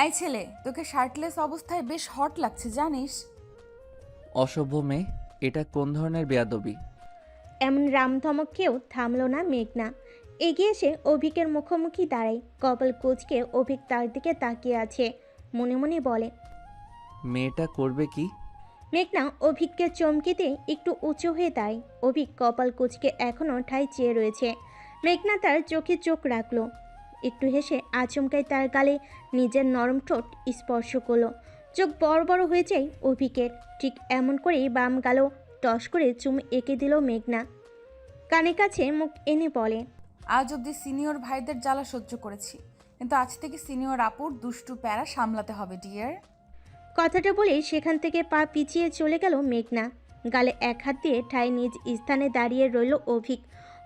এই ছেলে, তোকে শার্টলেস অবস্থায় বেশ হট লাগছে জানিস? অসভ্য মেয়ে, এটা কোন ধরনের বেয়াদবি? এমন রামধমককেও থামল না মেঘনা। এগিয়ে এসে অভিকের মুখোমুখি দাঁড়ায়। কপাল কুঁচকে অভিক তার দিকে তাকিয়ে আছে। মনে মনে বলে, মেয়েটা করবে কি? মেঘনা অভিককে চমকিতে একটু উঁচু হয়ে দাঁড়ায়। অভিক কপাল কুঁচকে এখনও ঠায় চেয়ে রয়েছে। মেঘনা তার চোখে চোখ রাখল। একটু হেসে আচমকাই তার গালে নিজের নরম ঠোঁট স্পর্শ করলো। চোখ বড় বড় হয়ে যায় অভিকের। ঠিক এমন করেই বাম গালও টস করে চুম এঁকে দিল মেঘনা। কানে কাছে মুখ এনে বলে, আজ অব্দি সিনিয়র ভাইদের জ্বালা সহ্য করেছি, কিন্তু আজ থেকে সিনিয়র আপুর দুষ্টু প্যারা সামলাতে হবে ডিয়ার। কথাটা বলেই সেখান থেকে পা পিছিয়ে চলে গেল মেঘনা। গালে এক হাত দিয়ে ঠায় নিজ স্থানে দাঁড়িয়ে রইল অভিক।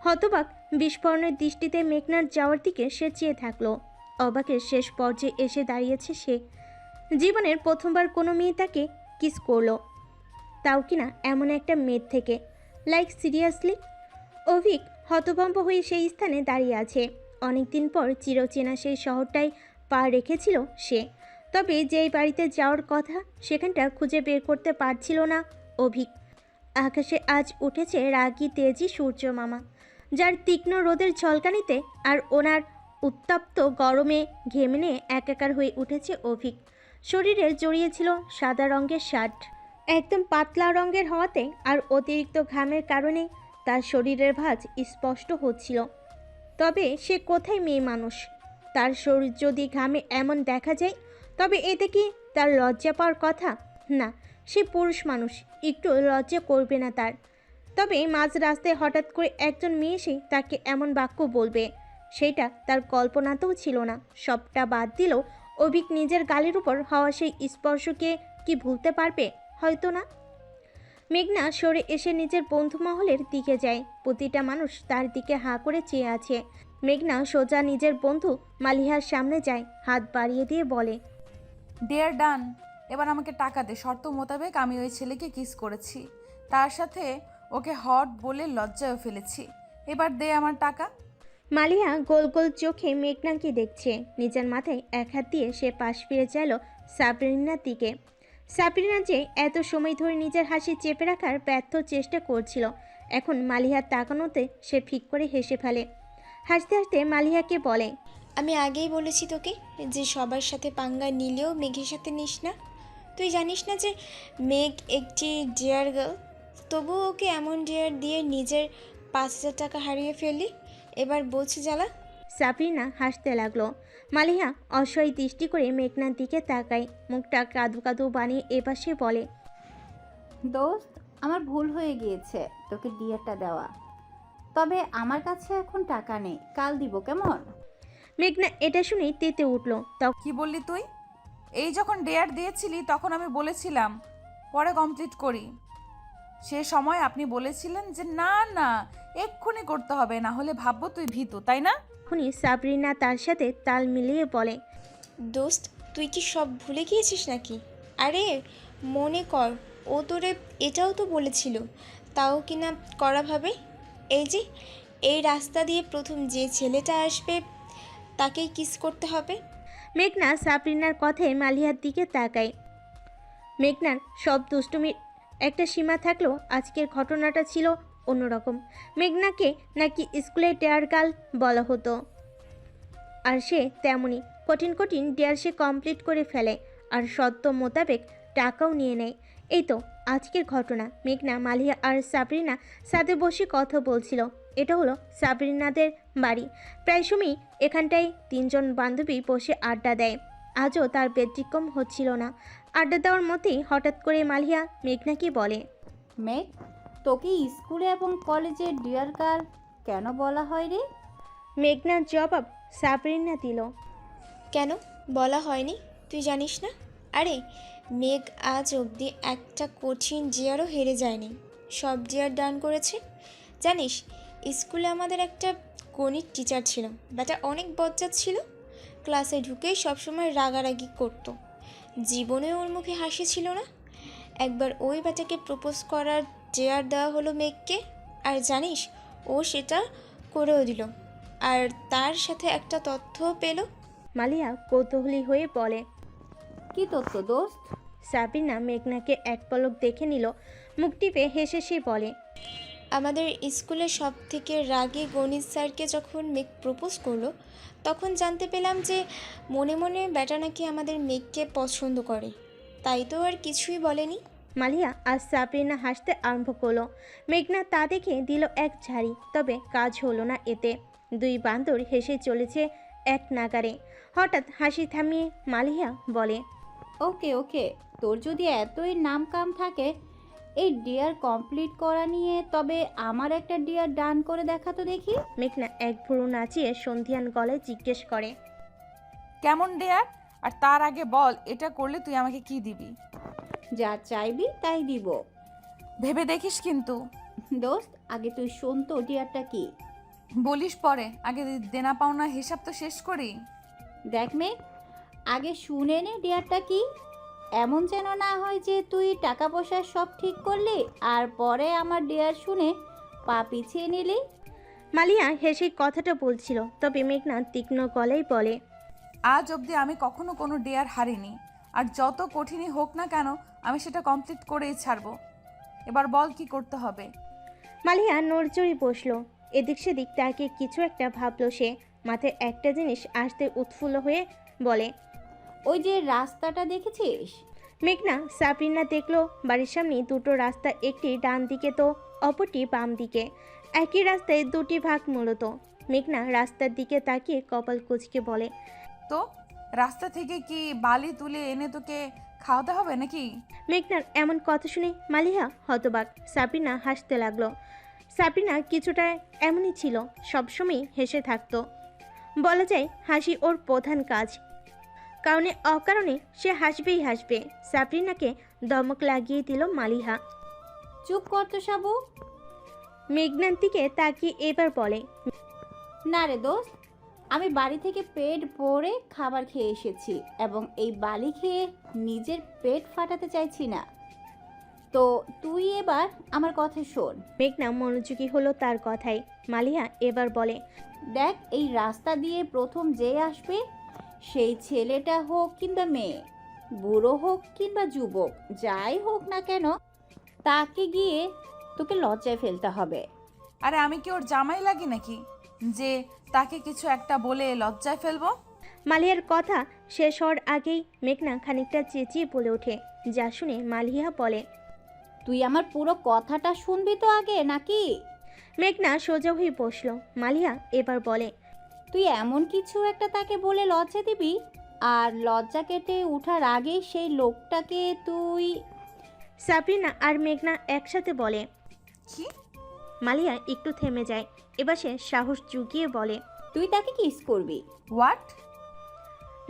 হতবাক বিস্ফোরণের দৃষ্টিতে মেঘনার যাওয়ার দিকে সে চেয়ে থাকলো। অবাকের শেষ পর্যায়ে এসে দাঁড়িয়েছে সে। জীবনের প্রথমবার কোনো মেয়ে তাকে কিস করলো, তাও কিনা এমন একটা মেয়ের থেকে। Like seriously? অভিক হতভম্ব হয়ে সেই স্থানে দাঁড়িয়ে আছে। অনেকদিন পর চিরচেনা সেই শহরটায় পা রেখেছিল সে। তবে যেই বাড়িতে যাওয়ার কথা সেখানটা খুঁজে বের করতে পারছিল না অভিক। আকাশে আজ উঠেছে রাগী তেজি সূর্য মামা, যার তীক্ষ্ণ রোদের ঝলকানিতে আর ওনার উত্তপ্ত গরমে ঘেমে নিয়ে একাকার হয়ে উঠেছে অভিক। শরীরে জড়িয়েছিল সাদা রঙের শার্ট, একদম পাতলা রঙের হওয়াতে আর অতিরিক্ত ঘামের কারণে তার শরীরের ভাঁজ স্পষ্ট হচ্ছিল। তবে সে কোথায় মেয়ে মানুষ? তার শরীর যদি ঘামে এমন দেখা যায় তবে এতে কি তার লজ্জা পাওয়ার কথা? না, সে পুরুষ মানুষ, একটু লজ্জা করবে না তার। তবে মাঝ রাস্তায় হঠাৎ করে একজন মেয়ে এসে তাকে এমন বাক্য বলবে, সেটা তার কল্পনাতেও ছিল না। সবটা বাদ দিলেও অভিক নিজের গালের উপর হওয়া সেই স্পর্শকে কি ভুলতে পারবে? হয়তো না। মেঘনা সরে এসে নিজের বন্ধু মহলের দিকে যায়। প্রতিটা মানুষ তার দিকে হাঁ করে চেয়ে আছে। মেঘনা সোজা নিজের বন্ধু মালিহার সামনে যায়, হাত বাড়িয়ে দিয়ে বলে, ডিয়ার ডান, এবার আমাকে টাকা দে। শর্ত মোতাবেক আমি ওই ছেলেকে কিস করেছি, তার সাথে ওকে হট বলে লজ্জায়ও ফেলেছি। এবার দে আমার টাকা। মালিহা গোল গোল চোখে মেঘনাকে দেখছে। নিজের মাথায় এক হাত দিয়ে সে পাশ ফিরে চাইল সাবরিনার দিকে। সাবরিনা যে এত সময় ধরে নিজের হাসি চেপে রাখার ব্যর্থ চেষ্টা করছিল, এখন মালিহার তাকানোতে সে ফিক করে হেসে ফেলে। হাসতে হাসতে মালিহাকে বলে, আমি আগেই বলেছি তোকে যে সবার সাথে পাঙ্গা নিলেও মেঘের সাথে নিস না। তুই জানিস না যে মেঘ একটি ডিয়ার গার্ল, তবুও ওকে এমন ডিয়ার দিয়ে নিজের 5,000 টাকা হারিয়ে ফেললি। এবার বলছে জ্বালা। সাবরিনা হাসতে লাগলো। মালিহা অসহায় দৃষ্টি করে মেঘনার দিকে তাকায়, মুখটা কাদু কাদু বানিয়ে এপাশে বলে, দোস্ত, আমার ভুল হয়ে গিয়েছে তোকে ডিয়ারটা দেওয়া। তবে আমার কাছে এখন টাকা নেই, কাল দিব কেমন? মেঘনা এটা শুনেই তেতে উঠল। কি বললি তুই? এই যখন ডেয়ার দিয়েছিলি তখন আমি বলেছিলাম পরে কমপ্লিট করি। সে সময় আপনি বলেছিলেন যে না না, এক্ষুনি করতে হবে, না হলে ভাববো তুই ভীতু, তাই না? তখনই সাবরিনা তার সাথে তাল মিলিয়ে বলে, দোস্ত, তুই কি সব ভুলে গিয়েছিস নাকি? আরে মনে কর, ও তোরে এটাও তো বলেছিল, তাও কিনা করাভাবে। এই যে এই রাস্তা দিয়ে প্রথম যে ছেলেটা আসবে তাকেই কিস করতে হবে। মেঘনা সাবরিনার কথায় মালিহার দিকে তাকায়। মেঘনার সব দুষ্টুমির একটা সীমা থাকলেও আজকের ঘটনাটা ছিল অন্যরকম। মেঘনাকে নাকি স্কুলে ডেয়ার গার্ল বলা হতো, আর সে তেমনই কঠিন কঠিন ডেয়ার সে কমপ্লিট করে ফেলে, আর শর্ত মোতাবেক টাকাও নিয়ে নেয়। এই তো আজকের ঘটনা। মেঘনা, মালিহা আর সাবরিনা সাথে বসে কথা বলছিল। এটা হলো সাবরিনাদের বাড়ি। প্রায় সময়ই এখানটায় তিনজন বান্ধবী বসে আড্ডা দেয়। আজও তার ব্যতিক্রম হচ্ছিল না। আড্ডা দেওয়ার মধ্যেই হঠাৎ করে মালিহা মেঘনাকে বলে, মেঘ, তোকে স্কুলে এবং কলেজে ডিয়ার গার্ল কেন বলা হয় রে? মেঘনার জবাব সাবরিনা দিল, কেন বলা হয়নি তুই জানিস না? আরে মেঘ আজ অবধি একটা কঠিন জিয়ারও হেরে যায়নি, সব জিয়ার ডান করেছে। জানিস, স্কুলে আমাদের একটা গণিত টিচার ছিল, ব্যাটা অনেক বজ্জাত ছিল। ক্লাসে ঢুকেই সবসময় রাগারাগি করতো, জীবনে ওর মুখে হাসি ছিল না। একবার ওই ব্যাটাকে প্রপোজ করার জেয়ার দেওয়া হলো মেঘকে, আর জানিস ও সেটা করেও দিল, আর তার সাথে একটা তথ্যও পেল। মালিয়া কৌতূহলী হয়ে বলে, কি তথ্য দোস্ত? সাবিনা মেঘনাকে এক পলক দেখে নিল, মুখ টিপে হেসে সে বলে, আমাদের স্কুলের সব থেকে রাগী গণিত স্যারকে যখন মেঘ প্রপোজ করলো, তখন জানতে পেলাম যে মনে মনে ব্যাটা নাকি আমাদের মেঘকে পছন্দ করে। তাই তো আর কিছুই বলেনি। মালিয়া আর সাবিনা হাসতে আরম্ভ করলো। মেঘনা তা দেখে দিল এক ঝাড়ি, তবে কাজ হলো না এতে। দুই বান্দর হেসে চলেছে এক নাগারে। হঠাৎ হাসি থামিয়ে মালিয়া বলে, ওকে ওকে, তোর যদি এতই নাম কাম থাকে এই ডিয়ার কমপ্লিট করা নিয়ে, তবে আমার একটা ডিয়ার ডান করে দেখা তো দেখি। মেঘনা এক ভুরু নাচিয়ে সন্ধিয়ান গলায় জিজ্ঞেস করে, কেমন ডেয়ার? আর তার আগে বল, এটা করলে তুই আমাকে কি দিবি? যা চাইবি তাই দিব। ভেবে দেখিস কিন্তু। দোস্ত আগে তুই শোন তো ডিয়ারটা কি। বলিস পরে, আগে দেনা পাওনা হিসাব তো শেষ করি। দেখ মেঘ, আগে শুনে নে ডিয়ারটা কি। এমন যেন না হয় যে তুই টাকা পয়সা সব ঠিক করলি আর পরে আমার ডিয়ার শুনে পা পিছিয়ে নিলি। মালিয়া হেসে কথাটা বলছিল, তবে মেঘনা তীক্ষ্ণ গলায় বলে, আজ অবধি আমি কখনো কোনো ডেয়ার হারিনি, আর যত কঠিনই হোক না কেন আমি সেটা কমপ্লিট করেই ছাড়বো। এবার বল কি করতে হবে? মালিয়া নড়চড়ে বসলো। এদিক সেদিক তাকে কিছু একটা ভাবলো সে। মাথায় একটা জিনিস আসতে উৎফুল্ল হয়ে বলে, ওই যে রাস্তাটা দেখেছিস? মেঘনা সাবরিনা দেখলো বাড়ির সামনে দুটো রাস্তা, একটি ডান দিকে তো অপরটি বাম দিকে। একই রাস্তায় দুটি ভাগ মূলত। মেঘনা রাস্তার দিকে তাকিয়ে কপাল কুঁচকে বলে, তো রাস্তা থেকে কি বালি তুলে এনে তোকে খাওয়াতে হবে নাকি? মেঘনার এমন কথা শুনে মালিহা হতবাক। সাবরিনা হাসতে লাগলো। সাবরিনা কিছুটা এমনই ছিল, সবসময় হেসে থাকতো। বলা যায় হাসি ওর প্রধান কাজ। কারণে অকারণে সে হাসবেই হাসবে। সাবরিনাকে দমক লাগিয়ে দিল মালিহা। চুপ কর তো সাবু। মেঘনার দিকে তাকিয়ে এবার বলে, না রে দোস্ত, আমি বাড়ি থেকে পেট ভরে খাবার খেয়ে এসেছি এবং এই বালি খেয়ে নিজের পেট ফাটাতে চাইছি না। তো তুই এবার আমার কথা শোন। মেঘনা মনোযোগী হলো তার কথায়। মালিহা এবার বলে, দেখ, এই রাস্তা দিয়ে প্রথম যে আসবে, সেই ছেলেটা হোক কিংবা মেয়ে, বুড়ো হোক কিংবা যুবক, যাই হোক না কেন, তাকে গিয়ে তোকে লজ্জায় ফেলতে হবে। আরে আমি কি ওর জামাই লাগি নাকি যে তাকে কিছু একটা বলে লজ্জায় ফেলবো? মালিয়ার কথা শেষ হওয়ার আগেই মেঘনা খানিকটা চেঁচিয়ে বলে ওঠে, যা শুনে মালিহা বলে, তুই আমার পুরো কথাটা শুনবি তো আগে নাকি? মেঘনা সোজা হয়ে বসলো। মালিহা এবার বলে, তুই এমন কিছু একটা তাকে বলে লজ্জা দিবি, আর লজ্জা কেটে ওঠার আগেই সেই লোকটাকে তুই। সাবরিনা আর মেঘনা একসাথে বলে। কি? মালিয়া একটু থেমে যায়। এবার সে সাহস জুগিয়ে বলে, তুই তাকে কিস করবি। হোয়াট?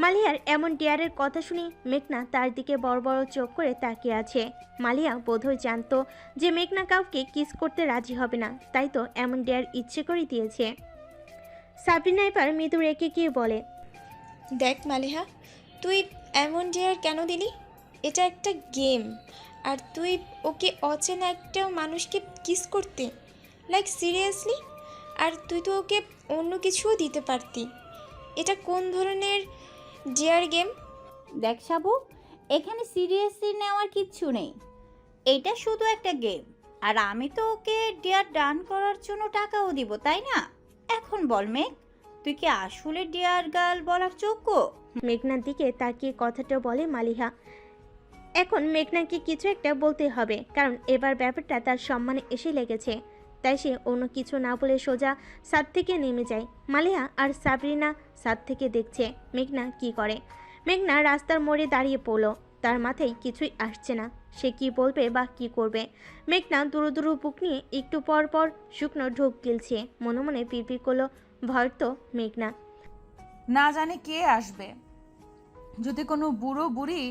মালিয়ার এমন ডেয়ারের কথা শুনে মেঘনা তার দিকে বড় বড় চোখ করে তাকিয়ে আছে। মালিয়া বোধহয় জানতো যে মেঘনা কাউকে কিস করতে রাজি হবে না, তাই তো এমন ডেয়ার ইচ্ছে করে দিয়েছে। সাবরিনা এবার মৃদু রেখে গিয়ে বলে, দেখ মালিহা, তুই এমন ডেয়ার কেন দিলি? এটা একটা গেম, আর তুই ওকে অচেনা একটা মানুষকে কিস করতে, লাইক সিরিয়াসলি? আর তুই তো ওকে অন্য কিছুও দিতে পারতি। এটা কোন ধরনের ডেয়ার গেম? দেখ সাবু, এখানে সিরিয়াসলি নেওয়ার কিচ্ছু নেই। এটা শুধু একটা গেম, আর আমি তো ওকে ডিয়ার ডান করার জন্য টাকাও দিব, তাই না? এখন বল মেঘ, তুই কি আসলে ডিয়ার গার্ল বলার যোগ্য? মেঘনার দিকে তাকিয়ে কথাটা বলে মালিহা। এখন মেঘনাকে কিছু একটা বলতে হবে, কারণ এবার ব্যাপারটা তার সম্মানে এসে লেগেছে। তাই সে অন্য কিছু না বলে সোজা ছাদ থেকে নেমে যায়। মালিহা আর সাবরিনা ছাদ থেকে দেখছে মেঘনা কি করে। মেঘনা রাস্তার মোড়ে দাঁড়িয়ে পড়লো। তার মাথায় কিছুই আসছে না, সে কি বলবে বা কি করবে। মেঘনা দুরু দুরু বুক নিয়ে একটু পর পর শুকনো ঢোক গিলছে। মনে মনে পিড়পিড় করলো, ভয় তো মেঘনা। না জানি কে আসবে। যদি কোনো বুড়ো বুড়ি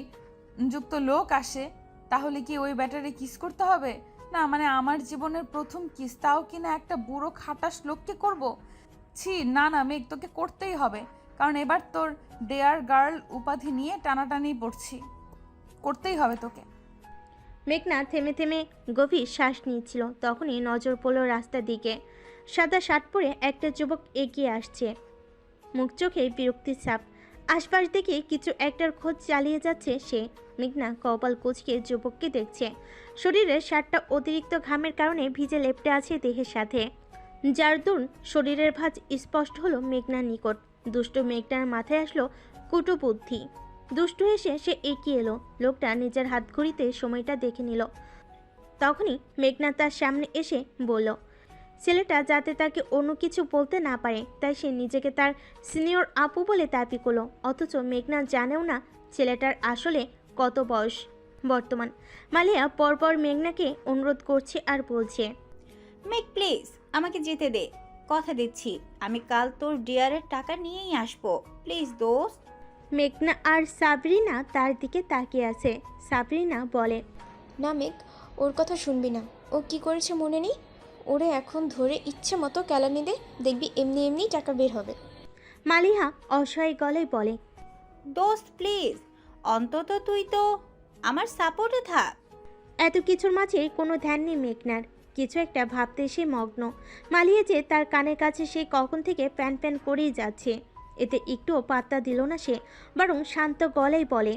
যুক্ত লোক আসে, তাহলে কি ওই ব্যাটারে কিস করতে হবে? না মানে আমার জীবনের প্রথম কিস, তাও কিনা একটা বুড়ো খাটাস লোককে করব? ছি, না না মেঘ, তোকে করতেই হবে, কারণ এবার তোর ডেয়ার গার্ল উপাধি নিয়ে টানাটানি পড়ছি। করতেই হবে তোকে। মেঘনা থেমে থেমে গভীর শ্বাস নিচ্ছিল। তখনই নজর পড়ল রাস্তার দিকে। সাদা শার্ট পরে একটা যুবক এগিয়ে আসছে, মুখ চোখে বিরক্তির ছাপ। আশপাশ দেখে কিছু একটার খোঁজ চালিয়ে যাচ্ছে সে। মেঘনা কপাল কুঁচকে যুবককে দেখছে। শরীরের শার্টটা অতিরিক্ত ঘামের কারণে ভিজে লেপ্টে আছে দেহের সাথে, যার দরুন শরীরের ভাঁজ স্পষ্ট হলো মেঘনার নিকট। দুষ্টু মেঘনার মাথায় আসলো কুটু বুদ্ধি। দুষ্টু হেসে সে এগিয়ে এলো। লোকটা নিজের হাত ঘড়িতে সময়টা দেখে নিল। তখনই মেঘনা তার সামনে এসে বলল, ছেলেটা যাতে তাকে অন্য কিছু বলতে না পারে তাই সে নিজেকে তার সিনিয়র আপু বলে দাবি করলো। অথচ মেঘনা জানেও না ছেলেটার আসলে কত বয়স বর্তমান। মালিয়া পরপর মেঘনাকে অনুরোধ করছে আর বলছে, মেঘ প্লিজ আমাকে যেতে দে, কথা দিচ্ছি আমি কাল তোর ডিয়ারের টাকা নিয়েই আসবো, প্লিজ দোস্ত। মেঘনা আর সাবরিনা তার দিকে তাকিয়ে আছে। সাবরিনা বলে, না মেঘ, ওর কথা শুনবি না। ও কি করেছে মনে নেই? ওরে এখন ধরে ইচ্ছে মতো কেলানি দে, দেখবি এমনি এমনি টাকা বের হবে। মালিহা অসহায় গলায় বলে, দোস্ত প্লিজ, অন্তত তুই তো আমার সাপোর্টে থাক। এত কিছুর মাঝে কোনো ধ্যান নেই মেঘনার। কিছু একটা ভাবতে সে মগ্ন। মালিয়া যে তার কানের কাছে সে কখন থেকে প্যান প্যান করেই যাচ্ছে, এতে একটুও পাত্তা দিল না সে, বরং শান্ত গলায় বলে,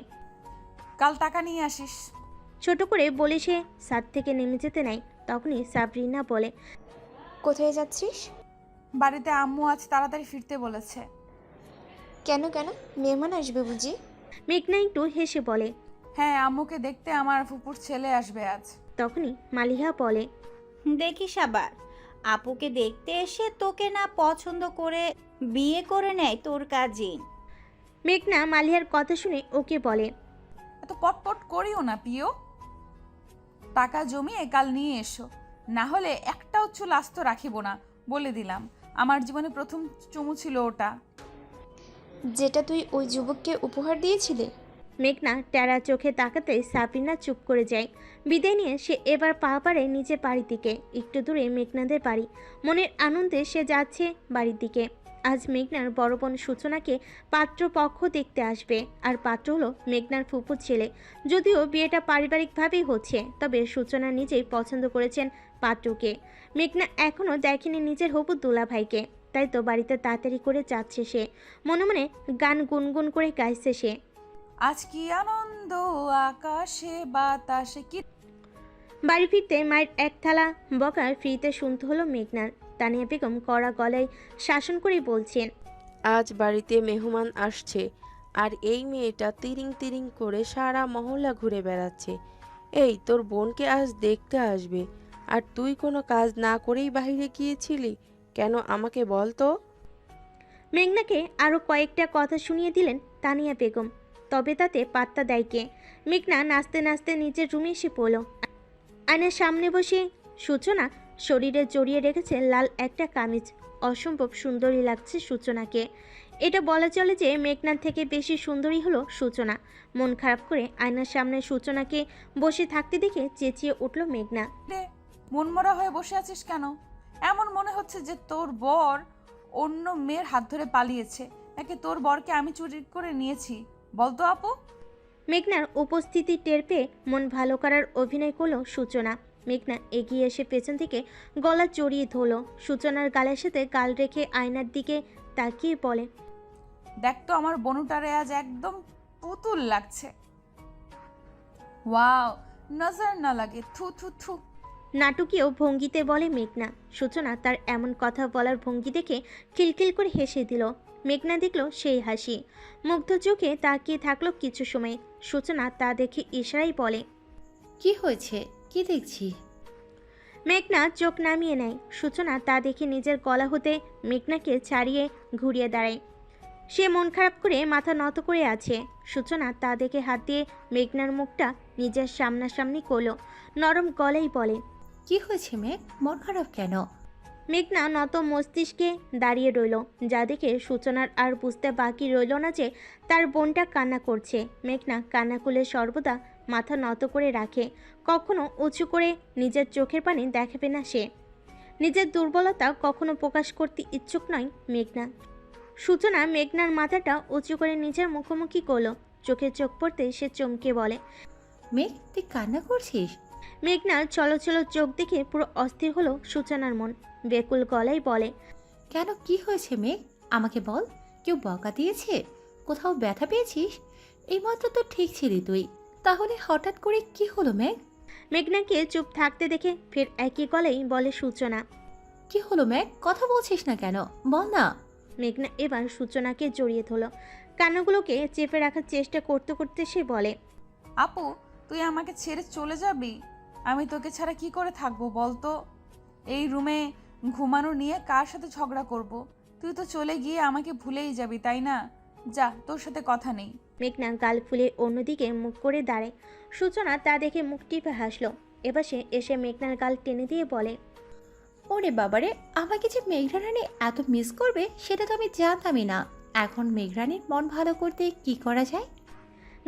কাল টাকা নিয়ে আসিস। ছোট করে বলে সে ছাদ থেকে নেমে যেতে নাই। তখনই সাবরিনা বলে, কোথায় যাচ্ছিস? বাড়িতে আম্মু আজ তাড়াতাড়ি ফিরতে বলেছে। কেন কেন, মেহমান আসবে বুঝি? মেঘনা একটু হেসে বলে, হ্যাঁ, আম্মুকে দেখতে আমার ফুপুর ছেলে আসবে আজ। তখনই মালিহা বলে, দেখিস আবার আপুকে দেখতে এসে তোকে না পছন্দ করে বিয়ে করে নেয় তোর কাজিন। মেঘনা মালিহার কথা শুনে ওকে বলে, এত পটপট করিও না পিও, টাকা জমিয়ে কাল নিয়ে এসো, না হলে একটাও চুল আস্ত রাখিব না বলে দিলাম। আমার জীবনে প্রথম চুমু ছিল ওটা। যেটা তুই ওই যুবককে উপহার দিয়েছিলি? মেঘনা টেরা চোখে তাকাতে সাবরিনা চুপ করে যায়। বিদায় নিয়ে সে এবার পা পাড়ে নিচে বাড়ির দিকে। একটু দূরে মেঘনাদের বাড়ি। মনের আনন্দে সে যাচ্ছে বাড়ির দিকে। আজ মেঘনার বড় বোন সূচনাকে পাত্রপক্ষ দেখতে আসবে। আর পাত্র হলো মেঘনার ফুপুর ছেলে। যদিও বিয়েটা পারিবারিকভাবেই হচ্ছে, তবে সূচনা নিজেই পছন্দ করেছেন পাত্রকে। মেঘনা এখনও দেখেনি নিজের হবু দুলাভাইকে, তাই তো বাড়িতে তাড়াতাড়ি করে যাচ্ছে সে। মনে মনে গান গুনগুন করে গাইছে সে। আজ কি আনন্দ আকাশে বাতাসে কি। বাড়ি ফিরতে মায়ের এক থালা বকা ফ্রিতে শুনতে হলো মেঘনার। তানিয়া বেগম কড়া গলায় শাসন করে বলছেন, আজ বাড়িতে মেহমান আসছে, আর এই মেয়েটা তিরিং তিরিং করে সারা মহল্লা ঘুরে বেড়াচ্ছে। এই তোর বোনকে আজ দেখতে আসবে, আর তুই কোনো কাজ না করেই বাইরে গিয়েছিলি কেন আমাকে বল তো? মেঘনাকে আরও কয়েকটা কথা শুনিয়ে দিলেন তানিয়া বেগম, তবে তাতে পাত্তা দেয় কে। মেঘনা নাচতে নাচতে নিজের রুমে এসে পড়ল। আয়নার সামনে বসে সূচনা শরীরে জড়িয়ে রেখেছে লাল একটা কামিজ। অসম্ভব সুন্দরী লাগছে সূচনাকে। এটা বলা চলে যে মেঘনার থেকে বেশি সুন্দরী হলো সূচনা। মন খারাপ করে আয়নার সামনে সূচনাকে বসে থাকতে দেখে চেঁচিয়ে উঠল মেঘনা, রে, মনমরা হয়ে বসে আছিস কেন? এমন মনে হচ্ছে যে তোর বর অন্য মেয়ের হাত ধরে পালিয়েছে, নাকি তোর বরকে আমি চুরি করে নিয়েছি? বলতো আপু। মেঘনার উপস্থিতি টের পেয়ে মন ভালো করার অভিনয় করল সূচনা। মেঘনা এগিয়ে এসে পেছন থেকে গলা জড়িয়ে ধরল। সূচনার গালের সাথে গাল রেখে আয়নার দিকে তাকিয়ে বলে, দেখ তো আমার বনুটারে আজ একদম পুতুল লাগছে। ওয়াও, নজর না লাগে, থু থু থু। নাটকীয় ভঙ্গিতে বলে মেঘনা। সূচনা তার এমন কথা বলার ভঙ্গি দেখে খিলখিল করে হেসে দিল। মেঘনা দেখল সেই হাসি। মুগ্ধ চোখে তাকিয়ে থাকলো কিছু সময়। সূচনা তা দেখে ইশারাই বলে, কি হয়েছে, কি দেখছি? মেঘনা চোখ নামিয়ে নেয়। সূচনা তা দেখে নিজের গলা হতে মেঘনাকে ছাড়িয়ে ঘুরিয়ে দাঁড়ায়। সে মন খারাপ করে মাথা নত করে আছে। সূচনা তা দেখে হাত দিয়ে মেঘনার মুখটা নিজের সামনাসামনি করলো। নরম গলায় বলে, কি হয়েছে মেঘ, মন খারাপ কেন? মেঘনা নত মস্তিষ্কে দাঁড়িয়ে রইল, যা দেখে সূচনার আর বুঝতে বাকি রইল না যে তার বোনটা কান্না করছে। মেঘনা কান্না করলে সর্বদা মাথা নত করে রাখে, কখনো উঁচু করে নিজের চোখের পানি দেখাবে না সে। নিজের দুর্বলতা কখনো প্রকাশ করতে ইচ্ছুক নয় মেঘনা। সূচনা মেঘনার মাথাটা উঁচু করে নিজের মুখোমুখি করলো। চোখে চোখ পড়তে সে চমকে বলে, মেঘ তুই কান্না করছিস? মেঘনার ছলছল চোখ দেখে পুরো অস্থির হলো সূচনার মন। বেকুল গলায় বলে, কেন, কি হয়েছে মেঘ, আমাকে বল। কেউ বকা দিয়েছে? কোথাও ব্যথা পেয়েছিস? এইমাত্র তো ঠিক ছিলি তুই, তাহলে হঠাৎ করে কি হলো মেঘ? মেঘনাকে চুপ থাকতে দেখে ফের একই গলেই বলে সূচনা। কি হলো মেঘ, কথা বলছিস না কেন? বল না। মেঘনা এবার সূচনাকে জড়িয়ে ধরল, কান্নাগুলোকে চেপে রাখার চেষ্টা করতে করতে সে বলে, আপু, তুই আমাকে ছেড়ে চলে যাবি? আমি তোকে ছাড়া কি করে থাকবো বলতো? এই রুমে ঘুমানো নিয়ে কার সাথে ঝগড়া করব? তুই তো চলে গিয়ে আমাকে ভুলেই যাবি, তাই না? যা, তোর সাথে কথা নেই। মেঘনা গাল ফুলে অন্যদিকে মুখ করে দাঁড়ায়। সূচনা তা দেখে মুখ টিপে হাসলো। এবার সে এসে মেঘনার গাল টেনে দিয়ে বলে, ওরে বাবারে, আমাকে যে মেঘরানী এত মিস করবে সেটা তো আমি জানতামই না। এখন মেঘরানীর মন ভালো করতে কি করা যায়?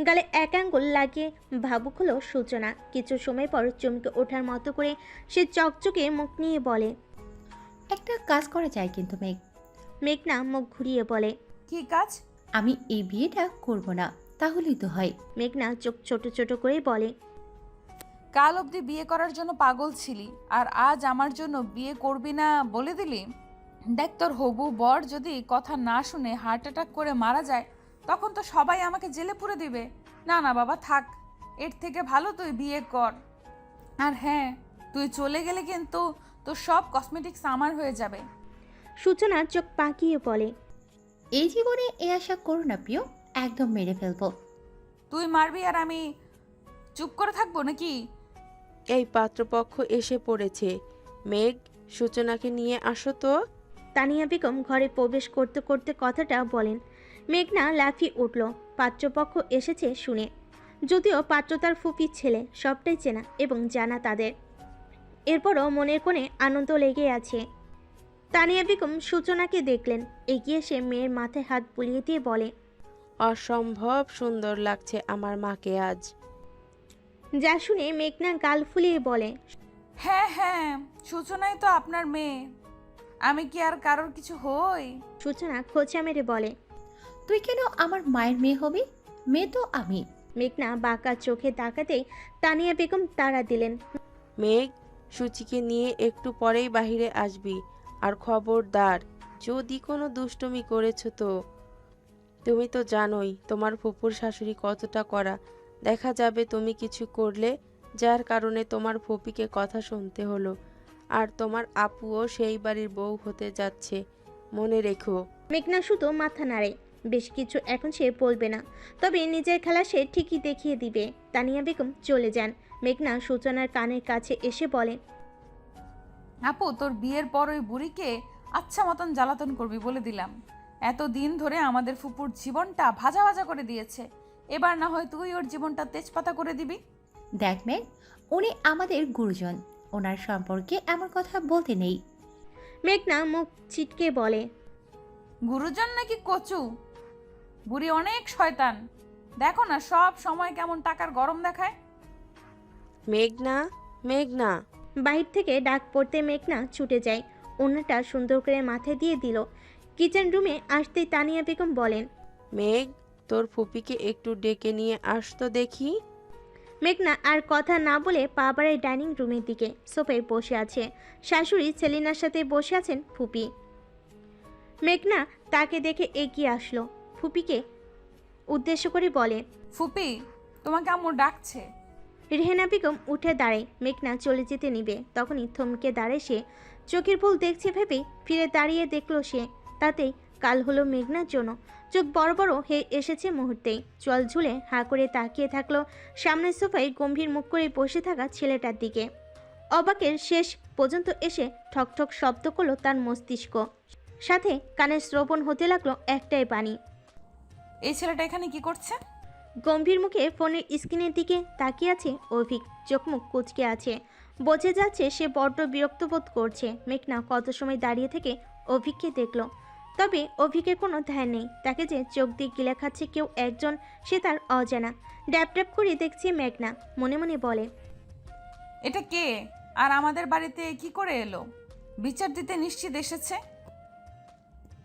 গালে এক আঙ্গুল লাগিয়ে ভাবুক হলো সূচনা। কিছু সময় পর চমকে ওঠার মতো করে সে চকচকে মুখ নিয়ে বলে, একটা কাজ করা যায় কিন্তু মেঘ। মেঘনা মুখ ঘুরিয়ে বলে, কি কাজ? আমি এই বিয়েটা করব না, তাহলেই তো হয়। মেঘনা চোখ ছোট ছোট করে বলে, কাল অবধি বিয়ে করার জন্য পাগল ছিলি, আর আজ আমার জন্য বিয়ে করবি না বলে দিলি? দেখ, তোর হবু বর যদি কথা না শুনে হার্ট অ্যাটাক করে মারা যায়, তখন তো সবাই আমাকে জেলে পুরে দিবে। না না বাবা, থাক। এর থেকে ভালো তুই বিয়ে কর। আর হ্যাঁ, তুই চলে গেলে কিন্তু তোর সব কসমেটিক্স আমার হয়ে যাবে। সূচনা চোখ পাকিয়ে বলে, এই জীবনে এ আশা করো না প্রিয়, একদম মেরে ফেলবো। তুই মারবি আর আমি চুপ করে থাকবো নাকি? এই পাত্রপক্ষ এসে পড়েছে। মেঘ, সূচনাকে নিয়ে আসো তো। তানিয়া বেগম ঘরে প্রবেশ করতে করতে কথাটা বলেন। মেঘনা লাফিয়ে উঠল পাত্রপক্ষ এসেছে শুনে। যদিও পাত্র তার ফুপির ছেলে, সবটাই চেনা এবং জানা তাদের। এরপরও মনের কোণে আনন্দ লেগে আছে। তানিয়া বেগম সূচনাকে দেখলেন, এগিয়ে এসে মেয়ের মাথায় হাত বুলিয়ে দিয়ে বলে, অসম্ভব সুন্দর লাগছে আমার মাকে আজ। যা শুনে মেঘনা গাল ফুলিয়ে বলে, হ্যাঁ হ্যাঁ, সূচনাই তো আপনার মেয়ে। আমি কি আর কারোর কিছু হই? সূচনা খোঁচা মেরে বলে, তুই কেন আমার মায়ের মেয়ে হবি? মেয়ে তো আমি। মেঘনা বাঁকা চোখে তাকাতেই তানিয়া বেগম তাড়া দিলেন, মেঘ, সূচিকে নিয়ে একটু পরেই বাহিরে আসবি। আর খবরদার, যদি কোনো দুষ্টুমি করেছো তো। তুমি তো জানোই তোমার ফুপুর শাশুড়ি কতটা কড়া। দেখা যাবে তুমি কিছু করলে, যার কারণে তোমার ফুপিকে কথা শুনতে হলো। আর তোমার আপুও সেই বাড়ির বউ হতে যাচ্ছে, মনে রেখো। মেঘনা শুধু মাথা নাড়ে। বেশ কিছু এখন সে বলবে না, তবে নিজের খেলা সে ঠিকই দেখিয়ে দিবে। তানিয়া বেগম চলে যান। মেঘনা সূচনার কানের কাছে এসে বলে, আপু, তোর বিয়ের পর ওই বুড়িকে আচ্ছা মতন জ্বালাতন করবি বলে দিলাম। এত দিন ধরে আমাদের ফুপুর জীবনটা ভাজা ভাজা করে দিয়েছে, এবার না হয় তুই ওর জীবনটা তেজপাতা করে দিবি। দেখ মেঘ, উনি আমাদের গুরুজন, ওনার সম্পর্কে এমন কথা বলতে নেই। মেঘনা মুখ ছিটকে বলে, গুরুজন নাকি কচু? বুড়ি অনেক শয়তান। দেখো না সব সময় কেমন টাকার গরম দেখায়। মেঘনা, মেঘনা। বাহির থেকে ডাক পড়তে মেঘনা ছুটে যায়। ওনাটা সুন্দর করে মাথায় দিয়ে দিল। কিচেন রুমে আসতেই তানিয়া বেগম বলেন, মেঘ, তোর ফুপিকে একটু ডেকে নিয়ে আসতো দেখি। মেঘনা আর কথা না বলে পা বাড়ায় ডাইনিং রুমের দিকে। সোফায় বসে আছে শাশুড়ি, সেলিনার সাথে বসে আছেন ফুপি। মেঘনা তাকে দেখে এগিয়ে আসলো, ফুপিকে উদ্দেশ্য করে বলে, ফুপি, তোমাকে আম্মু ডাকছে। রেহেনা বেগম উঠে দাঁড়ায়। মেঘনা চলে যেতে নিবে, তখনই থমকে দাঁড়ায় সে। চোখের ভুল দেখছে ভেবে ফিরে দাঁড়িয়ে দেখলো সে। তাতেই কাল হলো মেঘনার জন্য। চোখ বড় বড় হয়ে এসেছে মুহূর্তেই। চল ঝুলে হাঁ করে তাকিয়ে থাকলো সামনের সোফায় গম্ভীর মুখ করে বসে থাকা ছেলেটার দিকে। অবাকের শেষ পর্যন্ত এসে ঠকঠক শব্দ করলো তার মস্তিষ্ক। সাথে কানের শ্রবণ হতে লাগলো একটাই বাণী, এই ছেলেটা এখানে কি করছে? গম্ভীর মুখে ফোনের স্ক্রিনের দিকে তাকিয়ে আছে অভিক। চোখ মুখ কুচকে আছে, বোঝা যাচ্ছে সে বড্ড বিরক্ত বোধ করছে। মেঘনা কত সময় দাঁড়িয়ে থেকে অভিককে দেখলো, তবে অভিকের কোনো ধ্যান নেই। তাকে যে চোখ দিয়ে গিলে খাচ্ছে কেউ একজন, সে তার অজানা। ড্যাপ ড্যাপ করে দেখছে মেঘনা, মনে মনে বলে, এটা কে? আর আমাদের বাড়িতে কি করে এলো? বিচার দিতে নিশ্চিত এসেছে।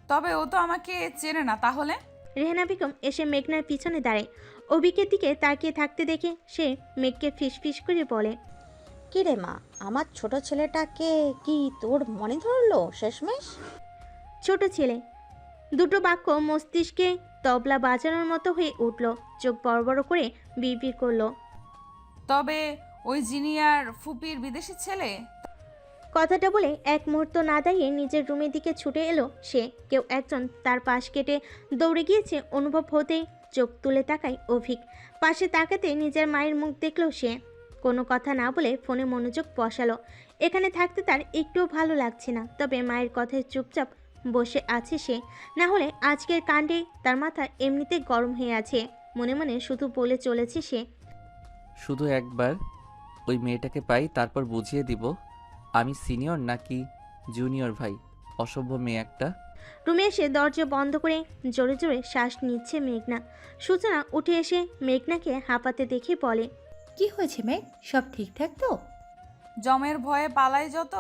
তবে ও তো আমাকে চেনে না তাহলে। রেহেনা বেগম এসে মেঘনার পিছনে দাঁড়ায়। অভিকের দিকে তাকিয়ে থাকতে দেখে সে মেঘকে ফিসফিস করে বলে, কি রে মা, আমার ছোট ছেলেটাকে কি তোর মনে ধরলো শেষমেশ? ছোট ছেলে দুটো বাক্য মস্তিষ্কে তবলা বাজানোর মতো হয়ে উঠল, চোখ বড় বড় করে বিড়বিড় করলো। তবে ওই জিনিয়ার ফুপির বিদেশি ছেলে? কথাটা বলে এক মুহূর্ত না দাঁড়িয়ে নিজের রুমের দিকে ছুটে এলো সে। কেউ একজন তার পাশ কেটে দৌড়ে গিয়েছে অনুভব হতেই চোখ তুলে তাকায় অভিক। পাশে তাকাতে নিজের মায়ের মুখ দেখলো সে। কোনো কথা না বলে ফোনে মনোযোগ বসালো। এখানে থাকতে তার একটুও ভালো লাগছে না, তবে মায়ের কথায় চুপচাপ বসে আছে সে। না হলে আজকের কাণ্ডে তার মাথা এমনিতে গরম হয়ে আছে। মনে মনে শুধু বলে চলেছে সে, শুধু একবার ওই মেয়েটাকে পাই, তারপর বুঝিয়ে দিব আমি সিনিয়র নাকি জুনিয়র ভাই। অসভ্য মেয়ে একটা। রুমে এসে দরজা বন্ধ করে জোরে জোরে শ্বাস নিচ্ছে মেঘনা। সূচনা উঠে এসে মেঘনাকে হাঁপাতে দেখে বলে, কি হয়েছে মেঘ, সব ঠিকঠাক তো? জমের ভয়ে পালাই যত,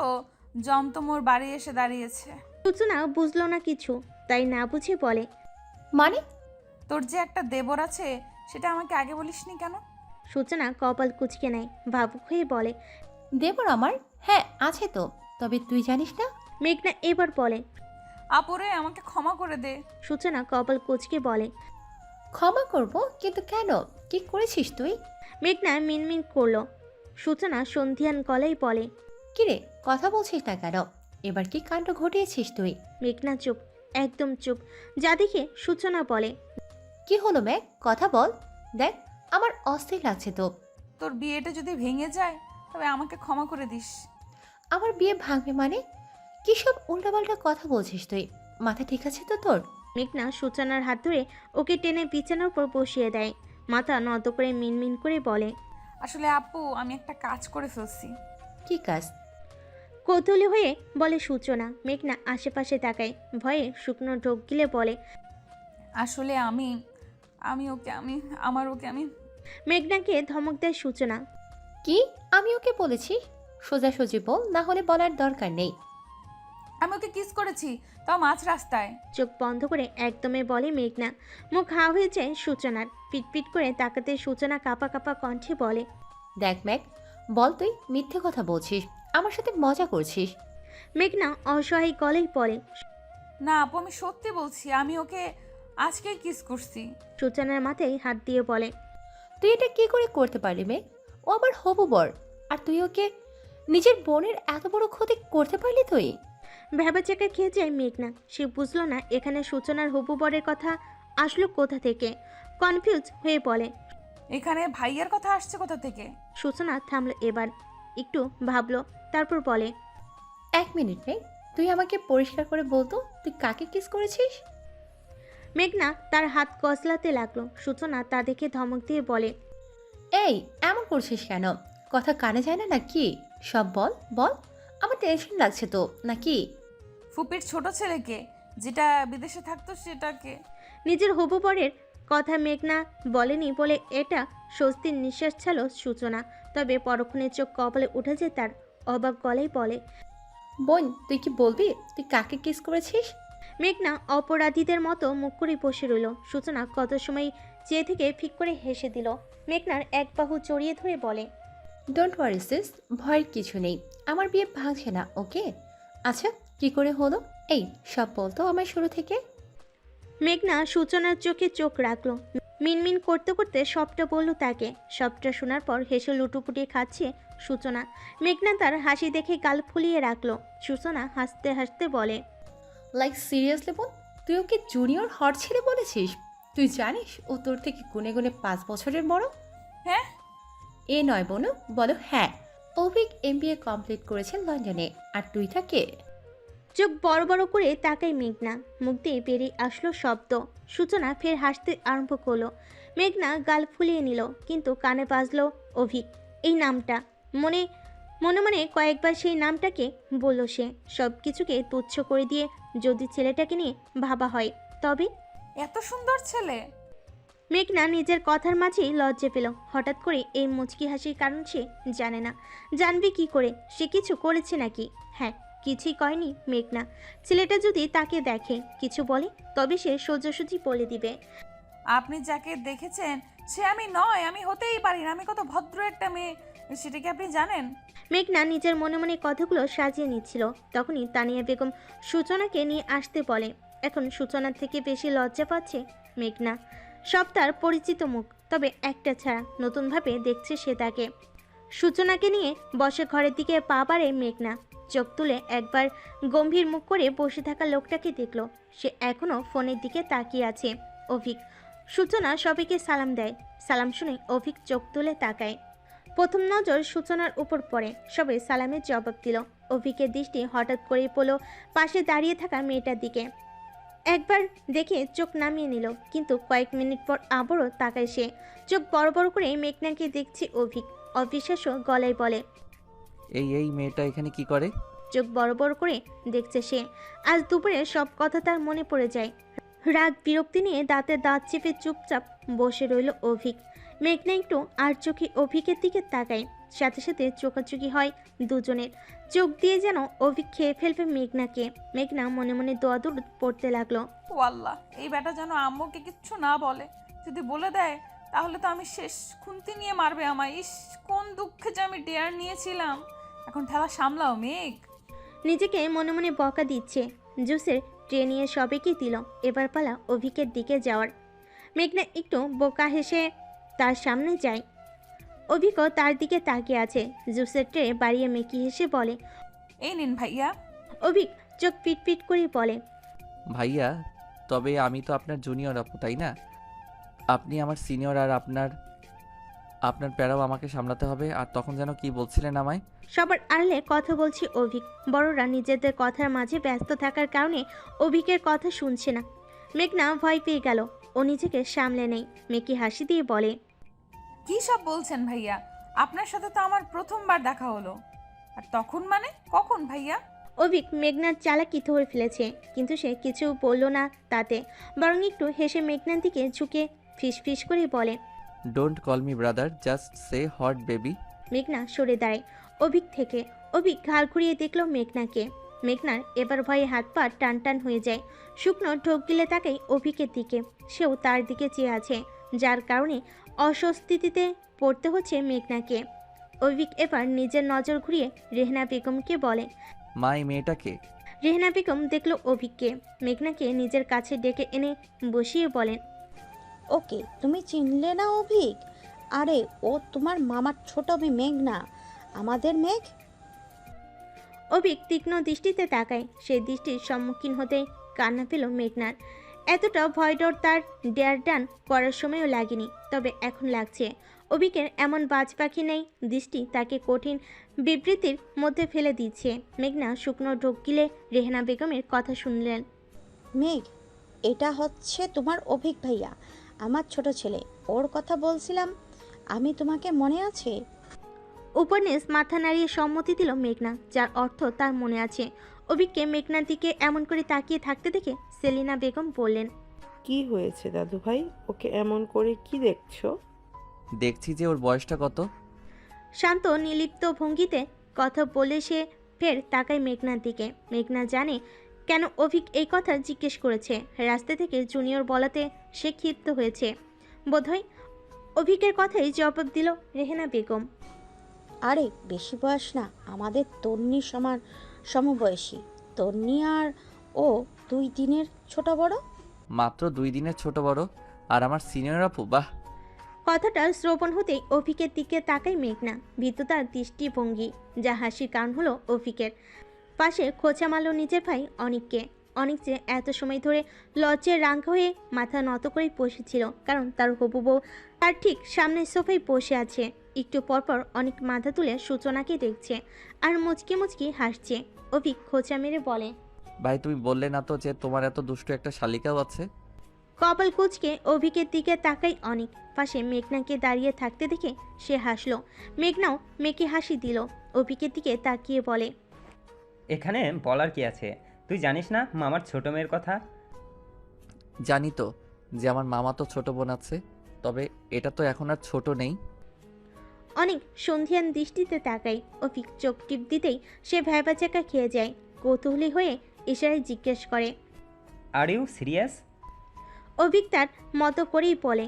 জম তো মোর বাড়ি এসে দাঁড়িয়েছে। সূচনা বুঝলো না কিছু, তাই না বুঝে বলে, মানে? তোর যে একটা দেবর আছে সেটা আমাকে আগে বলিসনি কেন? সূচনা কপাল কুঁচকে নেয়, ভাবুক হয়ে বলে। দেবর আমার? হ্যাঁ আছে তো, তবে তুই জানিস না? মেঘনা এবার বলে, আপুরে আমাকে ক্ষমা করে দে। সূচনা কপাল কুঁচকে বলে, ক্ষমা করব, কিন্তু কেন? কি করেছিস তুই? মেঘনা মিনমিন করলো। সূচনা সন্ধিয়ান গলায় বলে, কিরে, কথা বলছিস না কেন? এবার কি কাণ্ড ঘটিয়েছিস তুই? মেঘনা চুপ, একদম চুপ। যা দেখে সূচনা বলে, কি হলো মেঘ, কথা বল। দেখ, আমার অস্থির লাগছে তো। তোর বিয়েটা যদি ভেঙে যায় তবে আমাকে ক্ষমা করে দিস। আমার বিয়ে ভাঙবে মানে? কি সব উল্টাপাল্টা কথা বলছিস তুই? মাথা ঠিক আছে তো তোর? মেঘনা সূচনার হাত ধরে ওকে টেনে বিছানার উপর বসিয়ে দেয়। মাথা নত করে মিনমিন করে বলে, আসলে আপু আমি একটা কাজ করে ফেলছি। কি কাজ? কৌতূহলী হয়ে বলে সূচনা। মেঘনা আশেপাশে তাকায়, ভয়ে শুকনো ঢোক গিলে বলে, আসলে আমি আমি ওকে আমি আমার ওকে আমি মেঘনাকে ধমক দেয় সূচনা। কি? আমি ওকে বলেছি? সোজাসুজি বল, না হলে বলার দরকার নেই। আমি ওকে কিস করেছি, তাও মাঝ রাস্তায়। চোখ বন্ধ করে একদমে বলে মেঘনা। মুখ হা হয়ে যায় সূচনার। পিটপিট করে তাকাতে সূচনা কাঁপা কাঁপা কণ্ঠে বলে, দেখ মেঘ, বল তুই মিথ্যে কথা বলছিস, আমার সাথে মজা করছিস। মেঘনা অসহায় গলেই বলে, না আপু আমি সত্যি বলছি, আমি ওকে আজকেই কিস করছি। সূচনার মাথায় হাত দিয়ে বলে, তুই এটা কি করে করতে পারলি মেঘ? ও আবার হবু বর, আর তুই ওকে নিজের বোনের এত বড় ক্ষতি করতে পারলি তুই? ভ্যাবাচাকা খেয়ে যায় মেঘনা। সে বুঝলো না এখানে সূচনার হবু বরের কথা আসলো কোথা থেকে। কনফিউজ হয়ে বলে, এখানে ভাইয়ের কথা আসছে কোথা থেকে? সূচনা থামলো এবার, একটু ভাবলো, তারপর বলে, 1 মিনিট মেঘ, তুই আমাকে পরিষ্কার করে বলতো তুই কাকে কিস করেছিস? মেঘনা তার হাত কসলাতে লাগলো। সূচনা তা দেখে ধমক দিয়ে বলে, এই এমন করছিস কেন? কথা কানে যায় না নাকি? সব বল বল, আমার টেনশন লাগছে তো নাকি? ফুপির ছোট ছেলেকে, যেটা বিদেশে থাকতো সেটাকে। নিজের হবু বরের কথা মেঘনা বলেনি বলে এটা স্বস্তির নিঃশ্বাস ছাড়ল সূচনা। তবে পরক্ষণে চোখ কপালে উঠে যায় তার। অবাক গলায় বলে, বোন তুই কি বলবি তুই কাকে কিস করেছিস? মেঘনা অপরাধীদের মতো মুখ করে বসে রইল। সূচনা কত সময় চেয়ে থেকে ফিক করে হেসে দিল। মেঘনার এক বাহু জড়িয়ে ধরে বলে, ডোন্ট ওয়ারি সিস, ভয়ের কিছু নেই, আমার বিয়ে ভাঙছে না, ওকে? আচ্ছা, কি করে হলো? এই সব বলতো আমার শুরু থেকে। মেঘনা সূচনার চোখে চোখ রাখলো। মিনমিন করতে করতে সবটা বলল তাকে। সবটা শোনার পর হেসে লুটুপুটিয়ে খাচ্ছে সূচনা। মেঘনা তার হাসি দেখে গাল ফুলিয়ে রাখলো। সূচনা হাসতে হাসতে বলে, লাইক সিরিয়াসলি বোন, তুই ওকে জুনিয়র হট ছেলে বলেছিস? তুই জানিস ও তোর থেকে গুনে গুনে 5 বছরের বড়? হ্যাঁ এ নয় বোনু, বলো হ্যাঁ। অভিক MBA কমপ্লিট করেছেন লন্ডনে, আর তুই তাকে? চোখ বড় বড় করে তাকাই মেঘনা। মুখ দিয়ে বেরিয়ে আসলো শব্দ। সূচনা ফের হাসতে আরম্ভ করলো। মেঘনা গাল ফুলিয়ে নিল, কিন্তু কানে বাজলো অভিক এই নামটা। মনে মনে মনে কয়েকবার সেই নামটাকে বলল সে। সব কিছুকে তুচ্ছ করে দিয়ে যদি ছেলেটাকে নিয়ে ভাবা হয় তবে। এত সুন্দর ছেলে। মেঘনা নিজের কথার মাঝেই লজ্জা পেল। হঠাৎ করে এই মুচকি হাসির কারণ সে জানে না। জানবে কি করে? সে কিছু করেছে নাকি? হ্যাঁ, কিছুই কয়নি মেঘনা। ছেলেটা যদি তাকে দেখে কিছু বলে তবে সে সোজাসুজি বলে দিবে। আপনি যাকে দেখেছেন সে আমি নয়, আমি হতেই পারি না, আমি কত ভদ্র একটা মেয়ে, সেটা কি আপনি জানেন? মেঘনা নিজের মনে মনে কথাগুলো সাজিয়ে নিচ্ছিল। তখনই তানিয়া বেগম সূচনাকে নিয়ে আসতে বলে। এখন সূচনার থেকে বেশি লজ্জা পাচ্ছে মেঘনা। সব তার পরিচিত মুখ, তবে একটা ছাড়া, নতুনভাবে দেখছে সে তাকে। সূচনাকে নিয়ে বসে ঘরের দিকে পা বাড়ে মেঘনা। চোখ তুলে একবার গম্ভীর মুখ করে বসে থাকা লোকটাকে দেখল। সে এখনও ফোনের দিকে তাকিয়ে আছে। অভিক। সূচনা সবাইকে সালাম দেয়। সালাম শুনে অভিক চোখ তুলে তাকায়। প্রথম নজর সূচনার উপর পড়ে। সবাই সালামের জবাব দিল। অভিকের দৃষ্টি হঠাৎ করেই পড়ল পাশে দাঁড়িয়ে থাকা মেয়েটার দিকে। একবার দেখে চোখ নামিয়ে নিল, কিন্তু কয়েক মিনিট পর আবারও তাকায় সে। চোখ বড় বড় করে মেঘনাকে দেখছে অভিক। অবিশ্বাস্য গলায় বলে, এই মেয়েটা এখানে কি করে? চোখ বড় বড় করে দেখছে সে। আজ দুপুরে সব কথা তার মনে পড়ে যায়। রাগ বিরক্তি নিয়ে দাঁতে দাঁত চেপে চুপচাপ বসে রইল অভিক। মেঘনা একটু আর চোখে অভিকের দিকে তাকায়। সাথে সাথে চোখাচোখি হয় দুজনের। চোখ দিয়ে যেন অভিক খেয়ে ফেলবে মেঘনাকে। মেঘনা মনে মনে দোয়াদুর পড়তে লাগলো। ও আল্লাহ, এই বেটা যেন আম্মুকে কিচ্ছু না বলে। যদি বলে দেয় তাহলে তো আমি শেষ, খুন্তি নিয়ে মারবে আমায়। ইস, কোন দুঃখে যে আমি ডেয়ার নিয়েছিলাম। এখন ঠেলা সামলাও মেঘ। নিজেকে মনে মনে বকা দিচ্ছে। জুসের ট্রে নিয়ে সবাইকে দিল। এবার পালা অভিকের দিকে যাওয়ার। মেঘনা একটু বোকা হেসে তার সামনে যায়। অভিকও তার দিকে তাকিয়ে আছে। জুসের ট্রে বাড়িয়ে মেকি হেসে বলে, এই নিন ভাইয়া। অভিক চোখ পিট পিট করে বলে, ভাইয়া, তবে আমি তো আপনার জুনিয়র আপু, তাই না? আপনি আমার সিনিয়র, আর আপনার প্যারাও আমাকে সামলাতে হবে। আর তখন যেন কি বলছিলেন আমায়? সবার আড়ালে কথা বলছে অভিক। বড়রা নিজেদের কথার মাঝে ব্যস্ত থাকার কারণে অভিকের কথা শুনছে না। মেঘনা ভয় পেয়ে গেল। ও নিজেকে সামলে নেই। মেকি হাসি দিয়ে বলে, কি সব বলছেন ভাইয়া? আপনার সাথে তো আমার প্রথমবার দেখা হলো। আর তখন মানে কখন ভাইয়া? অভিক মেঘনার চালাকি ধরে ফেলেছে, কিন্তু সে কিছু বলল না তাতে, বরং একটু হেসে মেঘনার দিকে ঝুঁকে ফিস ফিস করে বলে, don't call me brother, just say hot baby. মেঘনা সরে দাঁড়ায় অভিক থেকে। অভিক ঘাড় ঘুরিয়ে দেখল মেঘনাকে। মেঘনার এবার ভয়ে হাত পা টান টান হয়ে যায়। শুকনো ঢোক গিলে তাকাই অভিকের দিকে। সেও তার দিকে চেয়ে আছে, যার কারণে অস্বস্তিতে পড়তে হচ্ছে মেঘনাকে। অভিক এবার নিজের নজর ঘুরিয়ে রেহনা বেগমকে বলে। মা, এই মেয়েটাকে? রেহনা বেগম দেখল অভিককে। মেঘনাকে নিজের কাছে ডেকে এনে বসিয়ে বলেন, ওকে, তুমি চিনলে না অভিক? আরে ও তোমার মামার ছোট মেয়ে মেঘনা, আমাদের মেঘ। অভিক তীক্ষ্ণ দৃষ্টিতে তাকায়। সেই দৃষ্টির সম্মুখীন হতেই কান্না পেল মেঘনার। এতটা ভয় ডর তার ডেয়ার ডান করার সময়ও লাগেনি, তবে এখন লাগছে। অভিকের এমন বাজ পাখি নেই দৃষ্টি তাকে কঠিন বিবৃতির মধ্যে ফেলে দিচ্ছে। মেঘনা শুকনো ঢোক গিলে রেহনা বেগমের কথা শুনলেন। মেঘ, এটা হচ্ছে তোমার অভিক ভাইয়া, আমার ছোট ছেলে। ওর কথা বলছিলাম আমি, তোমাকে মনে আছে? উপন্যাস মাথা নাড়িয়ে সম্মতি দিল মেঘনা, যার অর্থ তার মনে আছে। অভিককে মেঘনার দিকে এমন করে তাকিয়ে থাকতে দেখে সেলিনা বেগম বললেন, কি হয়েছে দাদু ভাই? ওকে এমন করে কি দেখছো? দেখছি যে ওর বয়সটা কত। শান্ত নিলিপ্ত ভঙ্গিতে কথা বলে সে ফের তাকায় মেঘনার দিকে। মেঘনা জানে কেন অভিক এই কথা জিজ্ঞেস করেছে। রাস্তা থেকে জুনিয়র বলাতে সে ক্ষিপ্ত হয়েছে বোধহয়। অভিকের কথাই জবাব দিল রেহেনা বেগম। আরে বেশি বয়স না, আমাদের তন্নি সমবয়সী। তন্নি আর ও 2 দিনের ছোট বড়। মাত্র 2 দিনের ছোট বড়, আর আমার সিনিয়র আপু? বাহ! কথাটা শ্রবণ হতেই অভিকের দিকে তাকায় মেঘনা। ভীততার দৃষ্টিভঙ্গি, যা হাসির কারণ হলো অভিকের। পাশে খোঁচা মারল নিজের ভাই অনিককে। অনিক যে এত সময় ধরে লজ্জায় রাঙ্গা হয়ে মাথা নত করেই বসেছিল, কারণ তার হবু বউ তার ঠিক সামনে সোফায় বসে আছে। একটু পরপর অনেক মাথা তুলে সূচনাকে দেখছে আর মুচকি মুচকি হাসছে। অভিক খোঁচা মেরে বলে, ভাই, তুমি বললে না তো যে তোমার এত দুষ্টু একটা শালিকাও আছে? কপাল কুঁচকে অভিকের দিকে তাকাই অনেক। পাশে মেঘনাকে দাঁড়িয়ে থাকতে দেখে সে হাসলো। মেঘনাও মেকে হাসি দিল। অভিকের দিকে তাকিয়ে বলে, এখানে বলার কি আছে? তুই জানিস না মামার ছোট মেয়ের কথা? জানি তো যে আমার মামা তো ছোট বোন আছে, তবে এটা তো এখন আর ছোট নেই। অনেক সন্ধিয়ান দৃষ্টিতে তাকাই। অভিক চোখ টিপ দিতেই সে ভ্যাবাচাকা খেয়ে যায়। কৌতূহলী হয়ে ইশারায় জিজ্ঞেস করে, আর ইউ সিরিয়াস? অভিক তার মতো করেই বলে,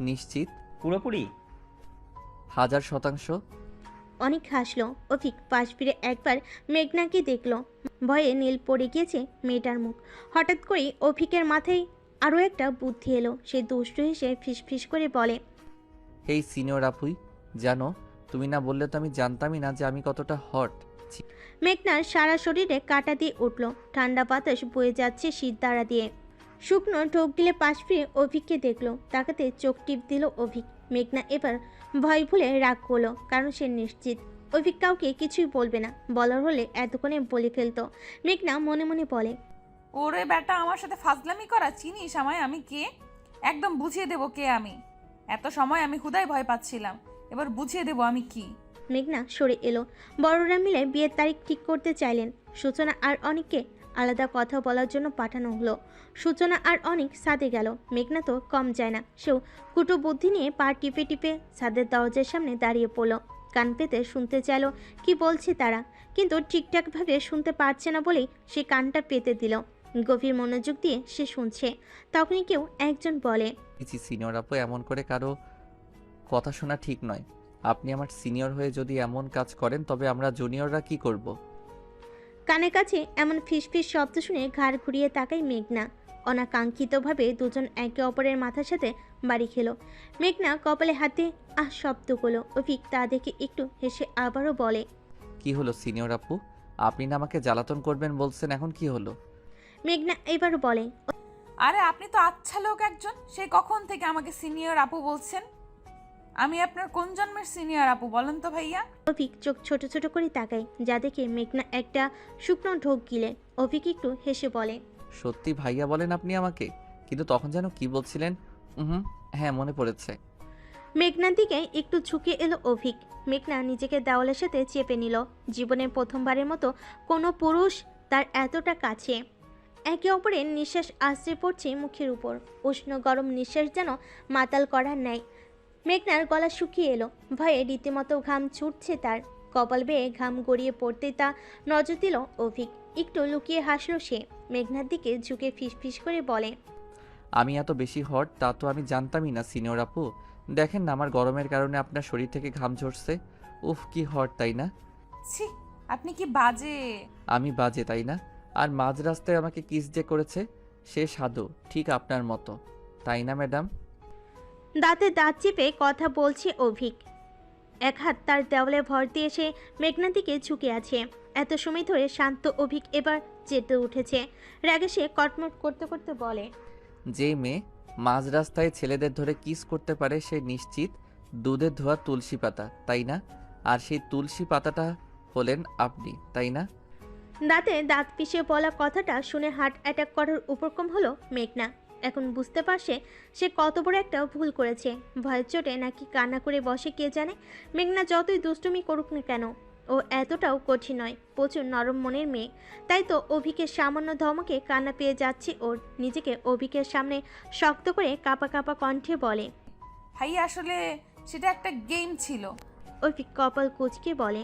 নিশ্চিত? পুরোপুরি? 1000%। অনেক হাসলো। অভিক পাশ ফিরে একবার মেঘনাকে দেখল। ভয়ে নীল পড়ে গিয়েছে মেয়েটার মুখ। হঠাৎ করেই অভিকের মাথায় আরও একটা বুদ্ধি এলো। সে দুষ্টু হেসে ফিসফিস করে বলে, হেই সিনিয়র আপুই, জানো তুমি না বললে তো আমি জানতামই না যে আমি কতটা হট। মেঘনার সারা শরীরে কাঁটা দিয়ে উঠল। ঠান্ডা বাতাস বয়ে যাচ্ছে শীত দ্বারা দিয়ে। শুকনো ঢোক গিলে পাশ ফিরে অভিককে দেখলো। তাকাতে চোখ টিপ দিল অভিক। মেঘনা এবার ভয় ভুলে রাগ করলো, কারণ সে নিশ্চিত অভিক কাউকে কিছুই বলবে না। বলার হলে এতক্ষণে বলে ফেলতো। মেঘনা মনে মনে বলে, ওরে বেটা, আমার সাথে ফাজলামি করা, চিনিস আমায় আমি কে? একদম বুঝিয়ে দেবো কে আমি। এত সময় আমি খুদাই ভয় পাচ্ছিলাম, এবার বুঝিয়ে দেবো আমি কি। মেঘনা সরে এলো। বড়রা মিলে বিয়ের তারিখ ঠিক করতে চাইলেন। সূচনা আর অনিককে আলাদা কথা বলার জন্য পাঠানো হলো। সূচনা আর অনিক ছাদে গেল। মেঘনা তো কম যায় না, সেও কুটো বুদ্ধি নিয়ে পা টিপে টিপে ছাদের দরজার সামনে দাঁড়িয়ে পড়ল। কান পেতে শুনতে চাইল কি বলছে তারা, কিন্তু ঠিকঠাকভাবে শুনতে পারছে না বলেই সে কানটা পেতে দিল। গভীর মনোযোগ দিয়ে সে শুনছে। তখনই কেউ একজন বলে, সিনিয়র আপু, এমন করে কারো কথা শোনা ঠিক নয়। আপনি আমার সিনিয়র হয়ে যদি এমন কাজ করেন তবে আমরা জুনিয়ররা কি করব? কানে কাছে এমন ফিসফিস শব্দ শুনে ঘাড় ঘুরিয়ে তাকায় মেঘনা। অনাকাঙ্ক্ষিতভাবে দুজন একে অপরের মাথার সাথে বাড়ি খেলো। মেঘনা কপালে হাতে শব্দ করলো। অভিক তা দেখে একটু হেসে আবারও বলে, কি হলো সিনিয়র আপু, আপনি না আমাকে জ্বালাতন করবেন বলছেন, এখন কি হলো? মেঘনা এবার বলে, আরে আপনি তো আচ্ছা লোক একজন, সে কখন থেকে আমাকে সিনিয়র আপু বলছেন? আমি আপনার কোন জন্মের সিনিয়র আপু বলেন তো ভাইয়া? অভিক চোখ ছোট ছোট করে তাকায়, যা দেখে মেঘনা একটা শুকনো ঢোক গিলে। অভিক একটু হেসে বলে, সত্যি ভাইয়া বলেন আপনি আমাকে? কিন্তু তখন যেন কি বলছিলেন? হ্যাঁ, মনে পড়েছে। মেঘনার দিকে একটু ঝুঁকে এলো অভিক। মেঘনা নিজেকে দেওয়ালের সাথে চেপে নিল। জীবনে প্রথমবারের মতো কোনো পুরুষ তার এতটা কাছে। একে অপরের নিঃশ্বাস আশ্রে পড়ছে মুখের উপর। উষ্ণ গরম নিঃশ্বাস যেন মাতাল করার ন্যায়। মেঘনার গলা শুকিয়ে এলো। ভয়ে রীতিমতো ঘাম ছুটছে তার। কপাল বেয়ে ঘাম গড়িয়ে পড়তে তা নজর দিল অভিক। একটু লুকিয়ে হাসলো সে। মেঘনার দিকে ঝুঁকে ফিসফিস করে বলে, আমি এত বেশি হট তা তো আমি জানতামই না সিনিয়র আপু। দেখেন না, আমার গরমের কারণে আপনার শরীর থেকে ঘাম ঝরছে। উফ, কি হট তাই না? ছি, আপনি কি বাজে। আমি বাজে তাই না? আর মাঝ রাস্তায় আমাকে কিস যে করেছে, সে সাধু, ঠিক আপনার মতো, তাই না ম্যাডাম? দাঁতে দাঁত চেপে কথা বলছে অভিক। এক হাত তার দেওয়ালে ভর দিয়ে সে মেঘনার দিকে ঝুঁকে আছে। এত সময় ধরে শান্ত অভিক এবার চেতে উঠেছে। রাগে সে কটমট করতে করতে বলে, যে মেয়ে মাঝ রাস্তায় ছেলেদের ধরে কিস করতে পারে সে নিশ্চিত দুধে ধোয়া তুলসী পাতা, তাই না? আর সেই তুলসী পাতাটা হলেন আপনি, তাই না? দাঁতে দাঁত পিষে বলা কথাটা শুনে হার্ট অ্যাটাক করার উপক্রম হলো মেঘনা। এখন বুঝতে পারছে সে কত বড় একটা ভুল করেছে। ভয়ের চোটে নাকি কান্না করে বসে কে জানে। মেঘনা যতই দুষ্টুমি করুক না কেন, ও এতটাও কঠিন নয়। প্রচুর নরম মনের মেয়ে। তাই তো অভিকের সামান্য ধমকে কান্না পেয়ে যাচ্ছে ওর। নিজেকে অভিকের সামনে শক্ত করে কাঁপা কাঁপা কণ্ঠে বলে, ভাইয়া আসলে সেটা একটা গেম ছিল। অভিক কপাল কুঁচকে বলে,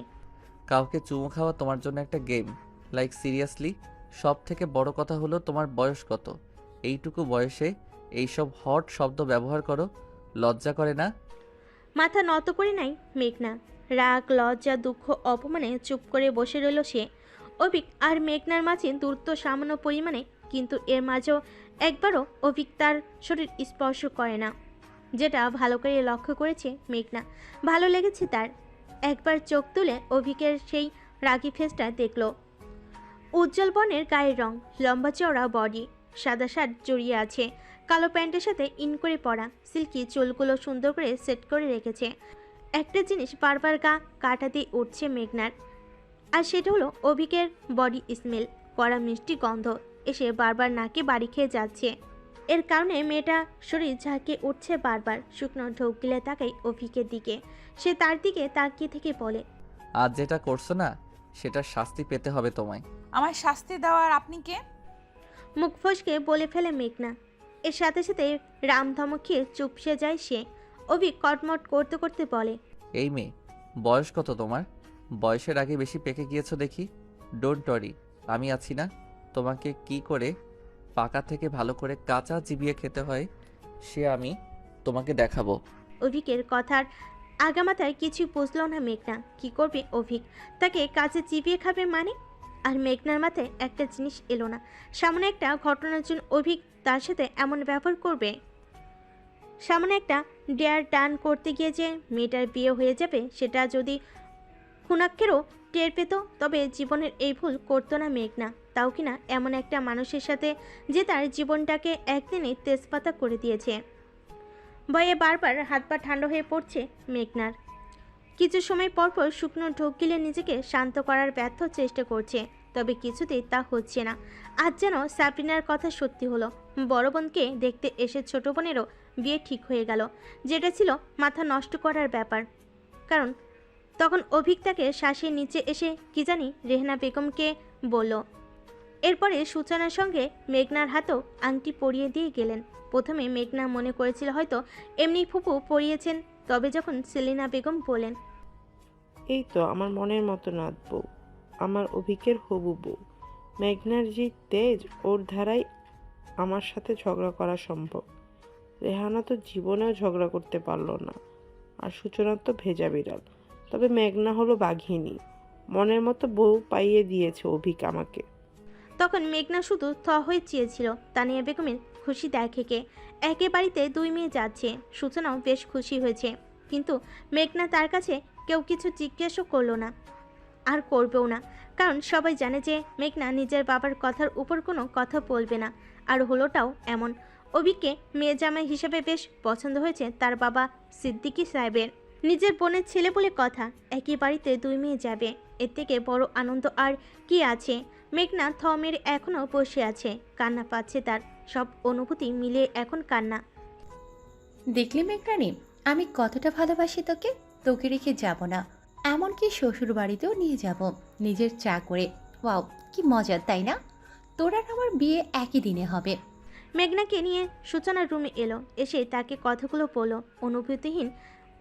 কাউকে চুমু খাওয়া তোমার জন্য একটা গেম? Like seriously? সব থেকে বড় কথা হলো তোমার বয়স কত? এইটুকু বয়সে এইসব হট শব্দ ব্যবহার করো, লজ্জা করে না? মাথা নত করে নাই মেঘনা। রাগ, লজ্জা, দুঃখ, অপমানে চুপ করে বসে রইল সে। অভিক আর মেঘনার মাঝে দূরত্ব সামান্য পরিমাণে, কিন্তু এর মাঝেও একবারও অভিক তার শরীর স্পর্শ করে না, যেটা ভালো করে লক্ষ্য করেছে মেঘনা। ভালো লেগেছে তার। একবার চোখ তুলে অভিকের সেই রাগী ফেসটা দেখল। উজ্জ্বল বর্ণের গায়ের রং, লম্বা চওড়া বডি, সাদা শার্ট জড়িয়ে আছে, কালো প্যান্টের সাথে ইন করে পরা, সিল্কি চুলগুলো সুন্দর করে সেট করে রেখেছে। একটা জিনিস বারবার গা কাটা দিয়ে উঠছে মেঘনার, আর সেটা হলো অভিকের বডি স্মেল। কড়া মিষ্টি গন্ধ এসে বারবার নাকে বাড়ি খেয়ে যাচ্ছে। এর কারণে মেয়েটা শরীর ঝাঁকিয়ে উঠছে বারবার। শুকনো ঢোক গিলে তাকাই অভিকের দিকে। সে তার দিকে তাকিয়ে থেকে বলে, আজ যেটা করছো না সেটার শাস্তি পেতে হবে তোমায়। আমায় শাস্তি দেওয়ার আপনি কে? মুখ ফসকে বলে ফেলে মেঘনা। এর সাথে সাথে রাম ধমক খেয়ে চুপসে যায় সে। অভিক কটমট করতে করতে বলে, এই মেয়ে, বয়স কত তোমার? বয়সের আগে বেশি পেকে গিয়েছো দেখি। ডোন্ট ওয়ারি, আমি আছি না। তোমাকে কি করে পাকা থেকে ভালো করে কাঁচা চিবিয়ে খেতে হয় সে আমি তোমাকে দেখাবো। অভিকের কথার আগামাথায় কিছু বুঝল না মেঘনা। কি করবে অভিক? তাকে কাছে চিবিয়ে খাবে মানে? আর মেঘনার মাথায় একটা জিনিস এলো না, সামনে একটা ঘটনার জন্য অভিক তার সাথে এমন ব্যবহার করবে। সামনে একটা ডেয়ার ডান করতে গিয়ে যে মেয়েটার বিয়ে হয়ে যাবে সেটা যদি হুনাক্ষেরও টের পেত তবে জীবনের এই ভুল করতো না মেঘনা, তাও কিনা এমন একটা মানুষের সাথে যে তার জীবনটাকে একদিনে তেজপাতা করে দিয়েছে। ভয়ে বারবার হাত পা ঠান্ডা হয়ে পড়ছে মেঘনার। কিছু সময় পরপর শুকনো ঢোক গিলে নিজেকে শান্ত করার ব্যর্থ চেষ্টা করছে, তবে কিছুতেই তা হচ্ছে না। আজ যেন সাবরিনার কথা সত্যি হলো, বড় বোনকে দেখতে এসে ছোট বোনেরও বিয়ে ঠিক হয়ে গেল, যেটা ছিল মাথা নষ্ট করার ব্যাপার। কারণ তখন অভিক তাকে শ্বাসের নিচে এসে কি জানি রেহনা বেগমকে বলল। এরপরে সূচনার সঙ্গে মেঘনার হাতেও আংটি পরিয়ে দিয়ে গেলেন। প্রথমে মেঘনা মনে করেছিল হয়তো এমনি ফুপু পরিয়েছেন, তবে যখন সেলিনা বেগম বলেন, এই তো আমার মনের মতো নাত বউ, আমার অভিকের হবু বউ। মেঘনার যে তেজ, ওর ধারাই আমার সাথে ঝগড়া করা সম্ভব। রেহানা তো জীবনেও ঝগড়া করতে পারলো না, আর সূচনার তো ভেজা বিড়াল। তবে মেঘনা হলো বাঘিনী, মনের মতো বউ পাইয়ে দিয়েছে অভিক আমাকে। তখন মেঘনা শুধু থ হয়ে চেয়েছিল তানিয়া বেগমের খুশি দেখে একে বাড়িতে 2 মেয়ে যাচ্ছে। সূচনাও বেশ খুশি হয়েছে, কিন্তু মেঘনা তার কাছে কেউ কিছু জিজ্ঞেসও করলো না, আর করবেও না, কারণ সবাই জানে যে মেঘনা নিজের বাবার কথার উপর কোনো কথা বলবে না। আর হলোটাও এমন, অভিককে মেয়ে জামাই হিসেবে বেশ পছন্দ হয়েছে তার বাবা সিদ্দিকী সাহেবের। নিজের বোনের ছেলে বলে কথা, একই বাড়িতে 2 মেয়ে যাবে, এর থেকে বড় আনন্দ আর কি আছে। মেঘনা থ মেরে এখনও বসে আছে, কান্না পাচ্ছে তার, সব অনুভূতি মিলিয়ে এখন কান্না। দেখলি মেঘরানি, আমি কতটা ভালোবাসি তোকে, তোকে রেখে যাব না, এমনকি শ্বশুর বাড়িতেও নিয়ে যাব নিজের চা করে। ওয়াও, কি মজার তাই না? তোর আর আমার বিয়ে একই দিনে হবে। মেঘনাকে নিয়ে সূচনার রুমে এলো, এসে তাকে কথাগুলো বলল।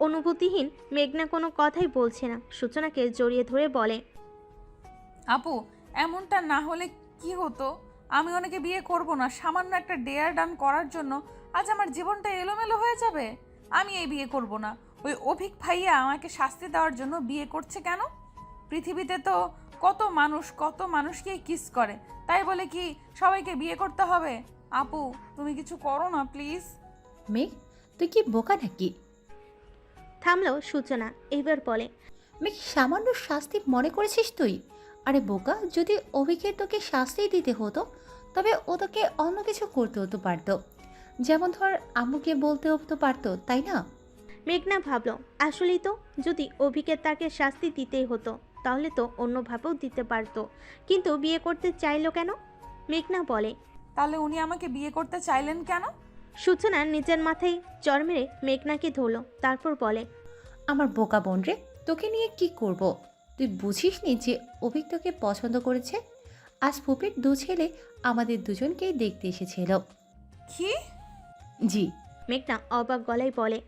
অনুভূতিহীন মেঘনা কোনো কথাই বলছে না, সূচনাকে জড়িয়ে ধরে বলে, আপু, এমনটা না হলে কি হতো? আমি ওনাকে বিয়ে করব না, সামান্য একটা ডেয়ার ডান করার জন্য আজ আমার জীবনটা এলোমেলো হয়ে যাবে। আমি এই বিয়ে করব না। ওই অভিক ভাইয়া আমাকে শাস্তি দেওয়ার জন্য বিয়ে করছে কেন? পৃথিবীতে তো কত মানুষকে কিস করে, তাই বলে কি সবাইকে বিয়ে করতে হবে? আপু, তুমি কিছু করো না প্লিজ। মেঘ, তুই কি বোকা নাকি? থামলো সূচনা, এবার বলে, মেঘ, সামান্য শাস্তি মনে করেছিস তুই? আরে বোকা, যদি অভিকে তোকে শাস্তি দিতে হতো তবে ও তোকে অন্য কিছু করতে হতো পারতো, যেমন ধর আম্মুকে বলতে হতো পারতো, তাই না? মেঘনা ভাবলো, আসলেই তো, যদি অভিকে তাকে শাস্তি দিতেই হতো তাহলে তো অন্যভাবেও দিতে পারতো, কিন্তু বিয়ে করতে চাইলো কেন? মেঘনা বলে, তাহলে উনি আমাকে বিয়ে করতে চাইলেন কেন? সূচনা নিজের মাথায় চড় মেরে মেঘনাকে ধরলো, তারপর বলে, আমার বোকা বোন রে, তোকে নিয়ে কি করব? তুই বুঝিস নি যে অভিক তোকে পছন্দ করেছে? আজ ফুপির 2 ছেলে আমাদের দুজনকেই দেখতে এসেছিল। কি? জি। মেঘনা অবাক গলায় বলে,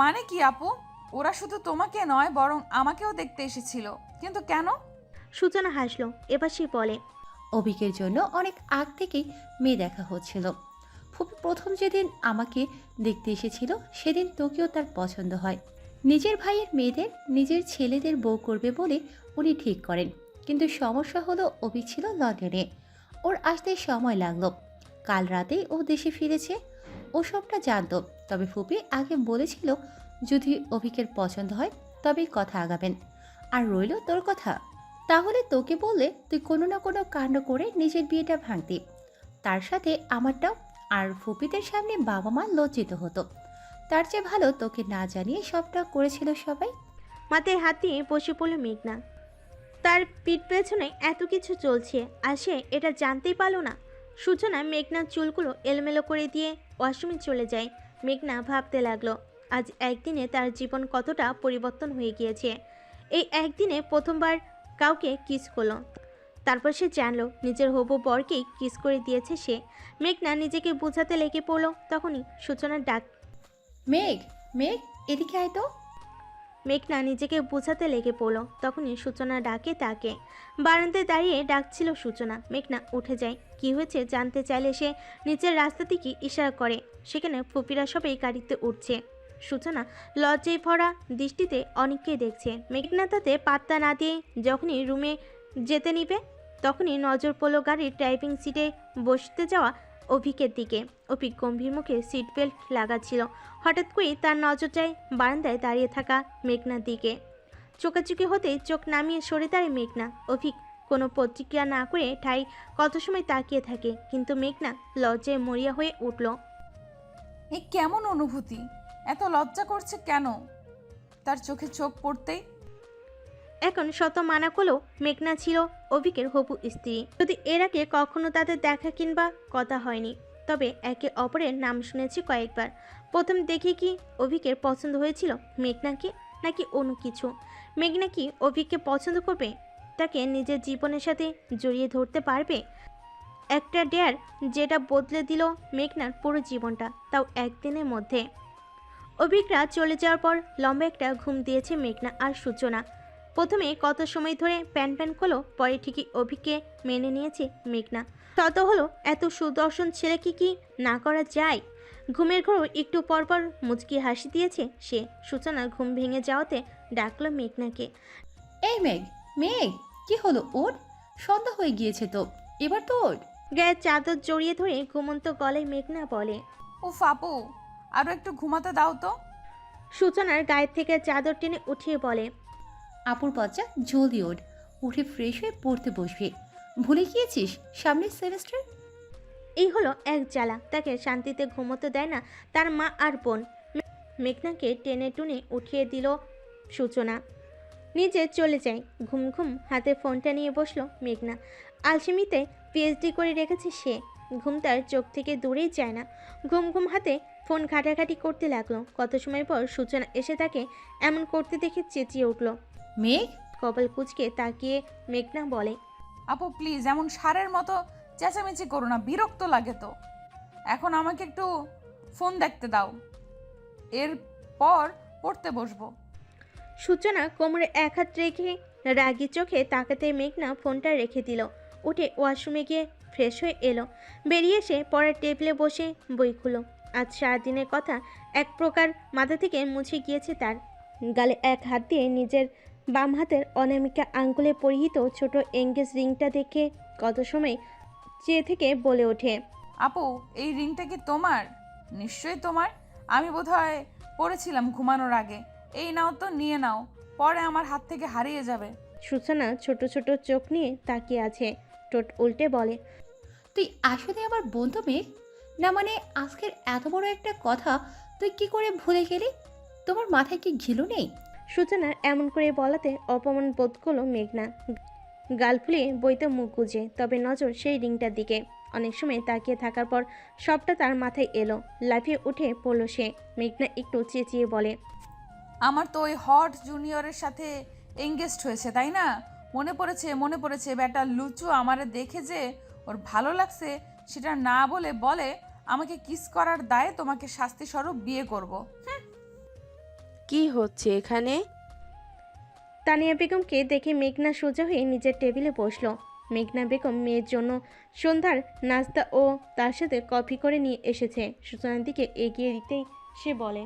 মানে কি আপু? ওরা শুধু তোমাকে নয় বরং আমাকেও দেখতে এসেছিল, কিন্তু কেন? সূচনা হাসলো, এবার সে বলে, অভিকের জন্য অনেক আগ থেকেই মেয়ে দেখা হচ্ছিল। ফুপি প্রথম যেদিন আমাকে দেখতে এসেছিল সেদিন তোকেও তার পছন্দ হয়। নিজের ভাইয়ের মেয়েদের নিজের ছেলেদের বউ করবে বলে উনি ঠিক করেন, কিন্তু সমস্যা হলো অভিক ছিল লন্ডনে, ওর আসতে সময় লাগলো। কাল রাতেই ও দেশে ফিরেছে। ও সবটা জানতো, তবে ফুপি আগে বলেছিল যদি অভিকের পছন্দ হয় তবেই কথা আগাবেন। আর রইল তোর কথা, তাহলে তোকে বললে তুই কোনো না কোনো কাণ্ড করে নিজের বিয়েটা ভাঙতি, তার সাথে আমারটাও, আর ফুপিদের সামনে বাবা মা লজ্জিত হতো। তার চেয়ে ভালো তোকে না জানিয়ে সবটা করেছিল সবাই। মাথায় হাত দিয়ে বসে পড়ল মেঘনা। তার পিঠ পেছনে এত কিছু চলছে আর সে এটা জানতেই পারল না। সূচনা মেঘনার চুলগুলো এলোমেলো করে দিয়ে ওয়াশরুমে চলে যায়। মেঘনা ভাবতে লাগলো, আজ একদিনে তার জীবন কতটা পরিবর্তন হয়ে গিয়েছে। এই একদিনে প্রথমবার কাউকে কিস করলো, তারপর সে জানলো নিজের হবু বরকেই কিস করে দিয়েছে সে। মেঘনা নিজেকে বোঝাতে লেগে পড়লো, তখনই সূচনার ডাক। মেঘ, মেঘ, এদিকে আয় তো। মেঘনা নিজেকে বোঝাতে লেগে পড়লো, তখনই সূচনা ডাকে তাকে। বারান্দায় দাঁড়িয়ে ডাকছিল সূচনা। মেঘনা উঠে যায়, কি হয়েছে জানতে চাইলে সে নিচের রাস্তা থেকে ইশারা করে। সেখানে ফুপিরা সবাই গাড়িতে উঠছে। সূচনা লজ্জায় ভরা দৃষ্টিতে অনেককেই দেখছে। মেঘনা তাতে পাত্তা না দিয়ে যখনই রুমে যেতে নিবে। তখনই নজর পড়ল গাড়ির ড্রাইভিং সিটে বসতে যাওয়া অভিকের দিকে। অভিক গম্ভীর মুখে সিট বেল্ট লাগাচ্ছিল। হঠাৎ করেই তার নজর যায় বারান্দায় দাঁড়িয়ে থাকা মেঘনার দিকে। চোখাচোখি হতেই চোখ নামিয়ে সরে দাঁড়ায় মেঘনা। অভিক কোনো প্রতিক্রিয়া না করে ঠাই কত সময় তাকিয়ে থাকে, কিন্তু মেঘনা লজ্জায় মরিয়া হয়ে উঠল। এ কেমন অনুভূতি? এত লজ্জা করছে কেন? তার চোখে চোখ পড়তেই এখন শত মানা করলেও মেঘনা ছিল অভিকের হবু স্ত্রী। যদি এর আগে কখনো তাদের দেখা কিংবা কথা হয়নি, তবে একে অপরের নাম শুনেছি কয়েকবার। প্রথম দেখে কি অভিকের পছন্দ হয়েছিল মেঘনাকে, নাকি অন্য কিছু? মেঘনা কি অভিককে পছন্দ করবে? তাকে নিজের জীবনের সাথে জড়িয়ে ধরতে পারবে? একটা ডেয়ার যেটা বদলে দিল মেঘনার পুরো জীবনটা, তাও একদিনের মধ্যে। অভিকরা চলে যাওয়ার পর লম্বা একটা ঘুম দিয়েছে মেঘনা আর সূচনা। প্রথমে কত সময় ধরে প্যান প্যান করলো, পরে ঠিকই অভিককে মেনে নিয়েছে মেঘনা। তত হলো এত সুদর্শন ছেলেকে কি না করা যায়? ঘুমের ঘোর একটু পরপর মুচকি হাসি দিয়েছে সে। সূচনা ঘুম ভেঙে যাওয়াতে ডাকলো মেঘনাকে। এই মেঘ, মেঘ, কি হলো ওর? সন্ধ্যা হয়ে গিয়েছে তো, এবার তো ওর। গায়ে চাদর জড়িয়ে ধরে ঘুমন্ত গলায় মেঘনা বলে। ও ফাপু, আরো একটু ঘুমাতে দাও তো। সূচনার গায়ের থেকে চাদর টেনে উঠিয়ে বলে। আপুর বাচ্চা, জলদি ওঠ, উঠে ফ্রেশ হয়ে পড়তে বসবি। ভুলে গিয়েছিস সামনের সেমিস্টার? এই হলো এক জ্বালা, তাকে শান্তিতে ঘুমোতে দেয় না তার মা আর বোন। মেঘনাকে টেনে টুনে উঠিয়ে দিল সূচনা, নিজে চলে যায়। ঘুম ঘুম হাতে ফোনটা নিয়ে বসলো মেঘনা। আলসেমিতে পিএইচডি করে রেখেছে সে। ঘুম তার চোখ থেকে দূরেই যায় না। ঘুম ঘুম হাতে ফোন ঘাটাঘাটি করতে লাগলো। কত সময় পর সূচনা এসে তাকে এমন করতে দেখে চেঁচিয়ে উঠল। মেঘ, কপাল কুঁচকে তাকিয়ে মেঘনা বলে। আপু প্লিজ এমন সারের মতো চেঁচামেচি করো না, বিরক্ত লাগে তো। এখন আমাকে একটু ফোন দেখতে দাও, এরপর পড়তে বসবো। সূচনা কোমরে এক হাত রেখে রাগি চোখে তাকাতে মেঘনা ফোনটা রেখে দিল। উঠে ওয়াশরুমে গিয়ে ফ্রেশ হয়ে এলো। বেরিয়ে এসে পড়ার টেবিলে বসে বই খুলো। আজ সারাদিনের কথা এক প্রকার মাথা থেকে মুছে গিয়েছে তার। গালে এক হাত দিয়ে নিজের বাম হাতের অনামিকা আঙ্গুলে পরিহিত ছোট এঙ্গেজ রিংটা দেখে কত সময় চেয়ে থেকে বলে ওঠে। আপু, এই রিংটা কি তোমার? নিশ্চয়ই তোমার। আমি বোধহয় পড়েছিলাম ঘুমানোর আগে। এই নাও তো, নিয়ে নাও, পরে আমার হাত থেকে হারিয়ে যাবে। সূচনা ছোট ছোট চোখ নিয়ে তাকিয়ে আছে। ঠোঁট উল্টে বলে। তুই আসলে আমার বন্ধু মেঘ? না মানে আজকের এত বড় একটা কথা তুই কি করে ভুলে গেলি? তোমার মাথায় কি ঘিলু নেই? সূচনার এমন করে বলাতে অপমান বোধ করলো মেঘনা। গাল ফুলিয়ে বইতে মুখ গুজে, তবে নজর সেই রিংটার দিকে। অনেক সময় তাকিয়ে থাকার পর সবটা তার মাথায় এলো। লাফিয়ে উঠে পড়লো সে। মেঘনা একটু চেঁচিয়ে বলে। আমার তো ওই হট জুনিয়রের সাথে এঙ্গেজড হয়েছে, তাই না? মনে পড়েছে, মনে পড়েছে। বেটা লুচু আমারে দেখে যে ওর ভালো লাগছে সেটা না বলে বলে আমাকে কিস করার দায়ে তোমাকে শাস্তি স্বরূপ বিয়ে করব। কি হচ্ছে এখানে? তানিয়া বেগমকে দেখে মেঘনা সোজা হয়ে নিজের টেবিলে বসলো। মেঘনা বেগম মেয়ের জন্য সন্ধ্যার নাস্তা ও তার সাথে কফি করে নিয়ে এসেছে। সূচনার দিকে এগিয়ে দিতেই সে বলে।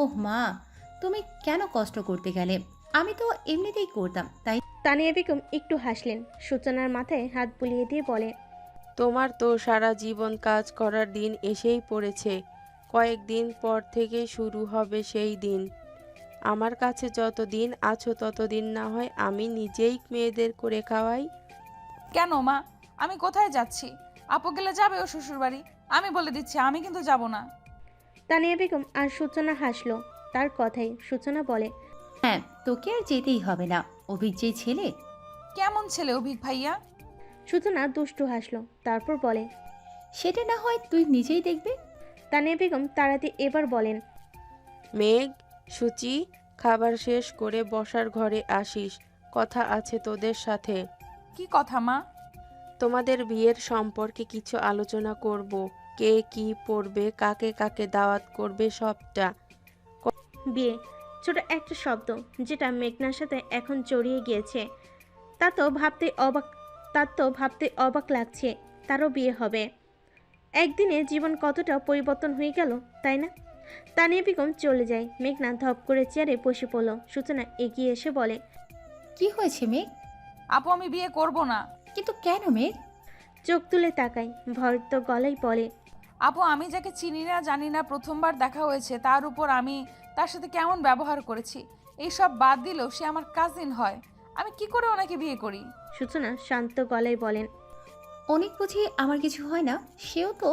ওহ মা, তুমি কেন কষ্ট করতে গেলে? আমি তো এমনিতেই করতাম, তাই। তানিয়া বেগম একটু হাসলেন। সূচনার মাথায় হাত বুলিয়ে দিয়ে বলে। তোমার তো সারা জীবন কাজ করার দিন এসেই পড়েছে। কয়েকদিন পর থেকে শুরু হবে সেই দিন। আমার কাছে যতদিন আছো ততদিন না হয় আমি নিজেই মেয়েদের করে খাওয়াই। কেন মা, আমি কোথায় যাচ্ছি? আপু গেলে যাবে ও শ্বশুরবাড়ি। আমি বলে দিচ্ছি, আমি কিন্তু যাব না। তানিয়া বেগম আর সূচনা হাসলো তার কথাই। সূচনা বলে। হ্যাঁ, তোকে আর যেতেই হবে না। অভিক যে ছেলে। কেমন ছেলে অভিক ভাইয়া? সূচনা দুষ্টু হাসলো, তারপর বলে। সেটা না হয় তুই নিজেই দেখবি। তানিয়া বেগম তাড়াতে এবার বলেন। মেঘ, সুচি, খাবার শেষ করে বসার ঘরে আসিস, কথা আছে তোদের সাথে। কি কথা মা? তোমাদের বিয়ের সম্পর্কে কিছু আলোচনা করব। কে কি পড়বে, কাকে কাকে দাওয়াত করবে, সবটা। বিয়ে ছোট একটা শব্দ, যেটা মেঘনার সাথে এখন জড়িয়ে গিয়েছে। তার তো ভাবতে অবাক লাগছে তারও বিয়ে হবে। একদিনে জীবন কতটা পরিবর্তন হয়ে গেল, তাই না? তানিয়া বেগম চলে যায়। মেঘনা ধপ করে চেয়ারে বসে পড়ল। সূচনা এগিয়ে এসে বলে। কি হয়েছে মেঘ? আপু আমি বিয়ে করব না। কিন্তু কেন মেঘ? চোখ তুলে তাকায়, ভয়ত গলায় বলে। আপু আমি যাকে চিনি না জানি না, প্রথমবার দেখা হয়েছে, তার উপর আমি তার সাথে কেমন ব্যবহার করেছি এইসব বাদ দিলেও সে আমার কাজিন হয়। আমি কি করে ওনাকে বিয়ে করি? সূচনা শান্ত গলায় বলেন। অনেক বুঝি আমার কিছু হয় না, সেও তো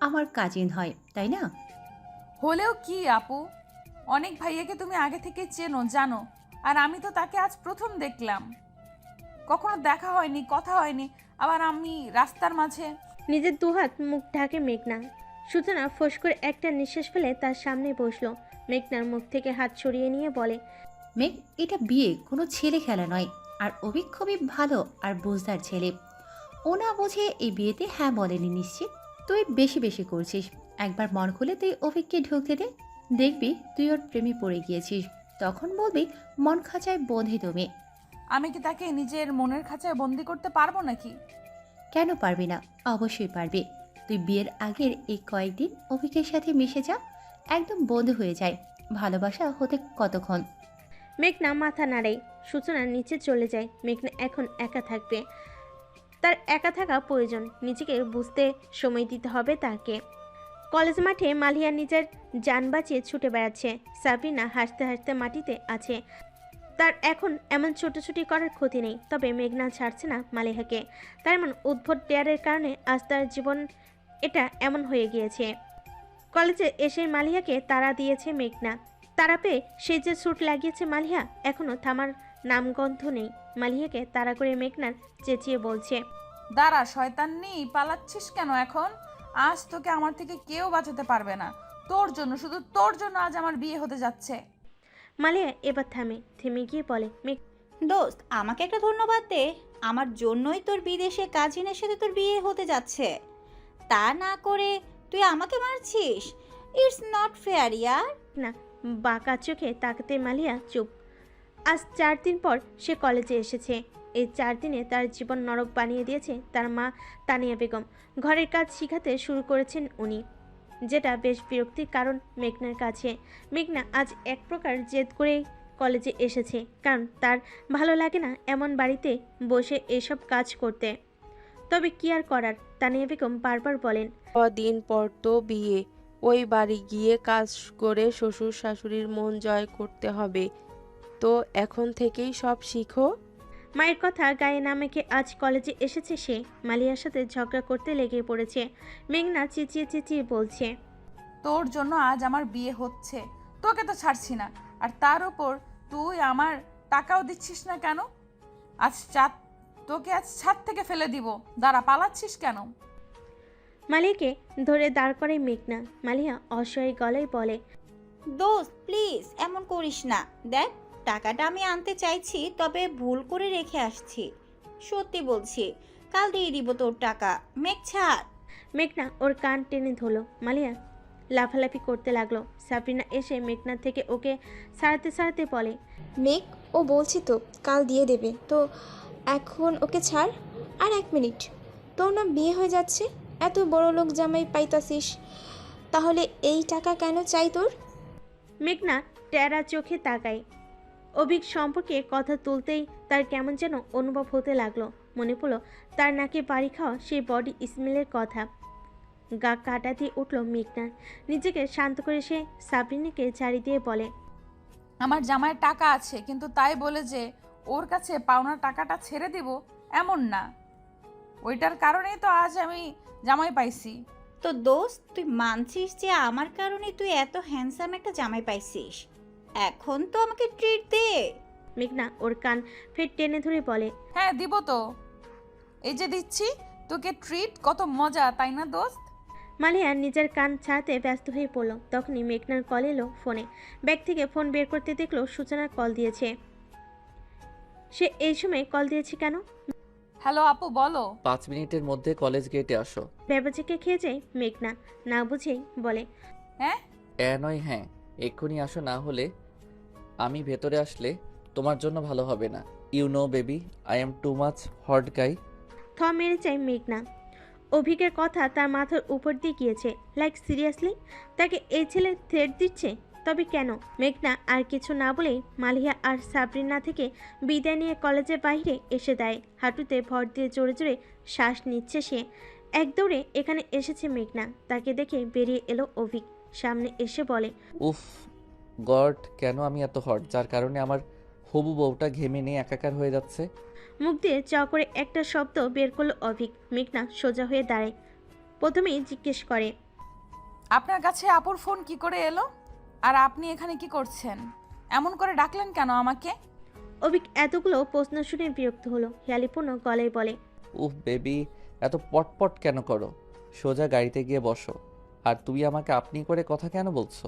আমার কাজিন হয় তাই না? হলেও কি আপু, অনেক ভাইয়াকে তুমি আগে থেকে চেনো জানো, আর আমি তো তাকে আজ প্রথম দেখলাম, কখনো দেখা হয়নি, কথা হয়নি, আবার আমি রাস্তার মাঝে। নিজের দুহাত মুখ ঢাকে মেঘনা। সূচনা ফোঁস করে একটা নিঃশ্বাস ফেলে তার সামনে বসলো। মেঘনার মুখ থেকে হাত সরিয়ে নিয়ে বলে। মেঘ, এটা বিয়ে, কোনো ছেলে খেলা নয়। আর অভিক খুবই ভালো আর বুঝদার ছেলে। ও না বুঝে এই বিয়েতে হ্যাঁ বলেনি নিশ্চিত। তুই বেশি বেশি করছিস। একবার মন খুলে তুই অভিককে ঢুকতে দে, দেখবি তুই ওর প্রেমে পড়ে গিয়েছিস। তখন বলবি মন খাঁচায় বন্ধি তুমি। আমি কি তাকে নিজের মনের খাঁচায় বন্দি করতে পারবো নাকি? কেন পারবি না? অবশ্যই পারবি। তুই বিয়ের আগের এই কয়েকদিন অভিকের সাথে মিশে যা, একদম বন্ধু হয়ে যায়। ভালোবাসা হতে কতক্ষণ? মেঘনা মাথা নাড়ে। সূচনা নিচে চলে যায়। মেঘনা এখন একা থাকবে, তার একা থাকা প্রয়োজন। নিজেকে বুঝতে সময় দিতে হবে তাকে। কলেজ মাঠে মালিয়া নিজের যান বাঁচিয়ে ছুটে বেড়াচ্ছে। সাবিনা হাসতে হাসতে মাটিতে আছে। তার এখন এমন ছোটাছুটি করার ক্ষতি নেই, তবে মেঘনা ছাড়ছে না মালিহাকে। তার এমন উদ্ভট ডেয়ারের কারণে আজ তার জীবন এটা এমন হয়ে গিয়েছে। কলেজে এসে মালিহাকে তাড়া দিয়েছে মেঘনা। তাড়া পেয়ে সে যে ছুট লাগিয়েছে মালিহা, এখনও থামার নামগন্ধ নেই। মালিহাকে তাড়া করে মেঘনার চেঁচিয়ে বলছে। দাঁড়া শয়তান্নি, পালাচ্ছিস কেন এখন? আজ তোকে আমার থেকে কেউ বাঁচাতে পারবে না। তোর জন্য, শুধু তোর জন্য আজ আমার বিয়ে হতে যাচ্ছে। মালিয়া এবার থেমে গিয়ে বলে। দোস্ত, আমাকে একটা ধন্যবাদ দে। আমার জন্যই তোর বিদেশে কাজিনের সাথে তোর বিয়ে হতে যাচ্ছে। তা না করে তুই আমাকে মারছিস। ইটস নট ফেয়ার ইয়ার। না, বাঁকা চোখে তাকাতে মালিয়া চুপ। আজ 4 দিন পর সে কলেজে এসেছে। এই 4 দিনে তার জীবন নরক বানিয়ে দিয়েছে তার মা তানিয়া বেগম। ঘরের কাজ শিখাতে শুরু করেছেন উনি, যেটা বেশ বিরক্তির কারণ মেঘনার কাছে। মেঘনা আজ এক প্রকার জেদ করে কলেজে এসেছে, কারণ তার ভালো লাগে না এমন বাড়িতে বসে এসব কাজ করতে। তবে কি আর করার, তানিয়া বেগম বারবার বলেন। কদিন পর তো বিয়ে, ওই বাড়ি গিয়ে কাজ করে শ্বশুর শাশুড়ির মন জয় করতে হবে। তো এখন থেকেই সব শিখো। মায়ের কথা গায়ে না মেখে আজ কলেজে এসেছে সে। মালিয়ার সাথে ঝগড়া করতে লেগে পড়েছে। মেঘনা চেঁচিয়ে চেঁচিয়ে বলছে। তোর জন্য আজ আমার বিয়ে হচ্ছে, তোকে তো ছাড়ছি না, আর তার উপর তুই আমার টাকাও দিচ্ছিস না কেন? তোকে আজ ছাদ থেকে ফেলে দিব। দাঁড়া, পালাচ্ছিস কেন? মালিয়াকে ধরে দাঁড় করে মেঘনা। মালিয়া অসহায় গলায় বলে। দোস্ত প্লিজ এমন করিস না। দেখ, টাকাটা আমি আনতে চাইছি, তবে ভুল করে রেখে আসছি। সত্যি বলছি, কাল দিয়ে দিব তোর টাকা। মেঘ ছাড়। মেঘনা ওর কান টেনে ধরল। মালিয়া লাফালাফি করতে লাগলো। সাবরিনা এসে মেঘনা থেকে ওকে সারাতে সারাতে বলে। মেঘ, ও বলছি তো কাল দিয়ে দেবে, তো এখন ওকে ছাড়। আর 1 মিনিট, তোর না বিয়ে হয়ে যাচ্ছে, এত বড় লোক জামাই পাইতাছিস, তাহলে এই টাকা কেন চাই তোর? মেঘনা টেরা চোখে তাকায়। অভিক সম্পর্কে কথা তুলতেই তার কেমন যেন অনুভব হতে লাগলো। মনে পড়ল তার নাকে বাড়ি খাওয়া সেই বডি স্মেলের কথা। গা কাটা দিয়ে উঠল মেঘনার। নিজেকে শান্ত করে সে সাবরিনাকে ঝাড়ি দিয়ে বলে। আমার জামাইয়ের টাকা আছে, কিন্তু তাই বলে যে ওর কাছে পাওনা টাকাটা ছেড়ে দিব এমন না। ওইটার কারণেই তো আজ আমি জামাই পাইছি। তো দোস্ত, তুই মানছিস যে আমার কারণে তুই এত হ্যান্ডসাম একটা জামাই পাইছিস? এখন তো আমাকে ট্রিট দে। মেঘনা ওর কান ফের টেনে ধরে বলে। হ্যাঁ দিব তো, এই যে দিচ্ছি তোকে ট্রিট। কত মজা তাই না দোস্ত? মালিয়া নিজের কান ছাড়াতে ব্যস্ত হয়ে পড়ল। তখনই মেঘনার কল এলো ফোনে। ব্যাগ থেকে ফোন বের করতে দেখলো সূচনা কল দিয়েছে। সে এই সময় কল দিয়েছে কেন? হ্যালো আপু, বলো। 5 মিনিটের মধ্যে কলেজ গেটে আসো। ব্যবচাকে খেয়ে যায় মেঘনা, না বুঝেই বলে। হ্যাঁ নয় হ্যাঁ, এক্ষুনি আসো, না হলে আমি ভেতরে আসলে তোমার জন্য ভালো হবে না। You know baby, I am too much hot guy. থ মেরে চাই মেঘনা। অভিকের কথা তার মাথার উপর দিয়ে গিয়েছে। লাইক সিরিয়াসলি, তাকে এই ছেলে থ্রেট দিচ্ছে। তবে কেন? মেঘনা আর কিছু না বলেই মালিহা আর সাবরিনা থেকে বিদায় নিয়ে কলেজের বাইরে এসে দেয়। হাঁটুতে ভর দিয়ে জোরে জোরে শ্বাস নিচ্ছে সে। এক দৌড়ে এখানে এসেছে মেঘনা। তাকে দেখে বেরিয়ে এলো অভিক। সামনে এসে বলে, উফ গড, কেন আমি এত হট যার কারণে আমার হবু বউটা ঘেমে নিয়ে একাকার হয়ে যাচ্ছে? মুখ দিয়ে চ করে একটা শব্দ বের করলো অভিক। মেঘনা সোজা হয়ে দাঁড়ায়। প্রথমেই জিজ্ঞেস করে, আপনার কাছে আপুর ফোন কি করে এলো? আর আপনি এখানে কি করছেন? এমন করে ডাকলেন কেন আমাকে? অভিক এতগুলো প্রশ্ন শুনে বিরক্ত হলো। হেয়ালিপূর্ণ গলায় বলে, উফ বেবি, এত পটপট কেন করো? সোজা গাড়িতে গিয়ে বসো। আর তুমি আমাকে আপনি করে কথা কেন বলছো?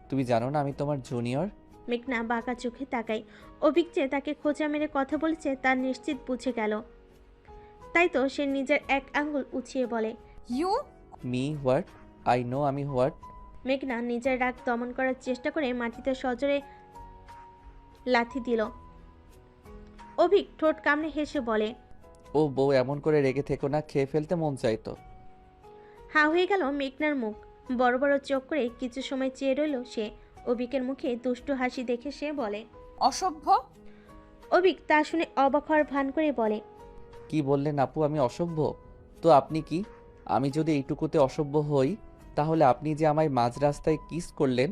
তুমি জানো না আমি তোমার জুনিয়র? মেঘনা বাঁকা চোখে তাকায়। অভিক যে তাকে খোঁচা মেরে কথা বলেছে তার নিশ্চিত বুঝে গেল। তাই তো সে নিজের এক আঙ্গুল উঁচিয়ে বলে, you? Me what? I know আমি হোয়াট। মেঘনা নিজের রাগ দমন করার চেষ্টা করে মাটিতে সজোরে লাথি দিল। অভিক ঠোঁট কামড়ে হেসে বলে, ও বউ, এমন করে রেগে থেকো না, খেয়ে ফেলতে মন চাইতো। হা হয়ে গেল মেঘনার মুখ। বড় বড় চোখ করে কিছু সময় চেয়ে রইল সে। অভিকের মুখে দুষ্টু হাসি দেখে সে বলে, অসভ্য? অভিক তা শুনে অবাক হওয়ার ভান করে বলে, কি বললেন আপু, আমি অসভ্য? তো আপনি কি? আমি যদি এইটুকুতে অসভ্য হই, তাহলে আপনি যে আমায় মাঝ রাস্তায় কিস করলেন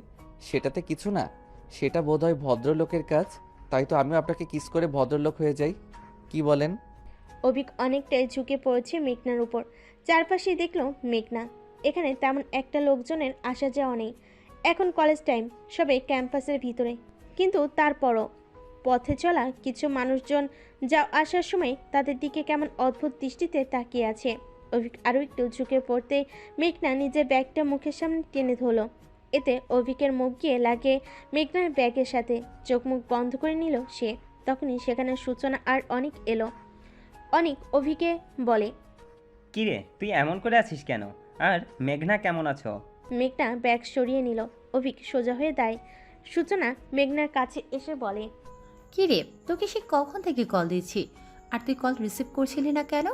সেটাতে কিছু না? সেটা বোধহয় ভদ্রলোকের কাজ। তাই তো আমিও আপনাকে কিস করে ভদ্রলোক হয়ে যাই। কি বলেন? অভিক অনেকটাই ঝুঁকে পড়েছে মেঘনার উপর। চারপাশে দেখলো মেঘনা। এখানে তেমন একটা লোকজনের আসা যাওয়া নেই। এখন কলেজ টাইম, সবে ক্যাম্পাসের ভিতরে। কিন্তু তারপরও পথে চলা কিছু মানুষজন যা আসার সময় তাদের দিকে কেমন অদ্ভুত দৃষ্টিতে তাকিয়ে আছে। অভিক আরও একটু ঝুঁকে পড়তে মেঘনা নিজের ব্যাগটা মুখের সামনে টেনে ধরল। এতে অভিকের মুখ গিয়ে লাগে মেঘনার ব্যাগের সাথে। চোখ মুখ বন্ধ করে নিল সে। তখনই সেখানে সূচনা আর অনেক এলো। অনেক অভিকে বলে, কিরে তুই এমন করে আছিস কেন? আর মেঘনা কেমন আছো? মেঘনা ব্যাগ সরিয়ে নিল। অভিক সোজা হয়ে দাঁড়ায়। সূচনা মেঘনার কাছে এসে বলে, কি রে, তোকে সে কখন থেকে কল দিচ্ছি আর তুই কল রিসিভ করছিলি না কেন?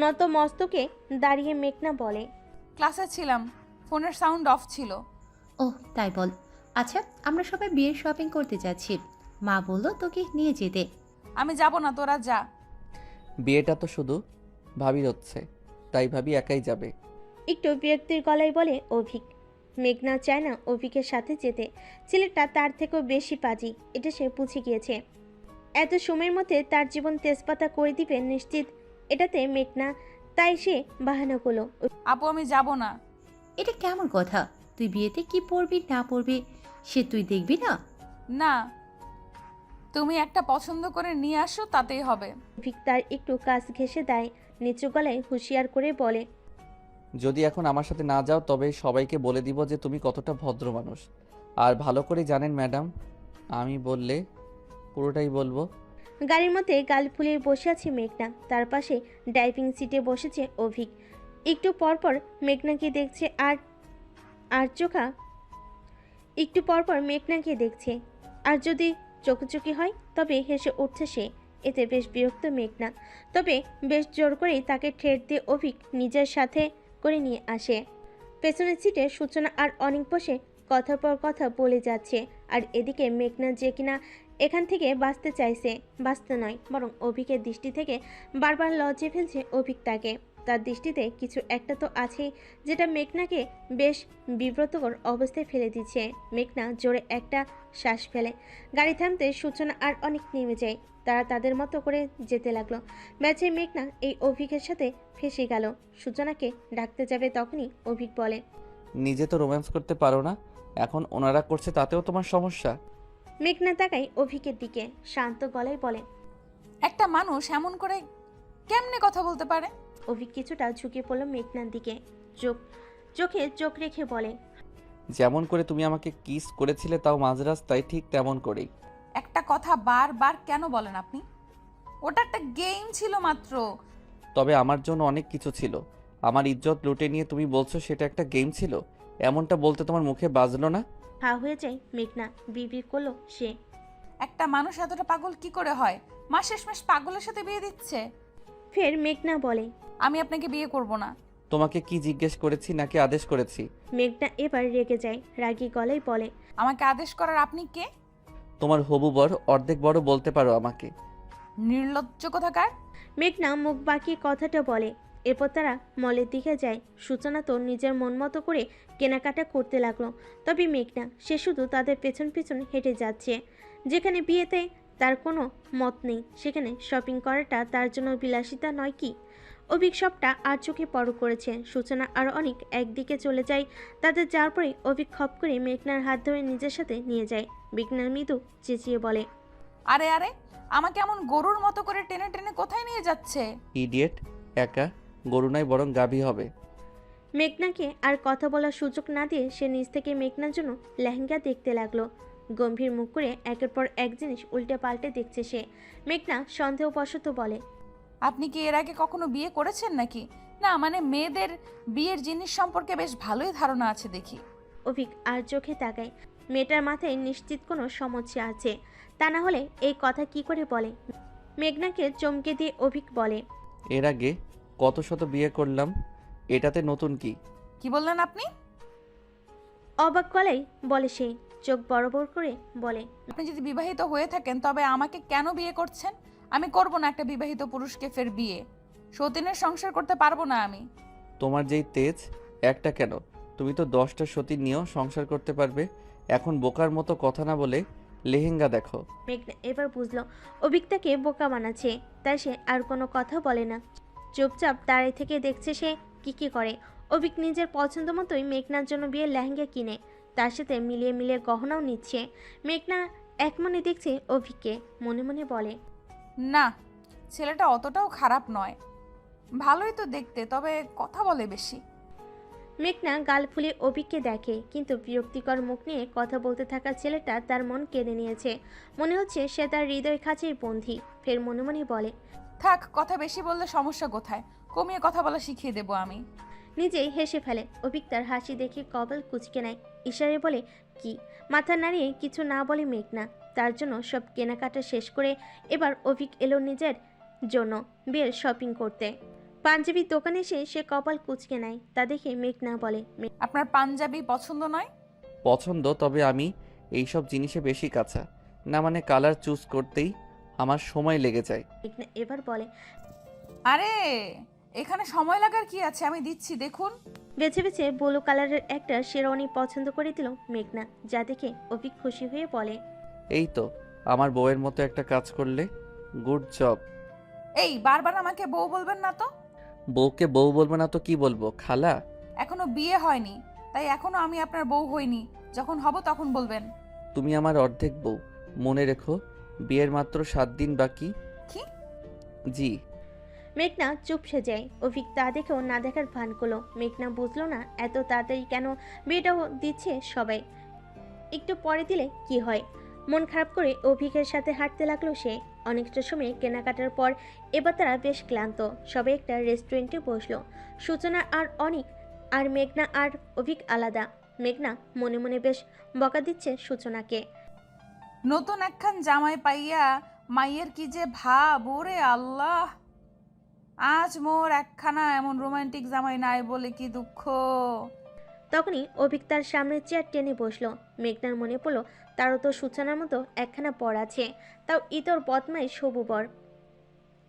নত মস্তকে দাঁড়িয়ে মেঘনা বলে, ক্লাসে ছিলাম, ফোনের সাউন্ড অফ ছিল। ওহ তাই বল। আচ্ছা, আমরা সবাই বিয়ের শপিং করতে যাচ্ছি। মা বললো তোকে নিয়ে যেতে। আমি যাব না, তোরা যা। বিয়েটা তো শুধু ভাবির হচ্ছে, তাই ভাবি একাই যাবে। একটু বিরক্তির গলায় বলে অভিক। মেঘনা চায় না অভিকের সাথে যেতে। ছেলেটা তার থেকেও বেশি পাজি, এটা সে বুঝে গিয়েছে। এত সময়ের মধ্যে তার জীবন তেজপাতা করে দিবে নিশ্চিত এটাতে মেঘনা। তাই সে বাহানা করলো, আপু আমি যাব না। এটা কেমন কথা? তুই বিয়েতে কি পরবি না পরবি সে তুই দেখবি না? না, তুমি একটা পছন্দ করে নিয়ে আসো, তাতেই হবে। অভিক তার একটু কাছ ঘেঁষে দেয়। নিচু গলায় হুঁশিয়ার করে বলে, যদি এখন আমার সাথে না যাও তবে সবাইকে বলে দিব যে তুমি কতটা ভদ্র মানুষ। আর ভালো করে জানেন ম্যাডাম, আমি বললে পুরোটাই বলবো। গাড়ির মধ্যে গাল ফুলিয়ে বসে আছে মেঘনা। তার পাশে ড্রাইভিং সিটে বসেছে অভিক। একটু পরপর মেঘনাকে দেখছে আর চোখা একটু পরপর মেঘনাকে দেখছে। আর যদি চোখোচোখি হয় তবে হেসে উঠছে সে। এতে বেশ বিরক্ত মেঘনা। তবে বেশ জোর করেই তাকে ঠেট দিয়ে অভিক নিজের সাথে করে নিয়ে আসে। পেছনের সিটে সূচনা আর অনেক বসে কথার পর কথা বলে যাচ্ছে। আর এদিকে মেঘনা যে কিনা এখান থেকে বাঁচতে চাইছে, বাঁচতে নয় বরং অভিকের দৃষ্টি থেকে বারবার লজ্জে ফেলছে অভিক তাকে। তার দৃষ্টিতে কিছু একটা তো আছেই যেটা মেঘনাকে বেশ বিব্রতকর অবস্থায় ফেলে দিচ্ছে। মেঘনা জোরে একটা শ্বাস ফেলে। গাড়ি থামতে সূচনা আর অনেক নেমে যায়। তারা তাদের মতো করে যেতে লাগলো। ম্যাচে মেঘনা এই অভিকের সাথে ফেঁসে গেল। সূচনাকে ডাকতে যাবে তখনই অভিক বলে, নিজে তো রোম্যান্স করতে পারো না, এখন ওনারা করছে তাতেও তোমার সমস্যা? মেঘনা তাকাই অভিকের দিকে, শান্ত গলায় বলে, একটা মানুষ এমন করে কেমনে কথা বলতে পারে? অভিক কিছুটা ঝুঁকে পড়ল মেঘনার দিকে। চোখে চোখ রেখে বলে, যেমন করে তুমি আমাকে কিস করেছিলে তাও মাঝ রাস্তায়, ঠিক তেমন করেই। একটা কথা বারবার কেন বলেন আপনি? ওটা একটা গেম ছিল মাত্র। তবে আমার জন্য অনেক কিছু ছিল। আমার ইজ্জত লুটে নিয়ে তুমি বলছো সেটা একটা গেম ছিল? এমনটা বলতে তোমার মুখে বাজলো না? হা হয়ে যায় মেঘনা। বিড়বিড় করলো সে, একটা মানুষ এতটা পাগল কি করে হয়? মাস শেষমেশ পাগলের সাথে বিয়ে দিচ্ছে। ফের মেঘনা বলে, আমি আপনাকে বিয়ে করব না। তোমাকে কি জিজ্ঞেস করেছি নাকি আদেশ করেছি? মেঘনা এবার রেগে যায়, রাগী গলায় বলে। আমাকে আদেশ করার আপনি কে? তোমার হবু বর, অর্ধেক বড় বলতে পারো আমাকে। নির্লজ্জ কোথাকার। মেঘনা মুখ বাঁকিয়ে কথাটা বলে। এরপর তারা মলের দিকে যায়। সূচনা তো নিজের মন মতো করে কেনাকাটা করতে লাগলো। তবে মেঘনা সে শুধু তাদের পেছন পেছন হেঁটে যাচ্ছে। যেখানে বিয়েতে তার কোনো মত নেই, সেখানে শপিং করাটা তার জন্য বিলাসিতা নয় কি? অভিক সবটা আর চোখে পরখ করেছে। সূচনা আর অনেক একদিকে চলে যায়। তাদের যাওয়ার পরে অভিক খপ করে মেঘনার হাত ধরে নিজের সাথে নিয়ে যায়। মেঘনা মৃদু চেঁচিয়ে বলে, আরে আরে, আমাকে এমন গরুর মতো করে টেনে টেনে কোথায় নিয়ে যাচ্ছে? ইডিয়েট, একা গরু নয় বরং গাভী হবে। মেঘনাকে আর কথা বলার সুযোগ না দিয়ে সে নিজ থেকে মেঘনার জন্য লেহেঙ্গা দেখতে লাগলো। গম্ভীর মুখ করে একের পর এক জিনিস উল্টে পাল্টে দেখছে সে। মেঘনা সন্দেহবশত বলে, আপনি কি এর আগে কখনো বিয়ে করেছেন নাকি? না মানে মেয়েদের বিয়ের জিনিস সম্পর্কে বেশ ভালোই ধারণা আছে দেখি। অভিক আর চোখে তাকায়। মেয়েটার মাথায় নিশ্চিত কোনো সমস্যা আছে, তা না হলে এই কথা কি করে বলে। মেঘনাকে চমকে দিয়ে অভিক বলে, এর আগে কত শত বিয়ে করলাম, এটাতে নতুন কি? কি বললেন আপনি? অবাক গলায় বলে সে, চোখ বড় বড় করে বলে, আপনি যদি বিবাহিত হয়ে থাকেন তবে আমাকে কেন বিয়ে করছেন? আমি করব না একটা বিবাহিত পুরুষকে ফের বিয়ে। সতীনের সংসার করতে পারবো না আমি। তোমার যেই তেজ, একটা কেন, তুমি তো 10টা সতী নিয়েও সংসার করতে পারবে। এখন বোকার মতো কথা না বলে লেহেঙ্গা দেখো। মেঘনা এবার বুঝলো অভিক তাকে বোকা বানাচ্ছে, তাই সে আর কোনো কথা বলে না। চুপচাপ দাঁড়িয়ে থেকে দেখছে সে কি করে। অভিক নিজের পছন্দ মতোই মেঘনার জন্য বিয়ের লেহেঙ্গা কিনে তার সাথে মিলিয়ে মিলিয়ে গহনাও নিচ্ছে। মেঘনা এক মনে দেখছে অভিককে, মনে মনে বলে, না, ছেলেটা অতটাও খারাপ নয়, ভালোই তো দেখতে, তবে কথা বলে বেশি। মেঘনা গাল ফুলে অভিককে দেখে, কিন্তু বিরক্তিকর মুখ নিয়ে কথা বলতে থাকা ছেলেটা তার মন কেড়ে নিয়েছে। মনে হচ্ছে সে তার হৃদয় খাঁচেই বন্দী। ফের মনে মনে বলে, থাক, কথা বেশি বললে সমস্যা কোথায়? কমিয়ে কথা বলা শিখিয়ে দেবো আমি। নিজেই হেসে ফেলে। অভিক তার হাসি দেখে কপাল কুঁচকে নেয়, ইশারে বলে কি। মাথা নাড়িয়ে কিছু না বলে মেঘনা। তার জন্য সব কেনাকাটা শেষ করে এবার অভিক এলো নিজের জন্য বিয়ের শপিং করতে। পাঞ্জাবির দোকানে এসে সে কপাল কুঁচকে নেয়। তা দেখে মেঘনা বলে, আপনার পাঞ্জাবি পছন্দ নয়? পছন্দ, তবে আমি এইসব জিনিসে বেশি কাঁচা না, মানে কালার চুজ করতেই আমার সময় লেগে যায়। মেঘনা এবার বলে, আরে এখানে সময় লাগার কি আছে, আমি দিচ্ছি দেখুন। বেছে বেছে ব্লু কালারের একটা শেরওয়ানি পছন্দ করে দিল মেঘনা, যা দেখে অভিক খুশি হয়ে বলে, এই তো আমার বউয়ের মতো একটা কাজ করলে, গুড জব। এই বারবার আমাকে বউ বলবেন না তো। বউকে বউ বলবো না তো কি বলবো, খালা? এখনো বিয়ে হয়নি, তাই এখনো আমি আপনার বউ হইনি। যখন হব তখন বলবেন। তুমি আমার অর্ধেক বউ, মনে রেখো। বিয়ের মাত্র 7 দিন বাকি। কি? জি। মেঘনা চুপসে যায়। অভিক তা দেখেও না দেখার ভান করলো। মেঘনা বুঝলো না এত তাড়াতাড়ি কেন বিয়েটাও দিচ্ছে সবাই, একটু পরে দিলে কি হয়। মন খারাপ করে অভিকের সাথে হাঁটতে লাগলো সে। অনেকটা সময় কেনাকাটার পর এবার তারা বেশ ক্লান্ত। সবাই একটা রেস্টুরেন্টে বসলো। সূচনা আর অনিক আর মেঘনা আর অভিক আলাদা। মেঘনা মনে মনে বেশ বকা দিচ্ছে সূচনাকে। নতুন একখান জামাই পাইয়া মাইয়ের কি যে ভাব, ওরে আল্লাহ। আজ মোর একখানা এমন রোমান্টিক জামাই নাই বলে কি দুঃখ। তখনই অভিক তার সামনে চেয়ার টেনে বসলো। মেঘনার মনে পড়লো তারও তো সূচনার মতো একখানা পর আছে, তাও ইতর বদমাই সবু বর।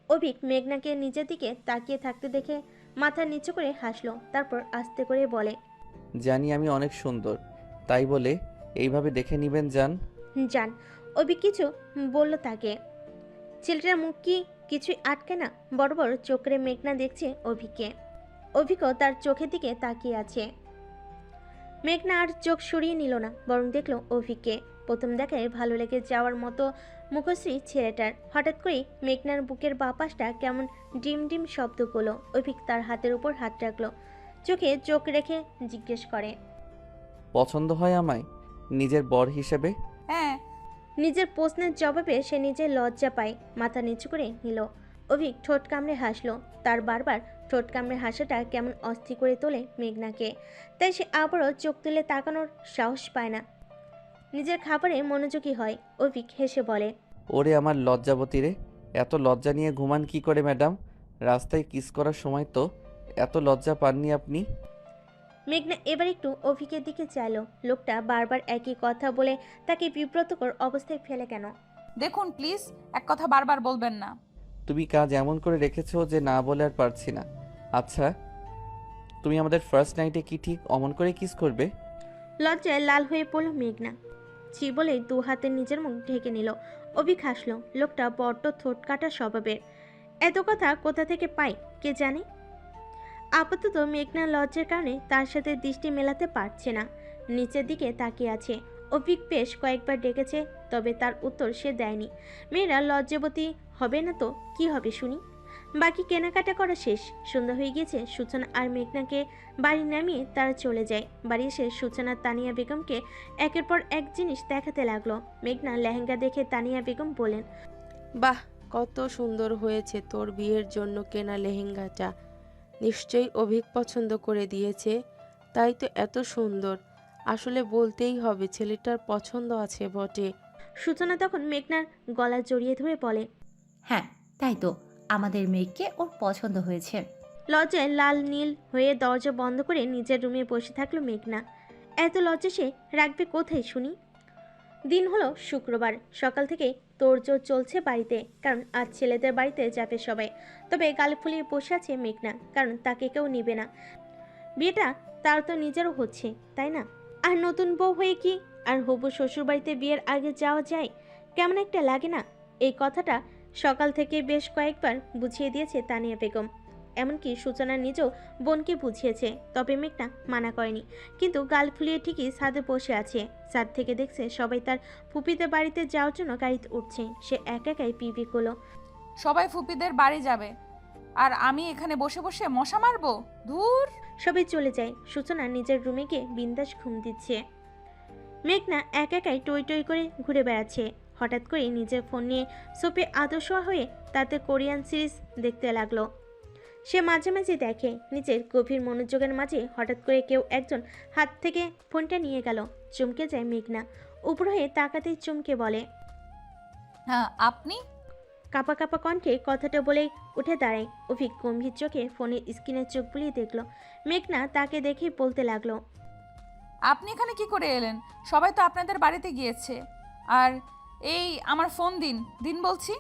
অভিক মেঘনাকে নিজের দিকে তাকিয়ে থাকতে দেখে মাথা নিচু করে হাসলো, তারপর আস্তে করে বলে, জানি আমি অনেক সুন্দর, তাই বলে এইভাবে দেখে নিবেন জান। জান। অভিক কিছু বলল তাকে। ছেলেটার মুখ কি কিছুই আটকে না, বড় বড় চোখ করে মেঘনা দেখছে অভিককে। অভিকও তার চোখের দিকে তাকিয়ে আছে। মেঘনা আর চোখ সরিয়ে নিল না, বরং দেখলো অভিককে। প্রথম দেখায় ভালো লেগে যাওয়ার মতো মুখশ্রী ছেলেটার। হঠাৎ করেই মেঘনার বুকের বাপাসটা কেমন ডিম ডিম শব্দ করলো। অভিক তার হাতের উপর হাত রাখলো, চোখে চোখ রেখে জিজ্ঞেস করে, পছন্দ হয় আমায় নিজের বর হিসেবে? হ্যাঁ। নিজের প্রশ্নের জবাবে সে নিজের লজ্জা পায়, মাথা নিচু করে নিল। অভিক ঠোঁট কামড়ে হাসলো। তার বারবার ঠোঁট কামড়ে হাসাটা কেমন অস্থির করে তোলে মেঘনাকে, তাই সে আবারও চোখ তুলে তাকানোর সাহস পায় না। নিজের খাবারে মনোযোগী হয়। অভিক হেসে বলে, ওরে আমার লজ্জাবতী রে, এত লজ্জা নিয়ে ঘুমান কি করে ম্যাডাম? রাস্তায় কিস করার সময় তো এত লজ্জা পাননি আপনি? মেঘনা এবার একটু অভিকের দিকে চাইলো। লোকটা বারবার একই কথা বলে তাকে বিব্রতকর অবস্থায় ফেলে কেন? দেখুন প্লিজ, এক কথা বারবার বলবেন না। তুমি কাজ এমন করে রেখেছো যে না বলে আর পারছি না। আচ্ছা, তুমি আমাদের ফার্স্ট নাইটে কি ঠিক অমন করে কিস করবে? লজ্জায় লাল হয়ে পড়ল মেঘনা। ছি বলে দু হাতে নিজের মুখ ঢেকে নিল। অভিক হাসলো। লোকটা বড্ড ঠোঁট কাটা স্বভাবের। এত কথা কোথা থেকে পায় কে জানে। আপাতত মেঘনা লজ্জার কারণে তার সাথে দৃষ্টি মেলাতে পারছে না। নিচের দিকে তাকিয়ে আছে। অভিক বেশ কয়েকবার ডেকেছে, তবে তার উত্তর সে দেয়নি। মেয়েরা লজ্জাবতী হবে না তো কি হবে শুনি। বাকি কেনাকাটা করা শেষ। সন্ধ্যা হয়ে গিয়েছে। সূচনা আর মেঘনাকে বাড়ি নামিয়ে তারা চলে যায়। বাড়ি এসে সূচনা তানিয়া বেগমকে একের পর এক জিনিস দেখাতে লাগলো। মেঘনা লেহেঙ্গা দেখে তানিয়া বেগম বলেন, বাহ, কত সুন্দর হয়েছে তোর বিয়ের জন্য কেনা লেহেঙ্গাটা। নিশ্চয়ই অভিক পছন্দ করে দিয়েছে, তাই তো এত সুন্দর। আসলে বলতেই হবে ছেলেটার পছন্দ আছে বটে। সূচনা তখন মেঘনার গলা জড়িয়ে ধরে বলে, হ্যাঁ তাই তো, আমাদের মেয়েকে ওর পছন্দ হয়েছে। লজ্জায় লাল নীল হয়ে দরজা বন্ধ করে নিজের রুমে বসে থাকলো মেঘনা। এত লজ্জা সে রাখবে কোথায় শুনি। দিন হলো শুক্রবার। সকাল থেকে তোড়জোড় চলছে বাড়িতে, কারণ আজ ছেলেদের বাড়িতে যাবে সবাই। তবে গাল ফুলিয়ে বসে আছে মেঘনা, কারণ তাকে কেউ নিবে না। বিয়েটা তার তো নিজেরও হচ্ছে, তাই না? আর নতুন বউ হয়ে কি আর হবু শ্বশুর বাড়িতে বিয়ের আগে যাওয়া যায়? কেমন একটা লাগে না? এই কথাটা সকাল থেকে বেশ কয়েকবার বুঝিয়ে দিয়েছে তানিয়া বেগম। এমনকি সূচনা নিজেও বোনকে বুঝিয়েছে, তবে মেঘনা মানা করেনি। কিন্তু গাল ফুলিয়ে ঠিকই ছাদে বসে আছে। ছাদ থেকে দেখছে সবাই তার ফুপিদের বাড়িতে যাওয়ার জন্য গাড়িতে উঠছে। সে একাই পিপি করলো। সবাই ফুপিদের বাড়ি যাবে আর আমি এখানে বসে বসে মশা মারবো? ধুর। সবাই চলে যায়। সূচনা নিজের রুমে গিয়ে বিন্দাস ঘুম দিচ্ছে। মেঘনা একাই টই টই করে ঘুরে বেড়াচ্ছে। হঠাৎ করে নিজের ফোন নিয়ে সোপে আদর্শ হয়ে তাতে কোরিয়ান সিরিজ দেখতে লাগলো। সে মাঝে মাঝে দেখে নিজের গভীর মনোযোগের মাঝে হঠাৎ করে কেউ একজন হাত থেকে ফোনটা নিয়ে গেল। চমকে যায় মেঘনা। উপর হয়ে তাকাতেই চমকে বলে, হ্যাঁ আপনি? কাপা কাপা কণ্ঠে কথাটা বলে উঠে দাঁড়ায়। অভিক গম্ভীর চোখে ফোনের স্ক্রিনে চোখ বুলিয়ে দেখলো। মেঘনা তাকে দেখেই বলতে লাগলো, আপনি এখানে কি করে এলেন? সবাই তো আপনাদের বাড়িতে গিয়েছে। আর এই আমার ফোন দিন দিন বলছি।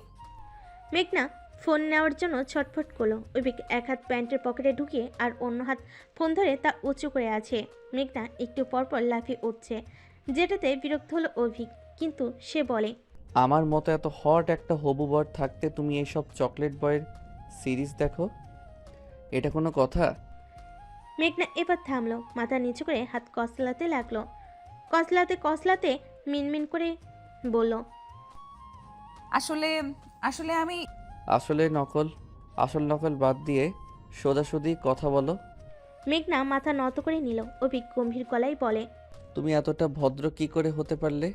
মেঘনা ফোন নেওয়ার জন্য ছটফট করলো। অভিক এক হাত প্যান্টের পকেটে ঢুকিয়ে আর অন্য হাত ফোন ধরে তা উঁচু করে আছে। মেঘনা একটু পরপর লাফিয়ে উঠছে, যেটাতে বিরক্ত হলো অভিক। কিন্তু সে বলে, আমার মতো এত হট একটা হবু বর থাকতে তুমি এইসব চকলেট বয়ের সিরিজ দেখো? এটা কোনো কথা? মেঘনা এবার থামলো। মাথা নিচু করে হাত কসলাতে লাগলো। কসলাতে মিনমিন করে বলল, আসলে আসলে আমি আসল নকল বাদ দিয়ে সোজাসুজি কথা বলো। মেঘনা মাথা নত করে নিল। অভিক গম্ভীর গলায় বলে, তুমি এতটা ভদ্র কি করে হতে পারলে?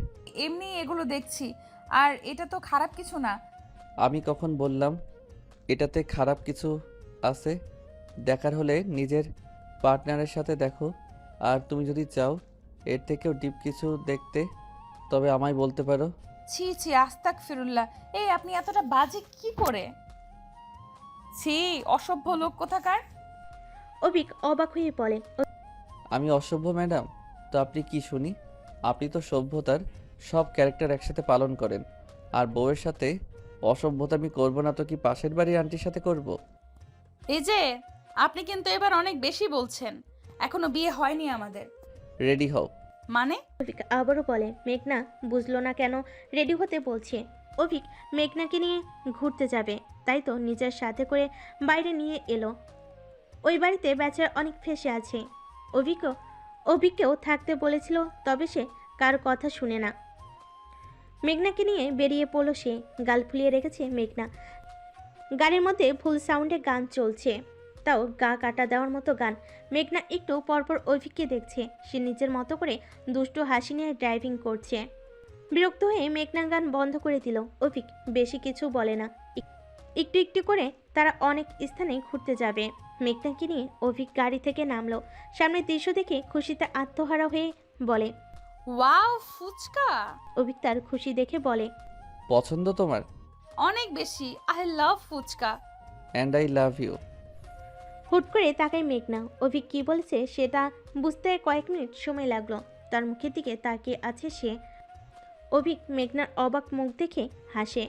এমনি এগুলো দেখছি, আর এটা তো খারাপ কিছু না। আমি কখন বললাম এটাতে খারাপ কিছু আছে? দেখার হলে নিজের পার্টনারের সাথে দেখো। আর তুমি যদি চাও এর থেকেও ডিপ কিছু দেখতে, তবে আমায় বলতে পারো। ছি ছি, আস্তাক ফিরুল্লাহ। এই আপনি এতটা বাজে কি করে? ছি, অসভ্য লোক কোথাকার। অভিক অবাক হয়ে বলে, আমি অসভ্য ম্যাডাম? তো আপনি কি শুনি? আপনি তো সভ্যতার সব ক্যারেক্টার একসাথে পালন করেন। আর বউয়ের সাথে অসভ্যতা আমি করবো না তো কি পাশের বাড়ির আন্টির সাথে করব? এই যে আপনি কিন্তু এবার অনেক বেশি বলছেন। এখনো বিয়ে হয়নি আমাদের। রেডি হও। মানে? অভিক আবারও বলে। মেঘনা বুঝলো না কেন রেডি হতে বলছে। অভিক মেঘনাকে নিয়ে ঘুরতে যাবে, তাই তো নিজের সাথে করে বাইরে নিয়ে এলো। ওই বাড়িতে বেচার অনেক ফেসে আছে। অভিককেও থাকতে বলেছিল, তবে সে কার কথা শুনে না। মেঘনাকে নিয়ে বেরিয়ে পড়লো সে। গাল ফুলিয়ে রেখেছে মেঘনা। গাড়ির মধ্যে ফুল সাউন্ডে গান চলছে, তাও গা কাটা দেওয়ার মতো গান। মেঘনা একটু পরপর অভিককে দেখছে। সে নিজের মতো করে দুষ্টু হাসি নিয়ে ড্রাইভিং করছে। বিরক্ত হয়ে মেঘনা গান বন্ধ করে দিল। অভিক বেশি কিছু বলে না। একটু একটু করে তারা অনেক স্থানে ঘুরতে যাবে। মেঘনাকে নিয়ে অভিক গাড়ি থেকে নামলো। সামনের দৃশ্য দেখে খুশিতে আত্মহারা হয়ে বলে, ওয়াও, ফুচকা। অভিক তার খুশি দেখে বলে, পছন্দ তোমার? অনেক বেশি। I love fuchka. And I love you. হুট করে তাকায় মেঘনা। অভিক কি বলেছে সেটা বুঝতে কয়েক মিনিট সময় লাগলো। তার মুখের দিকে তাকিয়ে আছে সে। অভিক মেঘনার অবাক মুখ দেখে হাসে।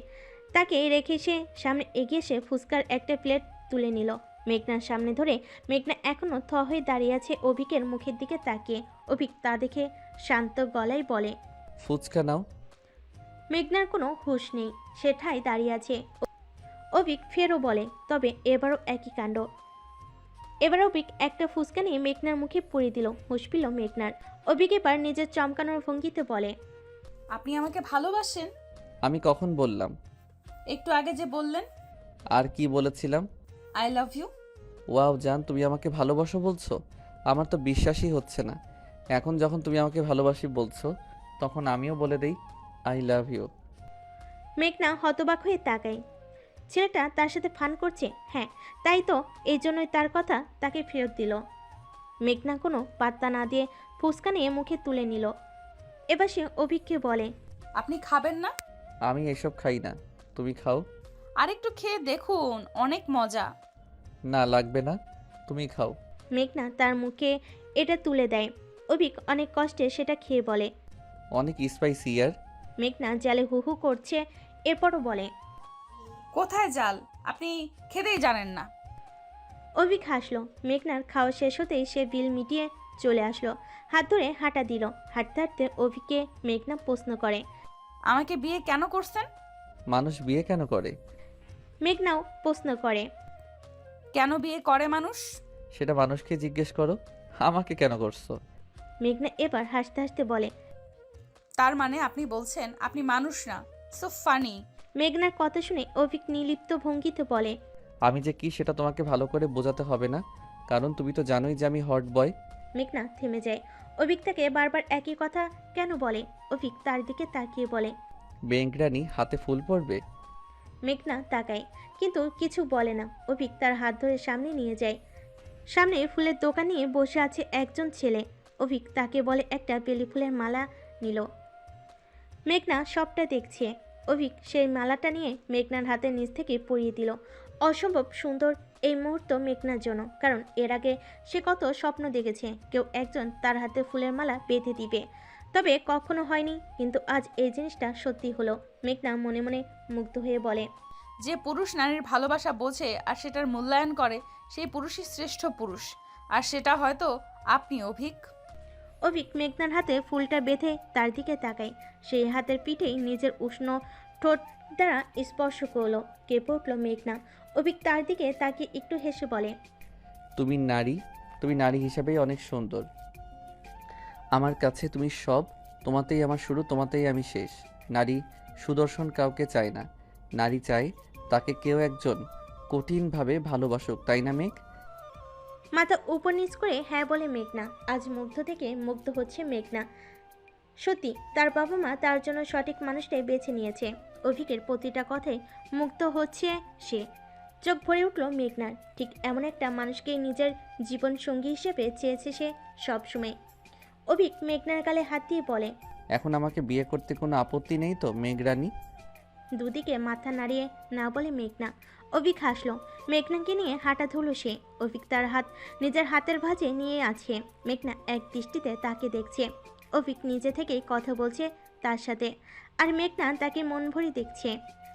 তাকে রেখে সে সামনে এগিয়ে এসে ফুচকার একটা প্লেট তুলে নিল মেঘনার সামনে ধরে। মেঘনা এখনো থ হয়ে দাঁড়িয়ে আছে অভিকের মুখের দিকে তাকিয়ে। অভিক তা দেখে শান্ত গলায় বলে। ফুচকা নাও। মেঘনার কোনো হুঁশ নেই, সে ঠায় দাঁড়িয়ে আছে। অভিক ফেরও বলে, তবে এবারও একই কাণ্ড। এবার অভিক একটা ফুচকা নিয়ে মেঘনার মুখে পুড়িয়ে দিল। হুঁশ পেল মেঘনার। অভিক এবার নিজের চমকানোর ভঙ্গিতে বলে, আপনি আমাকে ভালোবাসেন? আমি কখন বললাম? একটু আগে যে বললেন আর কি বলেছিলাম? I love you. ওয়াও জান, তুমি আমাকে ভালোবাসো বলছো? আমার তো বিশ্বাসই হচ্ছে না। এখন যখন তুমি আমাকে ভালোবাসি বলছো, তখন আমিও বলে দেই আই লাভ ইউ। মেঘনা হতবাক হয়ে তাকায়। ছেলেটা তার সাথে ফান করছে। হ্যাঁ, তাই তো, এই জন্যই তার কথা তাকে ফেরত দিল। মেঘনা কোনো পাত্তা না দিয়ে ফুচকা নিয়ে মুখে তুলে নিল। এবার সে অভিককে বলে, আপনি খাবেন না? আমি এসব খাই না, তুমি খাও। আরেকটু খেয়ে দেখুন, অনেক মজা। না লাগবে না, তুমি খাও। মেঘনা তার মুখে এটা তুলে দেয়। অভিক অনেক কষ্টে সেটা খেয়ে বলে। অনেক স্পাইসি ইয়ার। মেঘনা জালে হু হু করছে, এরপরও বলে। কোথায় জাল? আপনি খেতেই জানেন না। অভিক হাসলো। মেঘনার খাওয়া শেষ হতেই সে বিল মিটিয়ে চলে আসলো। হাত ধরে হাঁটা দিল। হাঁটতে হাঁটতে অভিককে মেঘনা প্রশ্ন করে, আমাকে বিয়ে কেন করছেন? মানুষ বিয়ে কেন করে? মেঘনাও প্রশ্ন করে, কেন বিয়ে করে মানুষ? সেটা মানুষকে জিজ্ঞেস করো, আমাকে কেন করছো? মেঘনা এবার হাসতে হাসতে বলে। তার মানে আপনি বলছেন আপনি মানুষ না? So funny. মেঘনার কথা শুনে অভিক নির্লিপ্ত ভঙ্গিতে বলে। আমি যে কি সেটা তোমাকে ভালো করে বোঝাতে হবে না, কারণ তুমি তো জানোই যে আমি হট বয়। মেঘনা থেমে যায়। অভিক তাকে বারবার একই কথা কেন বলে? অভিক তার দিকে তাকিয়ে বলে। বেঙ্করানি হাতে ফুল পড়বে। মেঘনা তাকায়, কিন্তু কিছু বলে না। অভিক তার হাত ধরে সামনে নিয়ে যায়। সামনে ফুলের দোকান নিয়ে বসে আছে একজন ছেলে। অভিক তাকে বলে একটা বেলি ফুলের মালা নিল। মেঘনা সবটা দেখছে। অভিক সেই মালাটা নিয়ে মেঘনার হাতের নিচ থেকে পরিয়ে দিল। অসম্ভব সুন্দর এই মুহূর্ত মেঘনার জন্য, কারণ এর আগে সে কত স্বপ্ন দেখেছে কেউ একজন তার হাতে ফুলের মালা বেঁধে দিবে, তবে কখনো হয়নি। কিন্তু আজ এই জিনিসটা সত্যি হলো। মেঘনা মনে মনে মুগ্ধ হয়ে বলে, যে পুরুষ নারীর ভালোবাসা বোঝে আর সেটার মূল্যায়ন করে, সেই পুরুষই শ্রেষ্ঠ পুরুষ। আর সেটা হয়তো আপনি, অভিক। অভিক মেঘনার হাতে ফুলটা বেঁধে তার দিকে তাকায়। সেই হাতের পিঠেই নিজের উষ্ণ ঠোঁট দ্বারা স্পর্শ করলো। কেঁপে উঠল মেঘনা। অভিক তার দিকে তাকিয়ে একটু হেসে বলে, তুমি নারী হিসাবেই অনেক সুন্দর। আমার কাছে তুমি সব, তোমাতেই আমার শুরু, তোমাতেই আমি শেষ। নারী সুদর্শন কাউকে চায় না, নারী চায় তাকে কেউ একজন কঠিনভাবে ভালোবাসুক, তাই না মেঘ? মাথা উপর নিচ করে হ্যাঁ বলে মেঘনা। আজ মুগ্ধ থেকে মুগ্ধ হচ্ছে মেঘনা। সত্যি তার বাবা মা তার জন্য সঠিক মানুষটাই বেছে নিয়েছে। অভিকের প্রতিটা কথায় মুগ্ধ হচ্ছে সে। চোখ ভরে উঠল মেঘনার। ঠিক এমন একটা মানুষকেই নিজের জীবন সঙ্গী হিসেবে চেয়েছে সে সবসময়। অভিক মেঘনার গালে হাত দিয়ে বলে, এখন আমাকে বিয়ে করতে কোনো আপত্তি নেই তো মেঘরানী? দুদিকে মাথা নাড়িয়ে না বলে মেঘনা। অভিক হাসলো। মেঘনাকে নিয়ে হাঁটা ধুলো সে। অভিক তার হাত নিজের হাতের ভাঁজে নিয়ে আছে। মেঘনা এক দৃষ্টিতে তাকে দেখছে। অভিক নিজে থেকেই কথা বলছে তার সাথে, আর মেঘনা তাকে মন ভরে দেখছে।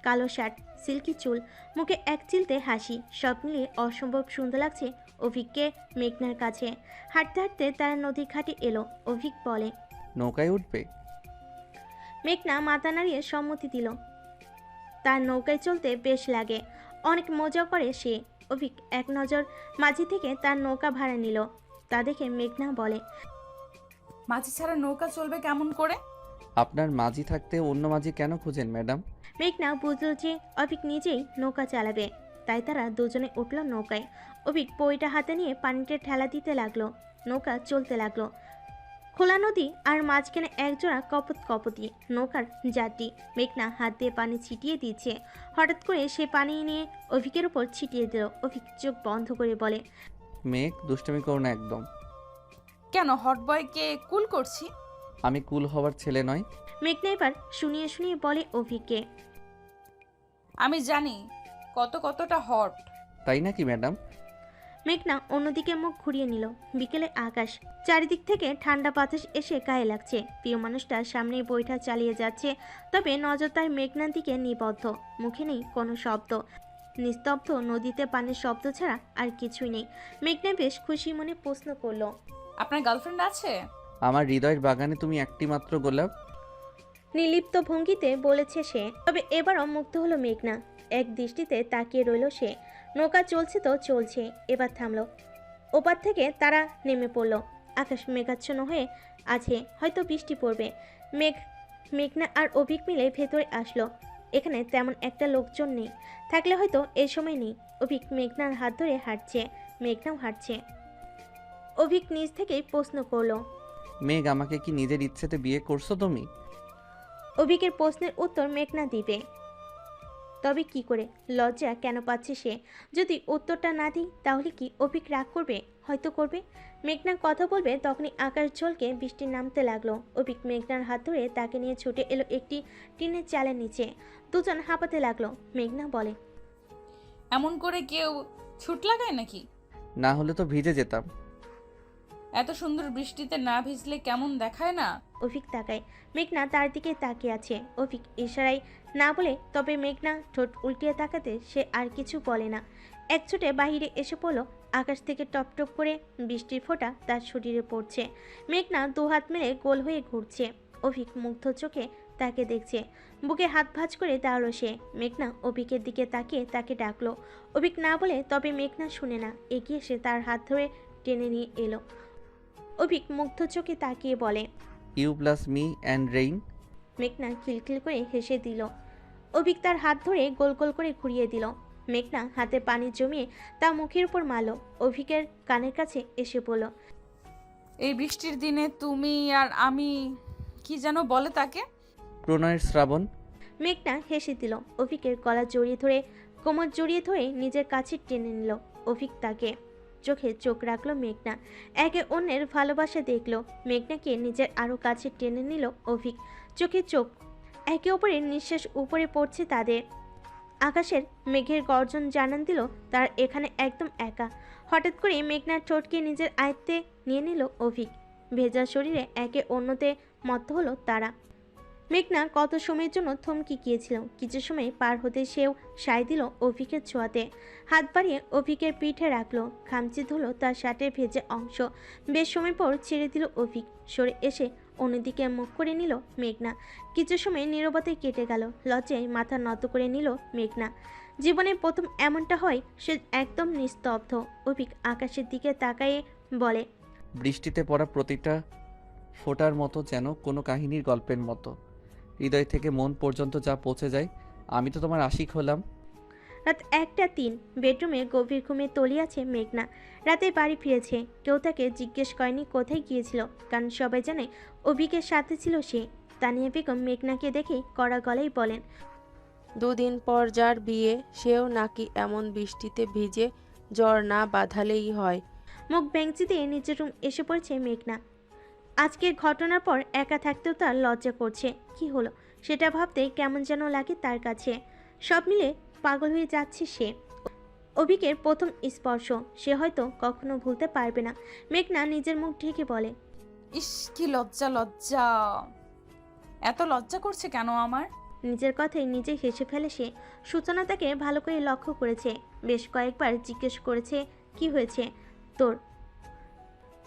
কালো শার্ট, সিল্কি চুল, মুখে এক চিলতে হাসি, সব মিলিয়ে অসম্ভব সুন্দর লাগছে অভিককে মেঘনার কাছে। হাঁটতে হাঁটতে তারা নদীর ঘাটে এলো। অভিক বলে, নৌকায় উঠবে? মেঘনা মাথা নাড়িয়ে সম্মতি দিল। তার নৌকায় চলতে বেশ লাগে, অনেক মজা করে সে। অভিক এক নজর মাঝি থেকে তার নৌকা ভাড়া নিল। তা দেখে মেঘনা বলে, মাঝি ছাড়া নৌকা চলবে কেমন করে? আপনার মাঝি থাকতে অন্য মাঝি কেন খুঁজেন ম্যাডাম? মেঘনা বুঝল যে অভিক নিজেই নৌকা চালাবে, তাই তারা দুজনে উঠল নৌকায়। অভিক পইটা হাতে নিয়ে পানিতে ঠেলা দিতে লাগলো। নৌকা চলতে লাগলো। খোলা নদী আর মাঝখানে একজোড়া কপতি নৌকার যাত্রী। মেঘনা হাত দিয়ে পানি ছিটিয়ে দিচ্ছে। হঠাৎ করে সে পানি নিয়ে অভিকের উপর ছিটিয়ে দিল। অভিক চোখ বন্ধ করে বলে, মেঘ দুষ্টমি করো না একদম। কেন, হট বয়কে কুল করছি? আমি কুল হওয়ার ছেলে নয়। মেঘনা এবার শুনিয়ে শুনিয়ে বলে অভিককে, আমি জানি কতটা হট। তাই নাকি ম্যাডাম? মেঘনা অন্যদিকে মুখ ঘুরিয়ে নিল। বিকেলে আকাশ, চারিদিক থেকে ঠান্ডা বাতাস এসে গায়ে লাগছে। প্রিয় মানুষটা সামনেই বইটা চালিয়ে যাচ্ছে, তবে নজর তার মেঘনার দিকে নিবদ্ধ। মুখে নেই কোনো শব্দ, নিস্তব্ধ নদীতে পানির শব্দ ছাড়া আর কিছুই নেই। মেঘনা বেশ খুশি মনে প্রশ্ন করলো, আপনার গার্লফ্রেন্ড আছে? আমার হৃদয়ের বাগানে তুমি একটি মাত্র গোলাপ। নির্লিপ্ত ভঙ্গিতে বলেছে সে। তবে এবারও মুগ্ধ হলো মেঘনা। এক দৃষ্টিতে তাকিয়ে রইল সে। নৌকা চলছে তো চলছে, এবার থামলো। ওপার থেকে তারা নেমে পড়ল। আকাশ মেঘাচ্ছন্ন হয়ে আছে, হয়তো বৃষ্টি পড়বে। মেঘনা আর অভিক মিলে ভেতরে আসলো। এখানে তেমন একটা লোকজন নেই, থাকলে হয়তো এই সময় নেই। অভিক মেঘনার হাত ধরে হাঁটছে, মেঘনাও হাঁটছে। অভিক নিজ থেকেই প্রশ্ন করলো, মেঘ, আমাকে কি নিজের ইচ্ছেতে বিয়ে করছো তুমি? অভিকের প্রশ্নের উত্তর মেঘনা দিবে, তবে কি করে? লজ্জা কেন পাচ্ছে সে? যদি উত্তরটা না দিই তাহলে কি অভিক রাগ করবে? হয়তো করবে। মেঘনা কথা বলবে তখনই আকাশ ঝলকে বৃষ্টি নামতে লাগলো। অভিক মেঘনার হাত ধরে তাকে নিয়ে ছুটে এলো একটি টিনের চালের নিচে। দুজন হাঁপাতে লাগলো। মেঘনা বলে, এমন করে কেউ ছুট লাগায় নাকি? না হলে তো ভিজে যেতাম। এত সুন্দর বৃষ্টিতে না ভিজলে কেমন দেখায় না? অভিক তাকায়। মেঘনা তার দিকে তাকিয়ে আছে। অভিক ইশারায় না বলে, তবে মেঘনা ঠোঁট উল্টিয়ে তাকাতে সে আর কিছু বলে না। এক ছুটে বাহিরে এসে পড়লো। আকাশ থেকে টপ টপ করে বৃষ্টির ফোঁটা তার শরীরে পড়ছে। মেঘনা দুহাত মেলে গোল হয়ে ঘুরছে। অভিক মুগ্ধ চোখে তাকে দেখছে। বুকে হাত ভাঁজ করে দাঁড়ালো সে। মেঘনা অভিকের দিকে তাকিয়ে তাকে ডাকলো। অভিক না বলে, তবে মেঘনা শুনে না। এগিয়ে এসে তার হাত ধরে টেনে নিয়ে এলো। অভিক মুগ্ধ চোখে তাকিয়ে বলে, you plus me and rain. মেঘনা খিলখিল করে হেসে দিল। অভিক তার হাত ধরে গোল গোল করে ঘুরিয়ে দিল। মেঘনা হাতে পানি জমিয়ে তা মুখের উপর মারল। অভিকের কানের কাছে এসে বলল, এই বৃষ্টির দিনে তুমি আর আমি, কি যেন বলে তাকে? প্রণয়ের শ্রাবণ। মেঘনা হেসে দিল। অভিকের গলা জড়িয়ে ধরে, কোমর জড়িয়ে ধরে নিজের কাছে টেনে নিল। অভিক তাকে চোখে চোখ রাখলো। মেঘনা একে অন্যের ভালোবাসা দেখলো। মেঘনাকে নিজের আরো কাছে টেনে নিল অভিক। চোখে চোখ, একে অপরের নিঃশ্বাস উপরে পড়ছে তাদের। আকাশের মেঘের গর্জন জানান দিল তার এখানে একদম একা। হঠাৎ করে মেঘনার ঠোঁটকে নিজের আয়ত্তে নিয়ে নিল অভিক। ভেজা শরীরে একে অন্যতে মত্ত হলো তারা। মেঘনা কত সময়ের জন্য থমকে গিয়েছিল। কিছু সময় পার হতে সেও সায় দিল অভিকের ছোঁয়াতে। হাত বাড়িয়ে অভিকের পিঠে রাখলো। খামচি ধুলো তার শার্টের ভেজে অংশ। বেশ সময় পর ছেড়ে দিল অভিক। সরে এসে অন্যদিকে মুখ করে নিল মেঘনা। কিছু সময় নীরবতায় কেটে গেল। লজ্জায় মাথা নত করে নিল মেঘনা। জীবনে প্রথম এমনটা হয়, সে একদম নিস্তব্ধ। অভিক আকাশের দিকে তাকায়ে বলে, বৃষ্টিতে পড়া প্রতিটা ফোঁটার মতো যেন কোনো কাহিনীর গল্পের মতো, হৃদয় থেকে মন পর্যন্ত যা পৌঁছে যায়। আমি তো তোমার আশিক হলাম। রাত 1:03, বেডরুমে গভীর ঘুমে তলিয়ে আছে মেঘনা। রাতে বাড়ি ফিরেছে। কেউ তাকে জিজ্ঞেস করেনি কোথায় গিয়েছিল, কারণ সবাই জানে অভিকের সাথে ছিল সে। তানিয়া বেগম মেঘনাকে দেখে কড়া গলায় বলেন, 2 দিন পর যার বিয়ে, সেও নাকি এমন বৃষ্টিতে ভিজে জ্বর না বাঁধালেই হয়। মুখ বেঞ্চি দিয়ে নিজের রুম এসে পড়েছে মেঘনা। আজকের ঘটনার পর একা থাকতেও তার লজ্জা করছে। কি হলো সেটা ভাবতে কেমন যেন লাগে তার কাছে। সব মিলে পাগল হয়ে যাচ্ছে সে। অভিকের প্রথম স্পর্শ সে হয়তো কখনো ভুলতে পারবে না। মেঘনা নিজের মুখ ঢেকে বলে, ইস, কি লজ্জা লজ্জা! এত লজ্জা করছে কেন আমার? নিজের কথাই নিজে হেসে ফেলে সে। সূচনা তাকে ভালো করে লক্ষ্য করেছে। বেশ কয়েকবার জিজ্ঞেস করেছে, কি হয়েছে তোর?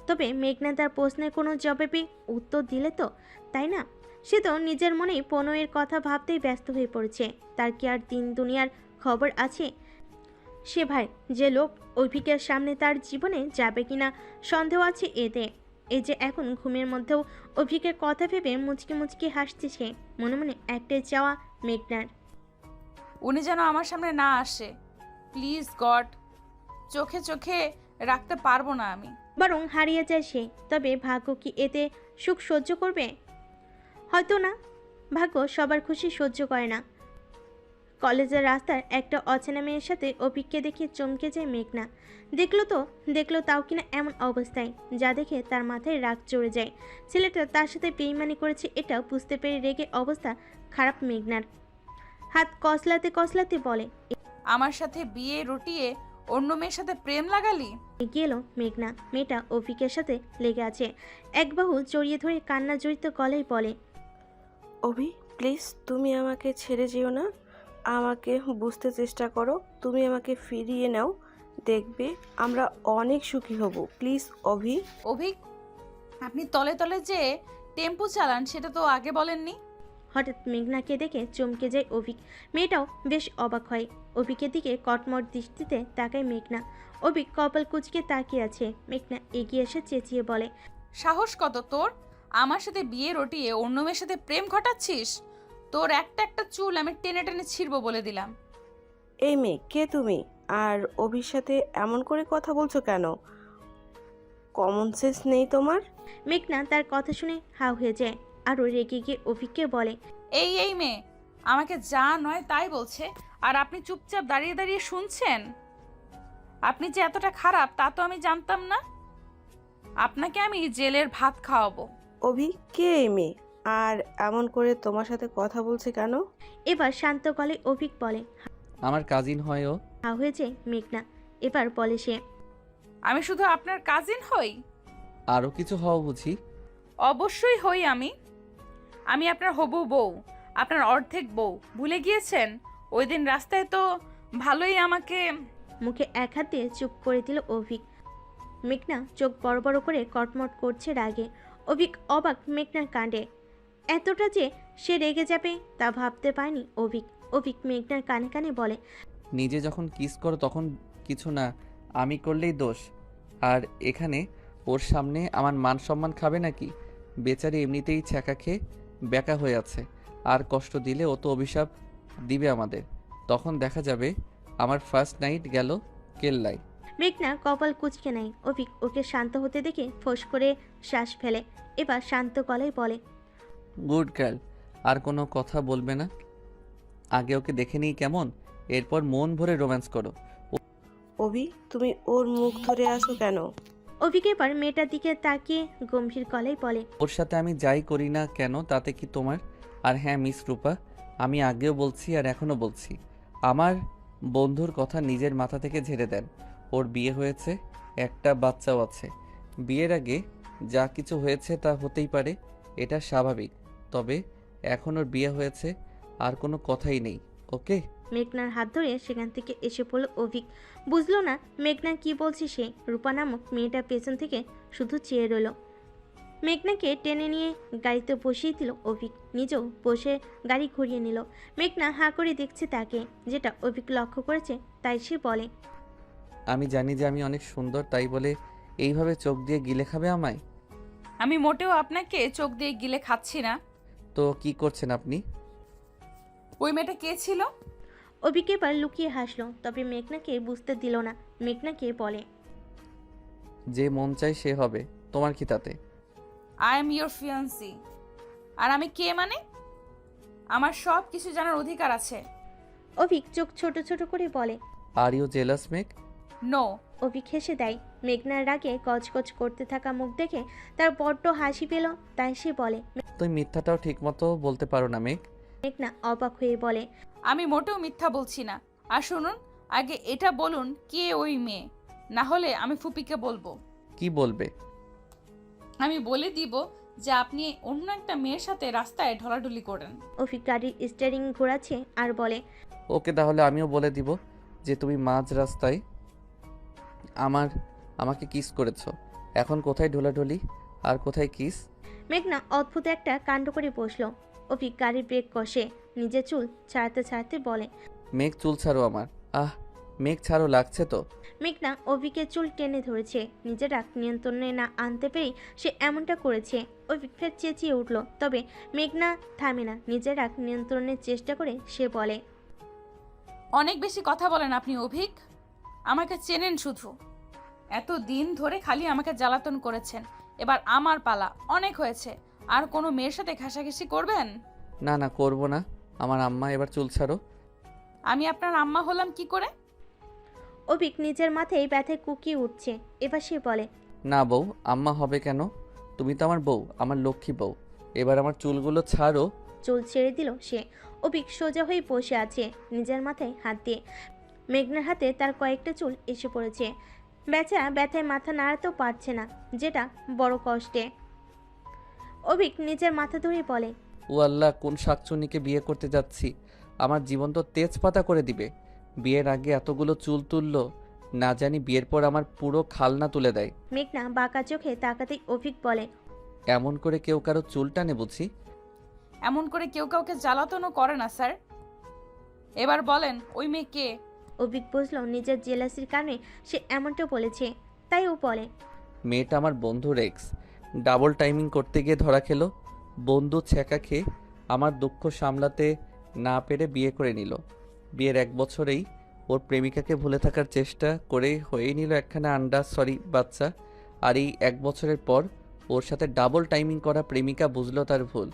তবে মেঘনা তার প্রশ্নের কোনো জবাবে উত্তর দিলে তো, তাই না? সে তো নিজের মনেই প্রণয়ের কথা ভাবতেই ব্যস্ত হয়ে পড়েছে। তার কি আর দিন দুনিয়ার খবর আছে? সে ভাই যে লোক অভিকের সামনে তার জীবনে যাবে কিনা সন্দেহ আছে এতে। এই যে এখন ঘুমের মধ্যেও অভিকের কথা ভেবে মুচকি মুচকি হাসছে সে। মনে মনে একটাই চাওয়া মেঘনার, উনি যেন আমার সামনে না আসে। প্লিজ গড, চোখে চোখে রাখতে পারবো না আমি। বরং হারিয়ে যায় সে। তবে ভাগ্য কি এতে সুখ সহ্য করবে? হয়তো না। ভাগ্য সবার খুশি সহ্য করে না। কলেজের রাস্তার একটা অচেনা মেয়ের সাথে অভিককে দেখে চমকে যায় মেঘনা। দেখলো তাও কিনা এমন অবস্থায়, যা দেখে তার মাথায় রাগ চড়ে যায়। ছেলেটা তার সাথে বেইমানি করেছে এটা বুঝতে পেরে রেগে অবস্থা খারাপ মেঘনার। হাত কসলাতে কসলাতে বলে, আমার সাথে বিয়ে রটিয়ে অন্য মেয়ের সাথে প্রেম লাগালি? এগিয়ে এলো মেঘনা। মেয়েটা অভিকের সাথে লেগে আছে। এক বাহু জড়িয়ে ধরে কান্না জড়িত গলায় বলে, অভি প্লিজ তুমি আমাকে ছেড়ে যেও না, আমাকে বুঝতে চেষ্টা করো, তুমি আমাকে ফিরিয়ে নাও, দেখবে আমরা অনেক সুখী হব, প্লিজ অভি। অভিক, আপনি তলে তলে যে টেম্পো চালান সেটা তো আগে বলেননি। হঠাৎ মেঘনাকে দেখে চমকে যায় অভিক। মেয়েটাও বেশ অবাক হয়। অভিকের দিকে কটমট দৃষ্টিতে তাকায় মেঘনা। অভিক কপাল কুঁচকে তাকিয়ে আছে। মেঘনা এগিয়ে এসে চেঁচিয়ে বলে, সাহস কত তোর? আমার সাথে বিয়ে রটিয়ে অন্য মেয়ের সাথে প্রেম ঘটাচ্ছিস? তোর একটা একটা চুল আমি টেনে টেনে ছিঁড়বো বলে দিলাম। এই মেয়ে কে তুমি? আর অভির সাথে এমন করে কথা বলছো কেন? কমন সেন্স নেই তোমার? মেঘনা তার কথা শুনে হাও হয়ে যায়। আরও রেগে গিয়ে অভিককে বলে, এই মেয়ে আমাকে যা নয় তাই বলছে, আর আপনি চুপচাপ দাঁড়িয়ে দাঁড়িয়ে শুনছেন? আপনি যে এতটা খারাপ তা তো আমি জানতাম না। আপনাকে আমি জেলের ভাত খাওয়াবো। অভি কে এই মেয়ে? আর এমন করে তোমার সাথে কথা বলছে কেন? এবার শান্ত গলায় অভিক বলে। আমার কাজিন হয় ও। হাও হয়ে যায় মেঘনা। এবার বলে সে, আমি শুধু আপনার কাজিন হই? আরও কিছু হও বুঝি? অবশ্যই হই আমি। আমি আপনার হবু বউ, আপনার অর্ধেক বউ। ভুলে গিয়েছেন? ওই দিন রাস্তায় তো ভালোই আমাকে। মুখে এক হাত দিয়ে চুপ করে দিল অভিক। মেঘনা চোখ বড় বড় করে কটমট করছে রাগে। অভিক অবাক মেঘনার কাণ্ডে। এতটা যে সে রেগে যাবে তা ভাবতে পারেনি অভিক। অভিক মেঘনার কানে কানে বলে, নিজে যখন কিস করো তখন কিছু না, আমি করলেই দোষ। আর এখানে ওর সামনে আমার মান সম্মান খাবে নাকি? বেচারি এমনিতেই ছ্যাঁকা খেয়ে ব্যাকা হয়ে আছে, আর কষ্ট দিলে ও তো অভিশাপ দিবে আমাদের। তখন দেখা যাবে আমার ফার্স্ট নাইট গেল কেল্লায়। মেঘনা কপাল কুঁচকে নেয়। অভিক ওকে শান্ত হতে দেখে ফোঁস করে শ্বাস ফেলে। এবার শান্ত গলায় বলে, গুড গার্ল, আর কোনো কথা বলবে না। আগে ওকে দেখে নিই কেমন, এরপর মন ভরে রোম্যান্স করো। অভি তুমি ওর মুখ ধরে আছো কেন? অভিক এবার মেয়েটার দিকে তাকিয়ে গম্ভীর গলায় বলে, ওর সাথে আমি যাই করি না কেন তাতে কি তোমার? আর হ্যাঁ মিস রূপা, আমি আগেও বলছি আর এখনও বলছি, আমার বন্ধুর কথা নিজের মাথা থেকে ঝেড়ে দেন। ওর বিয়ে হয়েছে, একটা বাচ্চাও আছে। বিয়ের আগে যা কিছু হয়েছে তা হতেই পারে, এটা স্বাভাবিক। তবে এখন ওর বিয়ে হয়েছে, আর কোনো কথাই নেই, ওকে? মেঘনার হাত ধরে সেখান থেকে এসে পড়ল অভিক। বুঝলো না মেঘনা কি বলছে সে। রূপা নামক মেয়েটা পেছন থেকে শুধু চেয়ে রইল। মেঘনাকে টেনে নিয়ে গাড়িতে বসিয়ে দিল অভিক। নিজেও বসে গাড়ি ঘুরিয়ে নিল। মেঘনা হাঁ করে দেখছে তাকে, যেটা অভিক লক্ষ্য করেছে তাই সে বলে, আমি জানি যে আমি অনেক সুন্দর, তাই বলে এইভাবে চোখ দিয়ে গিলে খাবে আমায়? আমি মোটেও আপনাকে চোখ দিয়ে গিলে খাচ্ছি না। তো কি করছেন আপনি? ওই মেয়েটা কে ছিল? অভিক এবার লুকিয়ে হাসলো, তবে মেঘনাকে বুঝতে দিল না। মেঘনাকে বলে, যে মন চাই সে হবে, তোমার কি তাতে? I am your fiancee. আর আমি কে মানে? আমার সব কিছু জানার অধিকার আছে। অভিক চোখ ছোট ছোট করে বলে, are you jealous make? No. Abhik হেসে দেয়। মেঘনার রাগে কচকচ করতে থাকা মুখ দেখে তার বড্ড হাসি পেল, তাই সে বলে, তুই মিথ্যাটাও ঠিকমতো বলতে পারো না মেঘ। মেঘনা অবাক হয়ে বলে, আমি মোটেও মিথ্যা বলছি না। আর শুনুন, আগে এটা বলুন কে ওই মেয়ে, না হলে আমি ফুপিকে বলবো। কি বলবে? আমি বলে দিব যে আপনি অন্য একটা মেয়ের সাথে রাস্তায় ঢলাঢলি করেন। অভিক গাড়ির স্টিয়ারিং ঘোরাচ্ছে আর বলে, ওকে তাহলে আমিও বলে দিব যে তুমি মাঝ রাস্তায় আমাকে কিস করেছো। এখন কোথায় ঢোলাঢুলি আর কোথায় কিস? মেঘনা অদ্ভুত একটা কাণ্ড করে বসলো। অভিক গাড়ির ব্রেক কষে নিজের চুল ছাড়তে ছাড়তে বলে, মেঘ চুল ছাড়ো আমার। মেঘ ছাড়ো, লাগছে তো। মেঘনা অভিকের চুল টেনে ধরেছে। নিজের রাগ নিয়ন্ত্রণে না আনতে পেরেই সে এমনটা করেছে। অভিক ফের চেঁচিয়ে উঠল, তবে মেঘনা থামে না। নিজের রাগ নিয়ন্ত্রণের চেষ্টা করে সে বলে, অনেক বেশি কথা বলেন আপনি অভিক। আমাকে চেনেন শুধু, এত দিন ধরে খালি আমাকে জ্বালাতন করেছেন। এবার আমার পালা, অনেক হয়েছে। আর কোনো মেয়ের সাথে ঘাসাঘাসি করবেন? না না, করবো না। আমার আম্মা, এবার চুল ছাড়ো। আমি আপনার আম্মা হলাম কি করে? অভিক নিজের মাথায় ব্যথায় কুকিয়ে উঠছে। এবার সে বলে, না বউ, আম্মা হবে কেন? তুমি তো আমার বউ, আমার লক্ষ্মী বউ। এবার আমার চুলগুলো ছাড়ো। চুল ছেড়ে দিল সে। অভিক সোজা হয়ে বসে আছে নিজের মাথায় হাত দিয়ে। মেঘনার হাতে তার কয়েকটা চুল এসে পড়েছে। বেচারা ব্যথায় মাথা নাড়াতেও পারছে না, যেটা বড় কষ্টে। অভিক নিজের মাথা ধরে বলে, ও আল্লাহ, কোন শাকচুন্নিকে বিয়ে করতে যাচ্ছি? আমার জীবন তো তেজপাতা করে দিবে। বিয়ের আগে এতগুলো চুল তুললো, না জানি বিয়ের পর আমার পুরো খালনা তুলে দেয়। মেঘনা বাঁকা চোখে তাকাতেই অভিক বলে, এমন করে কেউ কারো চুল টানে বুঝি? এমন করে কেউ কাউকে জ্বালাতনও করে না স্যার। এবার বলেন ওই মেয়ে কে? অভিক বুঝলো নিজের জেলাসির কারণে সে এমনটা বলেছে, তাই ও বলে, মেয়েটা আমার বন্ধু রেক্স। ডাবল টাইমিং করতে গিয়ে ধরা খেলো। বন্ধু ছ্যাঁকা খেয়ে আমার দুঃখ সামলাতে না পেরে বিয়ে করে নিল। বিয়ের 1 বছরেই ওর প্রেমিকাকে ভুলে থাকার চেষ্টা করে হয়েই নিল একখানা বাচ্চা। আর এই 1 বছরের পর ওর সাথে ডাবল টাইমিং করা প্রেমিকা বুঝলো তার ভুল।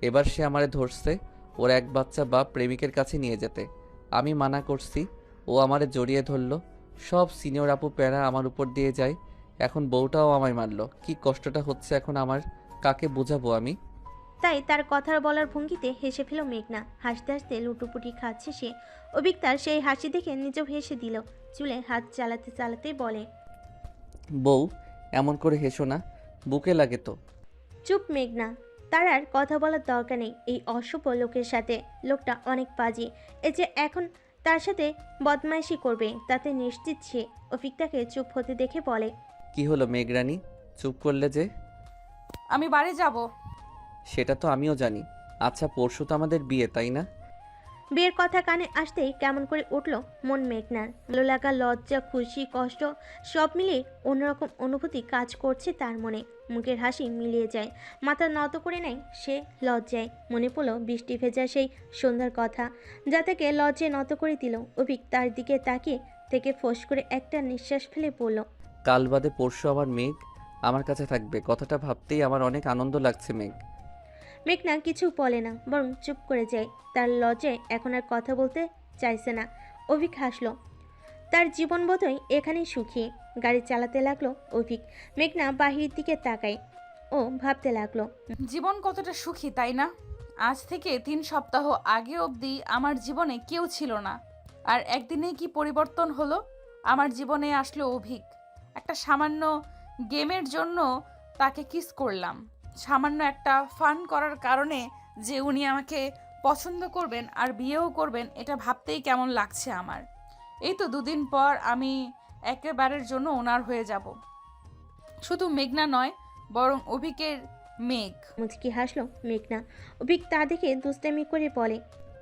এবার সে আমারে ধরছে ওর 1 বাচ্চা বাপ প্রেমিকের কাছে নিয়ে যেতে। আমি মানা করছি, ও আমারে জড়িয়ে ধরলো। সব সিনিয়র আপু প্যারা আমার উপর দিয়ে যায়। এখন বউটাও আমায় মারলো। কি কষ্টটা হচ্ছে এখন আমার, কাকে বোঝাবো আমি? তাই তার কথার বলার ভঙ্গিতে হেসে ফেল মেঘনা। হাসতে হাসতে লুটোপুটি খাচ্ছে সে। অভিক তার সেই হাসি দেখে নিজেও হেসে দিল। চুলে হাত চালাতে চালাতে বলে, বউ, এমন করে হেসো না, বুকে লাগে তো। চুপ মেঘনা, তার আর কথা বলার দরকার নেই এই অসভ্য লোকের সাথে। লোকটা অনেক পাজি। এই যে এখন তার সাথে বদমাইশি করবে তাতে নিশ্চিত সে। অভিক তাকে চুপ হতে দেখে বলে, কি হলো মেঘরানী, চুপ করলে যে? আমি বাড়ি যাব। সেটা তো আমিও জানি। আচ্ছা, পরশু তো আমাদের বিয়ে, তাই না? বিয়ের কথা কানে আসতেই কেমন করে উঠল মন মেঘনার। ভালো লাগা, লজ্জা, খুশি, কষ্ট সব মিলিয়ে অন্যরকম অনুভূতি কাজ করছে তার মনে। মুখের হাসি মিলিয়ে যায়, মাথা নত করে নেয় সে লজ্জায়। মনে পড়ল বৃষ্টি ভেজা সেই সন্ধ্যার কথা, যা তাকে লজ্জায় নত করে দিল। অভিক তার দিকে তাকিয়ে থেকে ফোঁস করে একটা নিঃশ্বাস ফেলে পড়ল, কাল বাদে পরশু আমার মেঘ আমার কাছে থাকবে। কথাটা ভাবতেই আমার অনেক আনন্দ লাগছে মেঘ। মেঘনা কিছু বলে না, বরং চুপ করে যায়। তার লজ্জায় এখন আর কথা বলতে চাইছে না। অভিক হাসল, তার জীবন বোধহয় এখানেই সুখী। গাড়ি চালাতে লাগলো অভিক। মেঘনা বাহিরের দিকে তাকায়, ও ভাবতে লাগলো, জীবন কতটা সুখী তাই না? আজ থেকে 3 সপ্তাহ আগে অবধি আমার জীবনে কেউ ছিল না, আর একদিনেই কি পরিবর্তন হলো। আমার জীবনে আসলো অভিক। একটা সামান্য গেমের জন্য তাকে কিস করলাম। সামান্য একটা ফান করার কারণে যে উনি আমাকে পছন্দ করবেন আর বিয়েও করবেন, এটা ভাবতেই কেমন লাগছে আমার। এই তো 2 দিন পর আমি একেবারের জন্য ওনার হয়ে যাব। শুধু মেঘনা নয়, বরং অভিকের মেঘ। মুচকি হাসলো মেঘনা। অভিক তা দেখে দুষ্টামি করে বলে,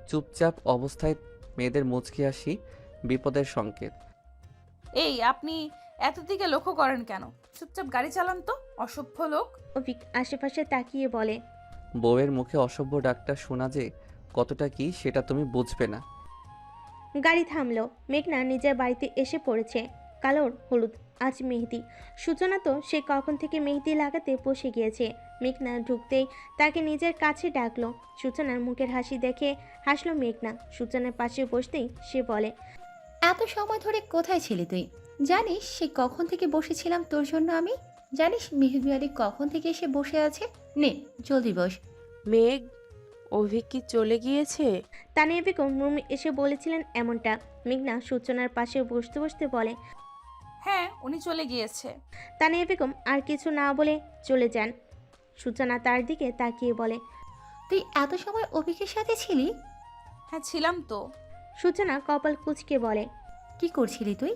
চুপচাপ অবস্থায় মেয়েদের মুচকি হাসি বিপদের সংকেত। এই আপনি এত দিকে লক্ষ্য করেন কেন? চুপচাপ গাড়ি চালান তো, অসভ্য লোক। অভিক আশেপাশে তাকিয়ে বলে, বউয়ের মুখে অসভ্য ডাকটা শোনা যে কতটা কি সেটা তুমি বুঝবে না। গাড়ি থামলো। মেঘনা নিজের বাড়িতে এসে পড়েছে। কালোর হলুদ, আজ মেহেদি। সূচনা তো সে কখন থেকে মেহেদি লাগাতে বসে গিয়েছে। মেঘনা ঢুকতেই তাকে নিজের কাছে ডাকলো। সূচনার মুখের হাসি দেখে হাসলো মেঘনা। সূচনার পাশে বসতেই সে বলে, এত সময় ধরে কোথায় ছিলি তুই? জানিস সে কখন থেকে বসেছিলাম তোর জন্য আমি? জানিস মেহবিয়ারি কখন থেকে এসে বসে আছে? নে জলদি বস। মেঘ, অভিক কি চলে গিয়েছে? তানিয়া বেগম রুমে এসে বলেছিলেন এমনটা। মেঘনা সূচনার পাশে বসতে বসতে বলে, হ্যাঁ, উনি চলে গিয়েছে। তানিয়া বেগম আর কিছু না বলে চলে যান। সূচনা তার দিকে তাকিয়ে বলে, তুই এত সময় অভিকের সাথে ছিলি? হ্যাঁ, ছিলাম তো। সূচনা কপাল কুঁচকে বলে, কি করছিলি তুই?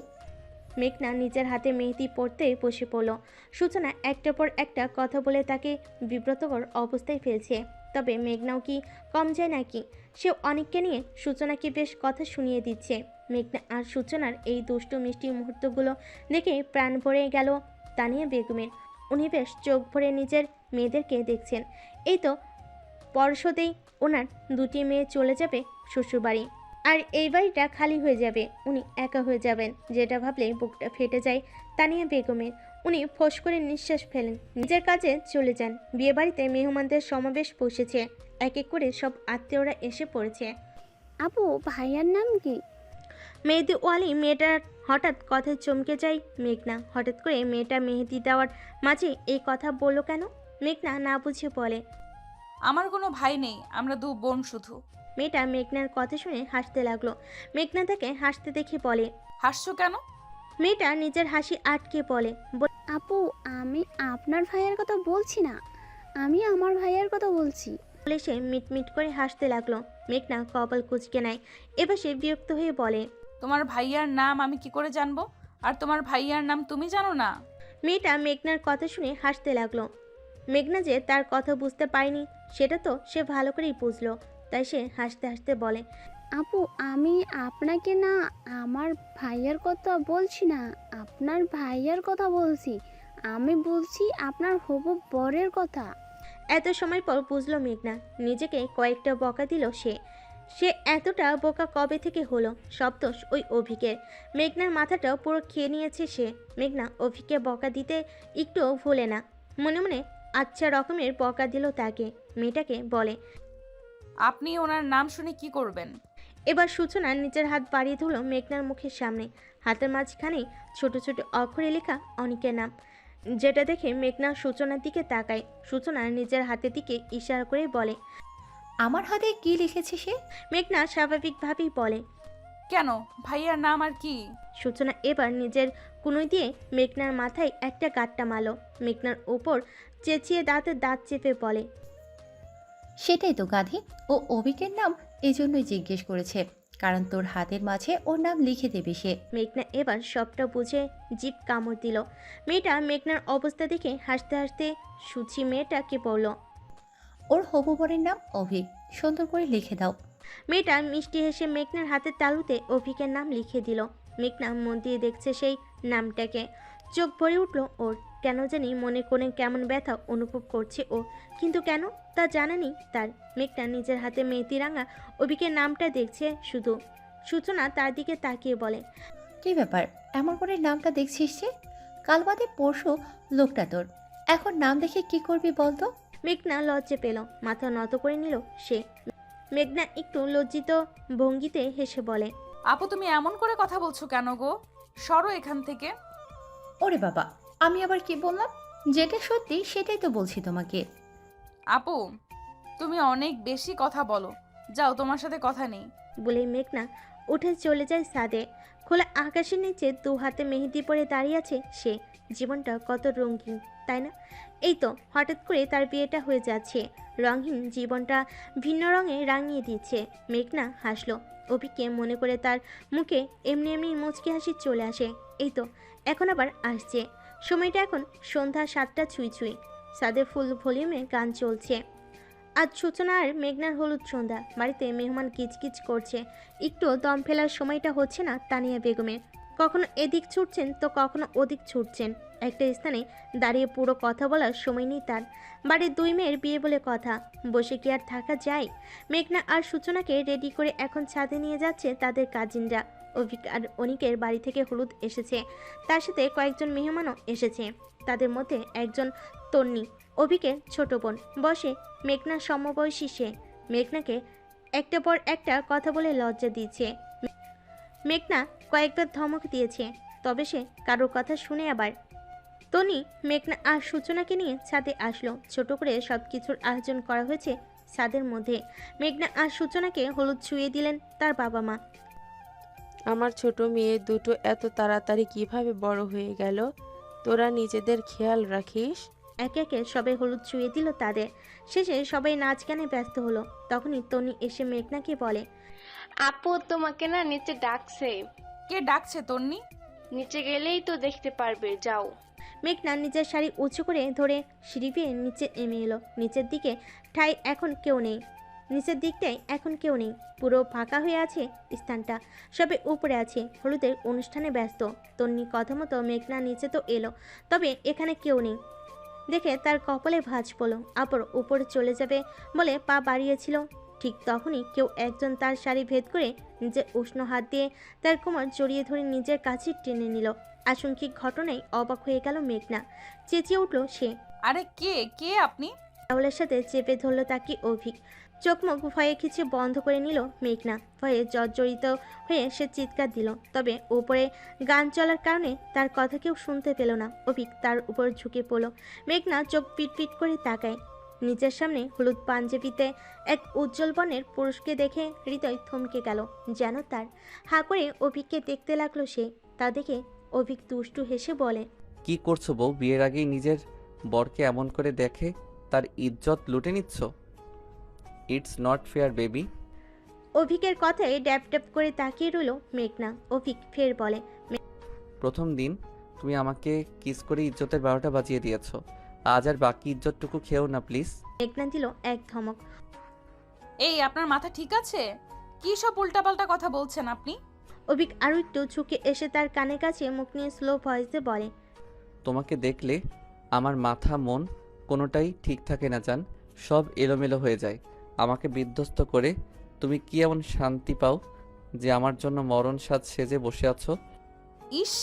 মেঘনা নিজের হাতে মেহেদি পড়তে বসে পড়ল। সূচনা একটার পর একটা কথা বলে তাকে বিব্রতকর অবস্থায় ফেলছে। তবে মেঘনাও কি কম যায় নাকি? সে অনেককে নিয়ে সূচনাকে বেশ কথা শুনিয়ে দিচ্ছে। মেঘনা আর সূচনার এই দুষ্টু মিষ্টি মুহূর্তগুলো দেখে প্রাণ ভরে গেল তানিয়া বেগমের। উনি বেশ চোখ ভরে নিজের মেয়েদেরকে দেখছেন। এই তো পরশতেই ওনার 2টি মেয়ে চলে যাবে শ্বশুরবাড়ি, আর এই বাড়িটা খালি হয়ে যাবে। উনি একা হয়ে যাবেন, যেটা ভাবলেই বুকটা ফেটে যায় তানিয়া বেগমের। উনি ফোঁস করে নিঃশ্বাস ফেলেন, নিজের কাজে চলে যান। বিয়েবাড়িতে মেহমানদের সমাবেশ বসেছে। এক এক করে সব আত্মীয়রা এসে পড়েছে। আপু, ভাইয়ার নাম কি? মেহেদি ওয়ালি মেয়েটার হঠাৎ কথায় চমকে যায় মেঘনা। হঠাৎ করে মেয়েটা মেহেদি দেওয়ার মাঝে এই কথা বলল কেন? মেঘনা না বুঝে বলে, আমার কোনো ভাই নেই, আমরা 2 বোন শুধু। মেয়েটা মেঘনার কথা শুনে হাসতে লাগলো। মেঘনা তাকে হাসতে দেখে বলে। হাসছো কেন? মেয়েটা নিজের হাসি আটকে বলে। আপু আমি আপনার ভাইয়ের কথা বলছি না, আমি আমার ভাইয়ের কথা বলছি। বলে সে মিটমিট করে হাসতে লাগলো। মেঘনা কপাল কুঁচকে নেয়। এবার সে বিরক্ত হয়ে বলে। তোমার ভাইয়ার নাম আমি কি করে জানবো? আর তোমার ভাইয়ার নাম তুমি জানো না? মেয়েটা মেঘনার কথা শুনে হাসতে লাগলো। মেঘনা যে তার কথা বুঝতে পারেনি সেটা তো সে ভালো করেই বুঝলো, তাই সে হাসতে হাসতে বলে। আপু আমি আপনাকে না, আমার ভাইয়ের কথা বলছি না, আপনার ভাইয়ের কথা বলছি। আমি বলছি আপনার হবু বরের কথা। এত সময় পর বুঝলো মেঘনা। নিজেকে কয়েকটা বকা দিল সে। সে এতটা বোকা কবে থেকে হলো? সব দোষ ওই অভিকের। মেঘনার মাথাটা পুরো খেয়ে নিয়েছে সে। মেঘনা অভিকে বকা দিতে একটুও ভুলে না, মনে মনে আচ্ছা রকমের বকা দিল তাকে। মেয়েটাকে বলে। আপনি ওনার নাম শুনে কি করবেন? এবার সূচনা নিজের হাত বাড়িয়ে ধরল মেঘনার মুখের সামনে। হাতের মাঝখানে ছোট ছোট অক্ষরে লেখা অনিকের নাম, যেটা দেখে মেঘনা সূচনার দিকে তাকায়। সূচনা নিজের হাতের দিকে ইশারা করে বলে। আমার হাতে কি লিখেছে সে? মেঘনা স্বাভাবিকভাবেই বলে। কেন, ভাইয়ার নাম আর কি? সূচনা এবার নিজের কুনুই দিয়ে মেঘনার মাথায় একটা গাঁটটা মারল। মেঘনার উপর চেঁচিয়ে দাঁতের দাঁত চেপে বলে। সেটাই তো গাধি, ও অভিকের নাম এজন্যই জিজ্ঞেস করেছে, কারণ তোর হাতের মাঝে ওর নাম লিখে দেবে সে। মেঘনা এবার সবটা বুঝে জিভ কামড় দিল। মেয়েটা মেঘনার অবস্থা দেখে হাসতে হাসতে সুচি মেয়েটাকে বলল। ওর হবু বরের নাম অভিক, সুন্দর করে লিখে দাও। মেয়েটা মিষ্টি হেসে মেঘনার হাতের তালুতে অভিকের নাম লিখে দিল। মেঘনা মন দিয়ে দেখছে সেই নামটাকে। চোখ ভরে উঠল ওর। কেন জানি মনে কোণে কেমন ব্যথা অনুভব করছে ও, কিন্তু কেন তা জানা নেই তার। মেঘনা নিজের হাতে মেহেদি রাঙা অভিকের নামটা দেখছে শুধু। সূচনা তার দিকে তাকিয়ে বলে। কি ব্যাপার, এমন করে নামটা দেখছিস যে? কাল বাদে পরশু লোকটা তোর, এখন নাম দেখে কি করবি বলতো? মেঘনা লজ্জা পেল, মাথা নত করে নিল সে। মেঘনা একটু লজ্জিত ভঙ্গিতে হেসে বলে। আপু তুমি এমন করে কথা বলছো কেন গো? সরো এখান থেকে। ওরে বাবা, আমি আবার কি বললাম? যেটা সত্যি সেটাই তো বলছি তোমাকে। আপু তুমি অনেক বেশি কথা বলো, যাও, তোমার সাথে কথা নেই। বলে মেঘনা উঠে চলে যায় ছাদে। খোলা আকাশের নিচে দু হাতে মেহেদি পরে দাঁড়িয়ে আছে সে। জীবনটা কত রঙিন, তাই না? এই তো হঠাৎ করে তার বিয়েটা হয়ে যাচ্ছে। রঙহীন জীবনটা ভিন্ন রঙে রাঙিয়ে দিচ্ছে। মেঘনা হাসলো। অভিকে মনে করে তার মুখে এমনি এমনি মুচকি হাসি চলে আসে। এই তো এখন আবার আসছে। সময়টা এখন সন্ধ্যা 7টা ছুঁই ছুঁই। ছাদে ফুল ভলিউমে গান চলছে। আজ সূচনা আর মেঘনার হলুদ সন্ধ্যা। বাড়িতে মেহমান কিচকিচ করছে। একটু দম ফেলার সময়টা হচ্ছে না তানিয়া বেগমের। কখনো এদিক ছুটছেন তো কখনো ওদিক ছুটছেন। একটা স্থানে দাঁড়িয়ে পুরো কথা বলার সময় নেই তার। বাড়ির দুই মেয়ের বিয়ে বলে কথা, বসে কি আর থাকা যায়? মেঘনা আর সূচনাকে রেডি করে এখন ছাদে নিয়ে যাচ্ছে তাদের কাজিনরা। অভিক আর অনিকের বাড়ি থেকে হলুদ এসেছে, তার সাথে কয়েকজন মেহমানও এসেছে। তাদের মধ্যে একজন তন্নি, অভিকের ছোট বোন। বসে মেঘনার সমবয়সী সে। মেঘনাকে একটা পর একটা কথা বলে লজ্জা দিচ্ছে। মেঘনা কয়েকবার ধমক দিয়েছে, তবে সে কারোর কথা শুনে আবার। তনি মেঘনা আর সূচনাকে নিয়ে ছাদে আসলো। ছোট করে সব কিছুর আয়োজন করা হয়েছে ছাদের মধ্যে। মেঘনা আর সূচনাকে হলুদ ছুঁয়ে দিলেন তার বাবা মা। আমার ছোট মেয়ে দুটো এত তাড়াতাড়ি কিভাবে বড় হয়ে গেল? তোরা নিজেদের খেয়াল রাখিস। একে একে সবাই হলুদ ছুঁয়ে দিল তাদের। শেষে সবাই নাচ গানে ব্যস্ত হলো। তখনই তনি এসে মেঘনাকে বলে। আপু তোমাকে না নিচে ডাকছে। কে ডাকছে তন্নি? নিচে গেলেই তো দেখতে পারবে, যাও। মেঘনা নিজের শাড়ি উঁচু করে ধরে সিঁড়ি বেয়ে নিচে নেমে এলো। নিচের দিকে ঠাই এখন কেউ নেই। নিচের দিকটাই এখন কেউ নেই, পুরো ফাঁকা হয়ে আছে স্থানটা। সবে উপরে আছে, হলুদের অনুষ্ঠানে ব্যস্ত। তন্নি কথা মতো মেঘনা নিচে তো এলো, তবে এখানে কেউ নেই দেখে তার কপালে ভাঁজ পড়ল। আবার উপরে চলে যাবে বলে পা বাড়িয়েছিল, ঠিক তখনই কেউ একজন তার শাড়ি ভেদ করে নিজের উষ্ণ হাত দিয়ে তার কোমর জড়িয়ে ধরে নিজের কাছে টেনে নিল। আশঙ্কিক ঘটনায় অবাক হয়ে গেল মেঘনা। চেঁচিয়ে উঠল সে। আরে কে কে আপনি? রাহুলের সাথে চেপে ধরল তাকে অভিক। চোখ মুখ ভয়ে কিছু বন্ধ করে নিল মেঘনা। ভয়ে জর্জরিত হয়ে সে চিৎকার দিল, তবে উপরে গান চলার কারণে তার কথা কেউ শুনতে পেল না। অভিক তার উপর ঝুঁকে পড়ল। মেঘনা চোখ পিটপিট করে তাকায়। নিজের সামনে হলুদ পাঞ্জাবিতে এক উজ্জ্বল বর্ণের পুরুষকে দেখে হৃদয় থমকে গেল, যেন তার। হা করে অভিককে দেখতে লাগলো সে। তা দেখে অভিক দুষ্টু হেসে বলে, কি করছো বউ? বিয়ের আগেই নিজের বরকে এমন করে দেখে তার ইজ্জত লুটে নিচ্ছ। It's not fair baby. অভিকের কথায় ড্যাপ ড্যাপ করে তাকিয়ে রইল মেঘনা। অভিক ফের বলে, প্রথম দিন তুমি আমাকে কিস করে ইজ্জতের 12টা বাজিয়ে দিয়েছো। আজ আর বাকি ইজ্জতটুকু খেও না প্লিজ। মেঘনা দিল এক ধমক। এই আপনার মাথা ঠিক আছে? কি সব উল্টাপাল্টা কথা বলছেন আপনি? অভিক আরো একটু ঝুঁকে এসে তার কানে কাছে মুখ নিয়ে স্লো ভয়েসে বলে, তোমাকে দেখলে আমার মাথা মন কোনোটাই ঠিক থাকে না জান, সব এলোমেলো হয়ে যায়। আমাকে বিধ্বস্ত করে তুমি কি এমন শান্তি পাও যে আমার জন্য মরণ সাজ সেজে বসে আছো? ইস,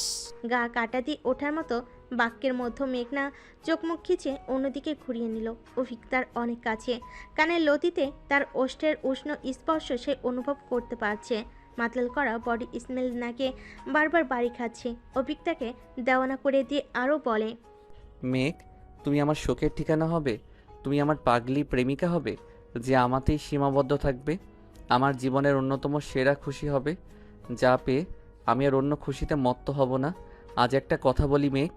গা কাটা দিয়ে ওঠার মতো বাক্যের মধ্যে মেঘনা চোখ মুখ খিচে অন্যদিকে ঘুরিয়ে নিল। অভিক তার অনেক কাছে, কানের লতিতে তার ওষ্ঠের উষ্ণ স্পর্শ সে অনুভব করতে পারছে। মাতলাল করা বডি স্মেল নাকে বারবার বাড়ি খাচ্ছে। অভিক তাকে দেওয়ানা করে দিয়ে আরও বলে, মেঘ, তুমি আমার শোকের ঠিকানা হবে? তুমি আমার পাগলি প্রেমিকা হবে যে আমাতেই সীমাবদ্ধ থাকবে? আমার জীবনের অন্যতম সেরা খুশি হবে যা পেয়ে আমি আর অন্য খুশিতে মত্ত হব না। আজ একটা কথা বলি মেঘ।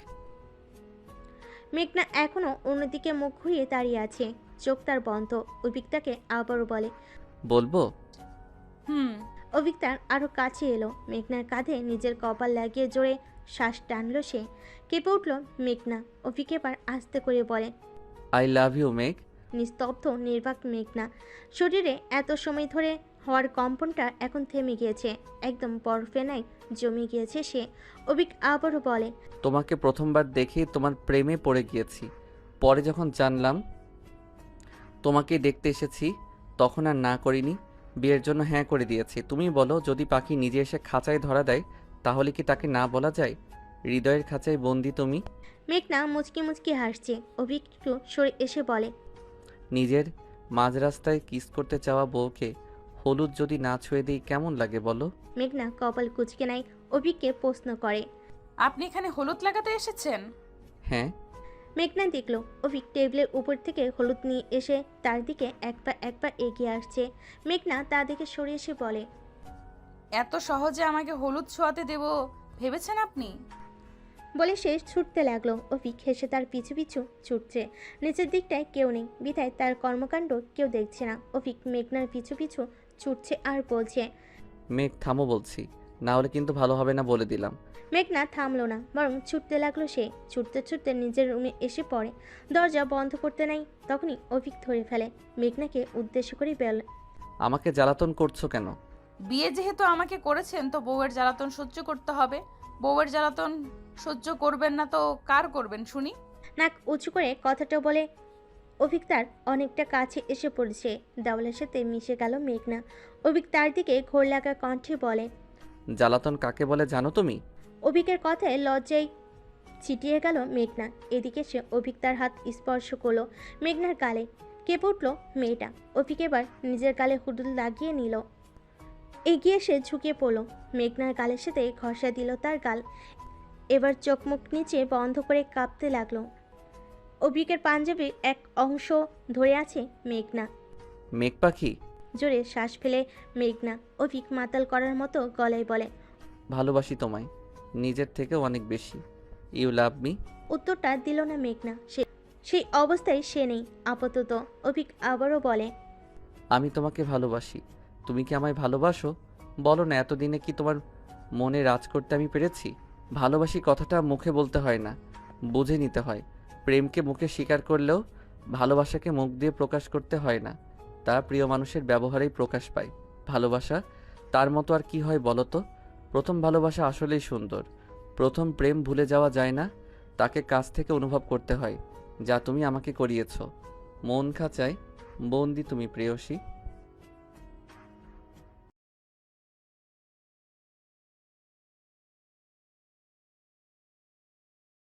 মেঘনা এখনো অন্যদিকে মুখ ঘুরিয়ে দাঁড়িয়ে আছে, চোখ তার বন্ধ। অভিক তাকে আবারও বলে, বলবো? হুম। অভিক তার আরও কাছে এলো। মেঘনার কাঁধে নিজের কপাল লাগিয়ে জোরে শ্বাস টানলো সে। কেঁপে উঠল মেঘনা। অভিক এবার আস্তে করে বলে, আই লাভ ইউ মেঘ। নিস্তব্ধ নির্বাক মেঘনা। শরীরে এত সময় ধরে হওয়ার কম্পনটা এখন থেমে গিয়েছে, একদম বরফেনায় জমে গিয়েছে সে। অভিক আবারও বলে, তোমাকে প্রথমবার দেখেই তোমার প্রেমে পড়ে গিয়েছি। পরে যখন জানলাম তোমাকে দেখতে এসেছি তখন আর না করিনি, বিয়ের জন্য হ্যাঁ করে দিয়েছি। তুমি বলো, যদি পাখি নিজে এসে খাঁচায় ধরা দেয় তাহলে কি তাকে না বলা যায়? হৃদয়ের খাঁচায় বন্দি তুমি। মেঘনা মুচকি মুচকি হাসছে। অভিক একটু সরে এসে বলে, নিজের মাঝ রাস্তায় কিস করতে চাওয়া বউকে হলুদ যদি না ছুঁয়ে দিই কেমন লাগে বলো? মেঘনা কপাল কুচকে নাই অভিককে প্রশ্ন করে, আপনি এখানে হলুদ লাগাতে এসেছেন? হ্যাঁ। মেঘনা দেখলো অভিক টেবিলের উপর থেকে হলুদ নিয়ে এসে তার দিকে এক পা এগিয়ে আসছে। মেঘনা তা দেখে সরে এসে বলে, এত সহজে আমাকে হলুদ ছোঁয়াতে দেব ভেবেছেন আপনি? বলে সে ছুটতে লাগলো। অভিক হেসে তার পিছু পিছু ছুটছে। নিচের দিকটায় কেউ নেই বিধায় তার কর্মকাণ্ড কেউ দেখছে না। অভিক মেঘনার পিছু পিছু ছুটছে আর বলছে, মেঘ থামো বলছি, না হলে কিন্তু ভালো হবে না বলে দিলাম। মেঘনা থামলো না, বরং ছুটতে লাগলো সে। ছুটতে ছুটতে নিজের রুমে এসে পড়ে। দরজা বন্ধ করতে নাই তখনই অভিক ধরে ফেলে। মেঘনাকে উদ্দেশ্য করে বলে, আমাকে জ্বালাতন করছো কেন? বিয়ে যেহেতু আমাকে করেছেন তো বউয়ের জ্বালাতন সহ্য করতে হবে। বউয়ের জ্বালাতন সহ্য করবেন না তো কার করবেন শুনি? নাক উঁচু করে কথাটা বলে অভিক তার অনেকটা কাছে এসে পড়েছে। দেওয়ালের সাথে মিশে গেল মেঘনা। অভিক তার দিকে ঘোর লাগা কণ্ঠে বলে, জ্বালাতন কাকে বলে জানো তুমি? অভিকের কথায় লজ্জায় ছিটিয়ে গেল মেঘনা। এদিকে সে অভিক তার হাত স্পর্শ করলো মেঘনার গালে। কেঁপে উঠল মেয়েটা। অভিক এবার নিজের গালে হুডুল লাগিয়ে নিল। এগিয়ে সে ঝুঁকে পড়ল, মেঘনার গালের সাথে ঘষা দিল তার গাল। এবার চোখ মুখ নিচে বন্ধ করে কাঁপতে লাগলো। অভিকের পাঞ্জাবির এক অংশ ধরে আছে মেঘনা। মেঘ পাখি? জোরে শ্বাস ফেলে মেঘনা অভিক মাতাল করার মতো গলায় বলে, ভালোবাসি তোমায় নিজের থেকেও অনেক বেশি। You love me. উত্তরটা দিল না মেঘনা। সেই অবস্থায় সে নেই আপাতত। অভিক আবারও বলে, আমি তোমাকে ভালোবাসি। তুমি কি আমায় ভালোবাসো? বলো না, এতদিনে কি তোমার মনে রাজ করতে আমি পেরেছি? ভালোবাসি কথাটা মুখে বলতে হয় না, বুঝে নিতে হয়। প্রেমকে মুখে স্বীকার করলেও ভালোবাসাকে মুখ দিয়ে প্রকাশ করতে হয় না, তা প্রিয় মানুষের ব্যবহারেই প্রকাশ পায়। ভালোবাসা তার মতো আর কি হয় বলো তো? প্রথম ভালোবাসা আসলেই সুন্দর। প্রথম প্রেম ভুলে যাওয়া যায় না, তাকে কাছ থেকে অনুভব করতে হয়, যা তুমি আমাকে করিয়েছ। মন খাঁচায় বন্দি তুমি প্রেয়সী।